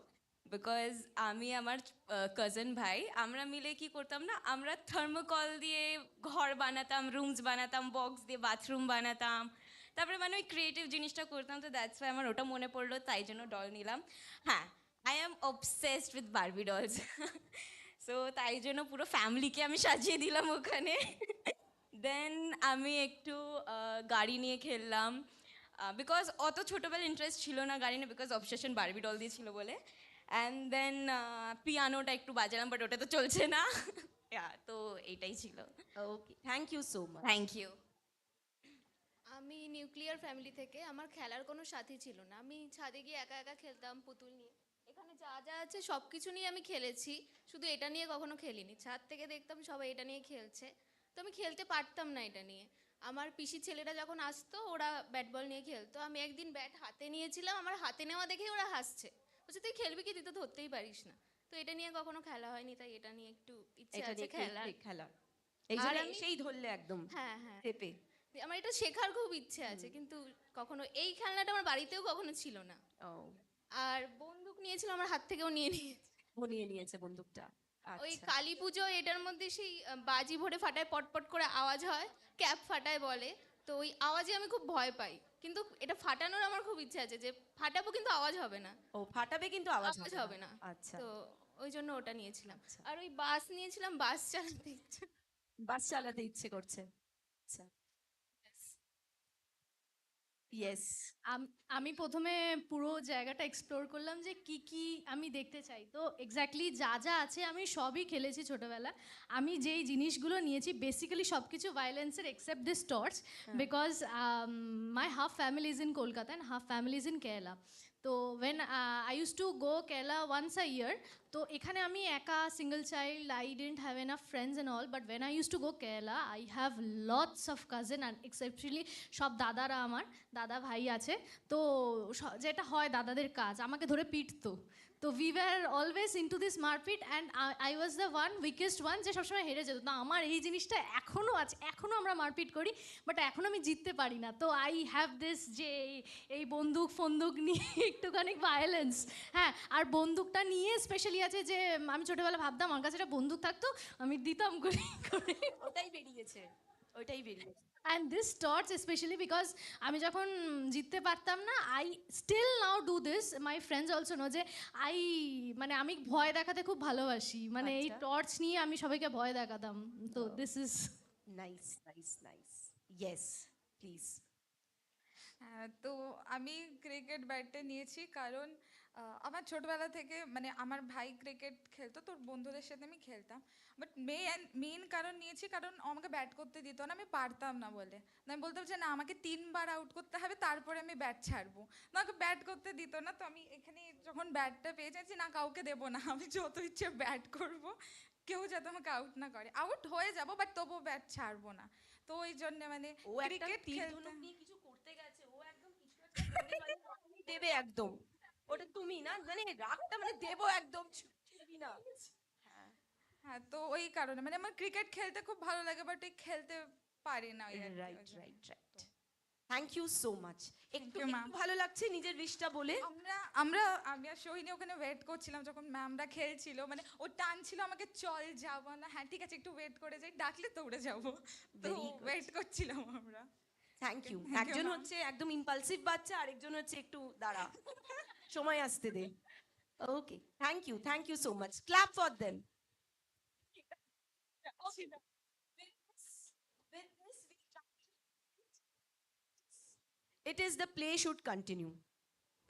বিকজ আমি আমার কাজিন ভাই আমরা মিলে কি করতাম না, আমরা থার্মোকল দিয়ে ঘর বানাতাম, রুমস বানাতাম, বক্স দিয়ে বাথরুম বানাতাম, তারপরে মানে ওই ক্রিয়েটিভ জিনিসটা করতাম। তো দ্যাটস ওয়াই আমার ওটা মনে পড়লো, তাই জন্য ডল নিলাম। হ্যাঁ, I am obsessed with Barbie dolls. So তাই জন্য পুরো ফ্যামিলিকে আমি সাজিয়ে দিলাম ওখানে। দেন আমি একটু গাড়ি নিয়ে খেললাম, বিকজ অত ছোটোবেলা ইন্টারেস্ট ছিল না গাড়ি নিয়ে, বিকজ অবসেশন বারবি ডল দিয়ে ছিল বলে। অ্যান্ড দেন পিয়ানোটা একটু বাজালাম, বাট ওটা তো চলছে না। তো এইটাই ছিল। Okay, thank you so much. Thank you. আমি নিউক্লিয়ার ফ্যামিলি থেকে, আমার খেলার কোনো সাথী ছিল না, আমি ছাদে গিয়ে একা একা খেলতাম পুতুল নিয়ে। এখানে যা যা আছে সব কিছু নিয়ে আমি খেলেছি, শুধু এটা নিয়ে কখনো খেলিনি। ছাদ থেকে দেখতাম সবাই এটা নিয়ে খেলছে, তো আমি খেলতে পারতাম না এটা নিয়ে। আমার পিসির ছেলেরা যখন আসতো ওরা ব্যাট বল নিয়ে খেলতো, আমি একদিন ব্যাট হাতে নিয়েছিলাম, আমার হাতে নেওয়া দেখেই ওরা হাসছে, বলছে তুই খেলবি কি, তুই তো ধরতেই পারিস না। তো এটা নিয়ে কখনো খেলা হয়নি, তাই এটা নিয়ে একটু ইচ্ছে এটা আছে নিয়ে খেলার। খেলার, এই জন্য সেই ধরলে একদম হ্যাঁ, হ্যাঁ, চেপে। আমার এটা শেখার খুব ইচ্ছে আছে, কিন্তু কখনো এই খেলনাটা আমার বাড়িতেও কখনো ছিল না। ও, আর বন্দুক নিয়েছিল, আমার হাত থেকেও নিয়ে নিয়েছে। ও নিয়ে নিয়েছে বন্দুকটা। ওই আচ্ছা। কালী পুজো এটার মধ্যে সেই বাজি ভরে ফাটায়, পটপট করে আওয়াজ হয়, ক্যাপ ফাটায় বলে, তো ওই আওয়াজে আমি খুব ভয় পাই। কিন্তু এটা ফাটানোর আমার খুব ইচ্ছে আছে, যে ফাটাবো কিন্তু আওয়াজ হবে না। ও, ফাটাবে কিন্তু আওয়াজ হবে না। আচ্ছা। তো ওই জন্য ওটা নিয়েছিলাম। আর ওই বাস নিয়েছিলাম, বাস চালাতে ইচ্ছে। বাস চালাতে ইচ্ছে করছে। আচ্ছা। ইয়েস আমি প্রথমে পুরো জায়গাটা এক্সপ্লোর করলাম যে কি কি আমি দেখতে চাই, তো এক্স্যাক্টলি যা যা আছে আমি সবই খেলেছি ছোটোবেলা। আমি যেই জিনিসগুলো নিয়েছি বেসিক্যালি সব কিছু ভায়োলেন্সের except this torch, because my half family is in Kolkata and half family is in Kerala. তো when I use to go Kerala once a year, তো এখানে আমি একা single child, I didn't have enough friends and all, but when I use to go Kerala I have lots of cousin and exceptionally সব দাদারা, আমার দাদা ভাই আছে। তো যেটা হয় দাদাদের কাজ আমাকে ধরে পিটতো, তো we were always into this মারপিট and I was the one weakest one যে সবসময় হেরে যেত। তো আমার এই জিনিসটা এখনও আছে, এখনও আমরা মারপিট করি, বাট এখন আমি জিততে পারি না। তো আই হ্যাভ দিস যে এই বন্দুক ফন্দুক নিয়ে একটুখানি ভায়োলেন্স, হ্যাঁ। আর বন্দুকটা নিয়ে স্পেশালি আছে যে আমি ছোটোবেলা ভাবতাম আমার কাছে একটা বন্দুক থাকতো, আমি দিতাম করে করে ওটাই বেরিয়েছে, ওইটাই বেরিয়েছে। And this torch specially because আমি যখন জিততে পারতাম না, I still now do this, my friends also know, যে মানে আমি ভয় দেখাতে খুব ভালোবাসি, মানে এই টর্চ নিয়ে আমি সবাইকে ভয় দেখাতাম। তো this is nice nice nice. Yes please. তো আমি ক্রিকেট ব্যাটটা নিয়েছি কারণ আমার ছোটবেলা থেকে মানে আমার ভাই ক্রিকেট খেলতো, তোর বন্ধুদের সাথে আমি খেলতাম, বাট মেইন কারণ নিয়েছি কারণ আমাকে ব্যাট করতে দিত না, আমি পারতাম না বলে। আমি বলতাম যে না আমাকে 3বার আউট করতে হবে তারপরে আমি ব্যাট ছাড়বো, আমাকে ব্যাট করতে দিত না। তো আমি এখানে যখন ব্যাটটা পেয়ে যাচ্ছি না কাউকে দেবো না, আমি যত ইচ্ছে ব্যাট করব, কেউ যাতে আমাকে আউট না করে, আউট হয়ে যাবো বাট তবুও ব্যাট ছাড়বো না। তো ওই জন্য মানে ক্রিকেট খেলতে কিছু করতে গেছে, ও একদম কিছু একটা দেবে একদম, ওটা তুমি না মানে রাগটা মানে দেবো একদম ছুটবি না। হ্যাঁ, তো ওই কারণে মানে আমার ক্রিকেট খেলতে খুব ভালো লাগে, বাট খেলতে পারি না। Right right right. Thank you so much. একটু ভালো লাগছে নিজের রিশটা বলে। আমরা আমি আর সোহিনী ওখানে ওয়েট করছিলাম যখন ম্যামরা খেলছিল, মানে ও টানছিল আমাকে চল যাবো না, হ্যাঁ ঠিক আছে একটু ওয়েট করে যাই, ডাকলে দৌড়ে যাবো, তো ওয়েট করছিলাম আমরা। Thank you. একজন হচ্ছে একদম ইম্পালসিভ বাচ্চা, আরেকজন হচ্ছে একটু দাঁড়া, সময় আসতে দে। Okay, thank you so much. Clap for them. It is the play should continue.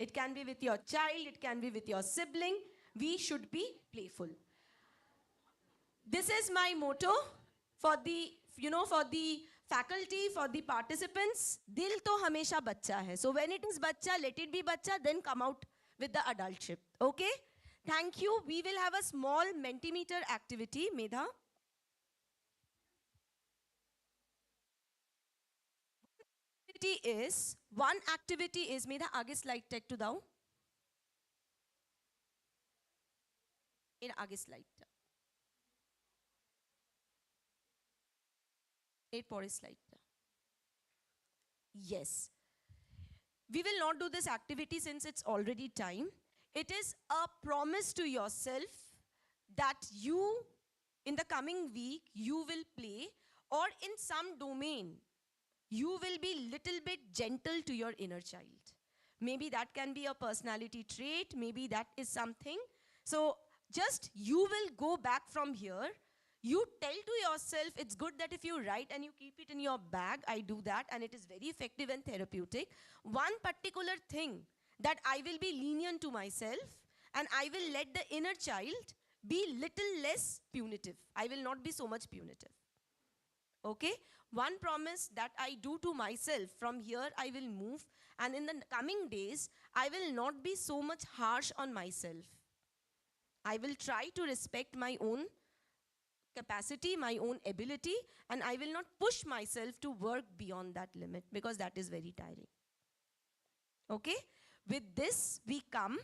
It can be with your child, it can be with your sibling. We should be playful. This is my motto for the, for the faculty, for the participants. Dil to hamesha bachcha hai. So when it is bachcha, let it be bachcha, then come out with the adultship. Okay? Thank you. We will have a small Mentimeter activity. Medha. One activity is, Medha, aage slide tech to dao. In aage slide ta. Pore slide ta. Yes. We will not do this activity since it's already time. It is a promise to yourself that you, in the coming week, you will play, or in some domain, you will be little bit gentle to your inner child. Maybe that can be a personality trait, maybe that is something. So just you will go back from here, you tell to yourself, it's good that if you write and you keep it in your bag, I do that and it is very effective and therapeutic. One particular thing that I will be lenient to myself and I will let the inner child be little less punitive. I will not be so much punitive. Okay? One promise that I do to myself, from here I will move, and in the coming days, I will not be so much harsh on myself. I will try to respect my own capacity, my own ability, and I will not push myself to work beyond that limit, because that is very tiring. Okay? With this, we come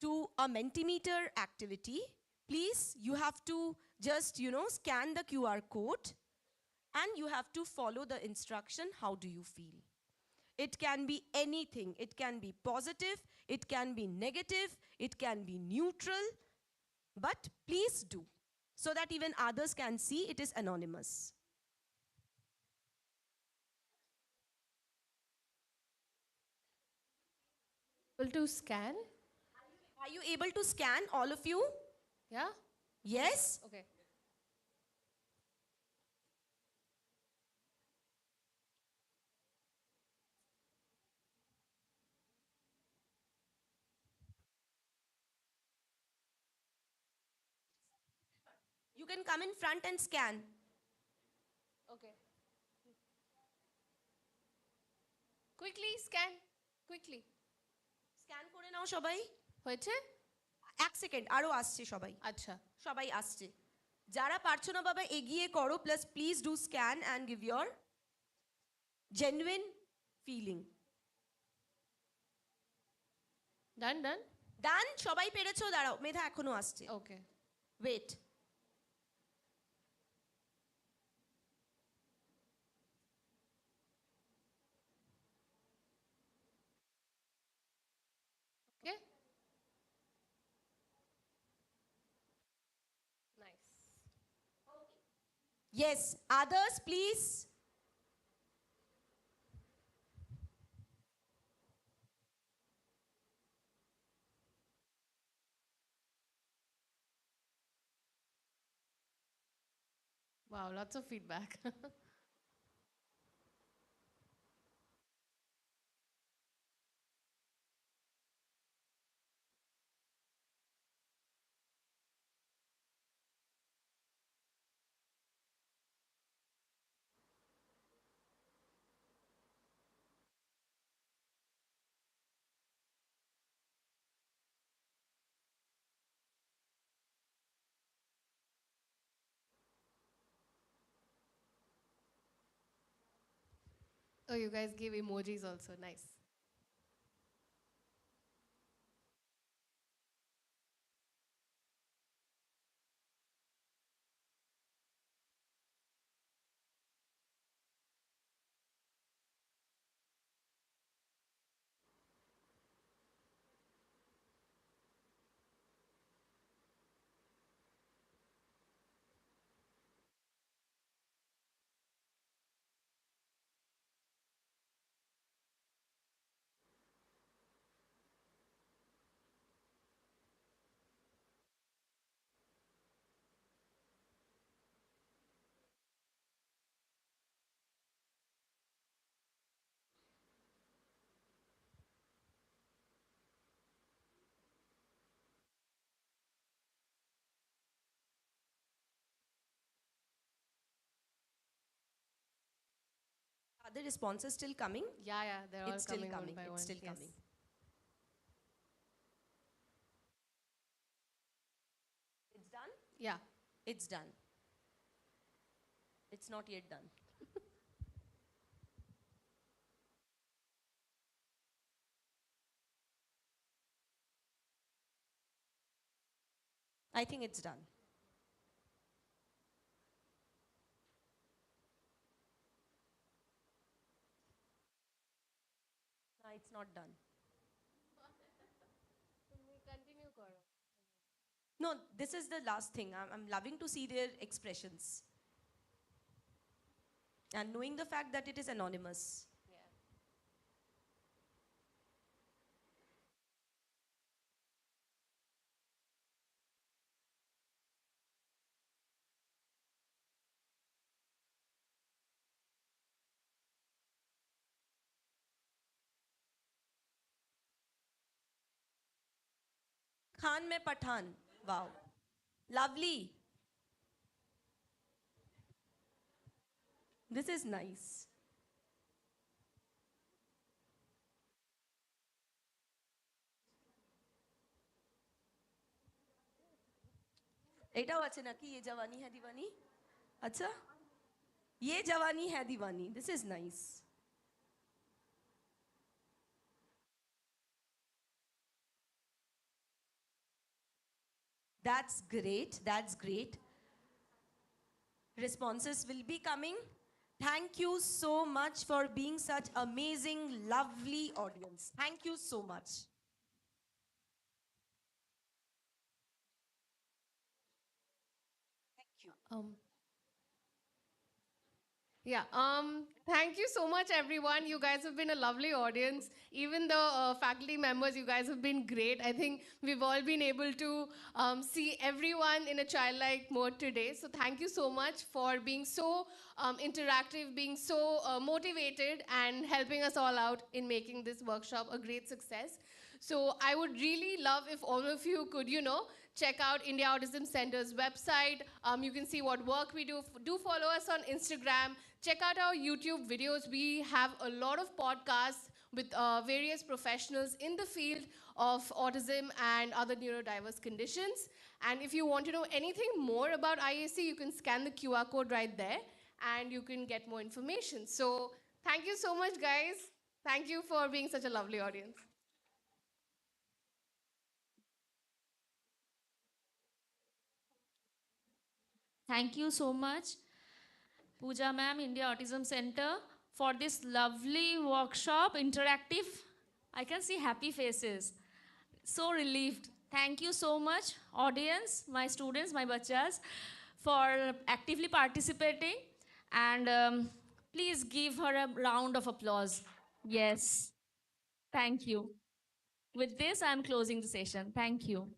to a Mentimeter activity. Please, you have to just, scan the QR code and you have to follow the instruction, how do you feel? It can be anything. It can be positive, it can be negative, it can be neutral, but please do, so that even others can see it is anonymous. Able to scan? Are you able to scan, all of you? Yeah? Yes? Okay. can come in front and scan. Okay. Quickly scan. Quickly. Scan করে নাও সবাই। হয়েছে? এক second, আরো আসছে সবাই। আচ্ছা। সবাই আসছে। যারা পারছো না বাবা এগিয়ে করো, plus please do scan and give your genuine feeling. Done done done, সবাই পেরেছো? দাঁড়াও, মেধা এখনো আসছে। Okay. Wait. Okay. Nice. Yes, others please. Wow, lots of feedback. Oh, you guys gave emojis also. Nice. Are the responses still coming? Yeah, they're all It's still coming one coming. by It's one. still Yes. coming. It's done? Yeah. It's done. It's not yet done. I think it's done. No, it's not done. Continue করো। No, this is the last thing. I'm loving to see their expressions. And knowing the fact that it is anonymous. Khan mein Pathan. Wow. Lovely. This is nice. এটাও আছে নাকি ये जवानी है दीवानी? अच्छा, ये जवानी है दीवानी. This is nice. That's great. That's great. Responses will be coming. Thank you so much for being such amazing, lovely audience. Thank you so much. Thank you. Yeah, thank you so much, everyone. You guys have been a lovely audience. Even the faculty members, you guys have been great. I think we've all been able to see everyone in a childlike mode today. So thank you so much for being so interactive, being so motivated, and helping us all out in making this workshop a great success. So I would really love if all of you could, check out India Autism Center's website. You can see what work we do. Do follow us on Instagram. Check out our YouTube videos. We have a lot of podcasts with various professionals in the field of autism and other neurodiverse conditions. And if you want to know anything more about IAC, you can scan the QR code right there and you can get more information. So thank you so much, guys. Thank you for being such a lovely audience. Thank you so much, Puja ma'am, India Autism Center, for this lovely workshop, interactive. I can see happy faces. So relieved. Thank you so much, audience, my students, my bachas, for actively participating. And please give her a round of applause. Yes. Thank you. With this, I'm closing the session. Thank you.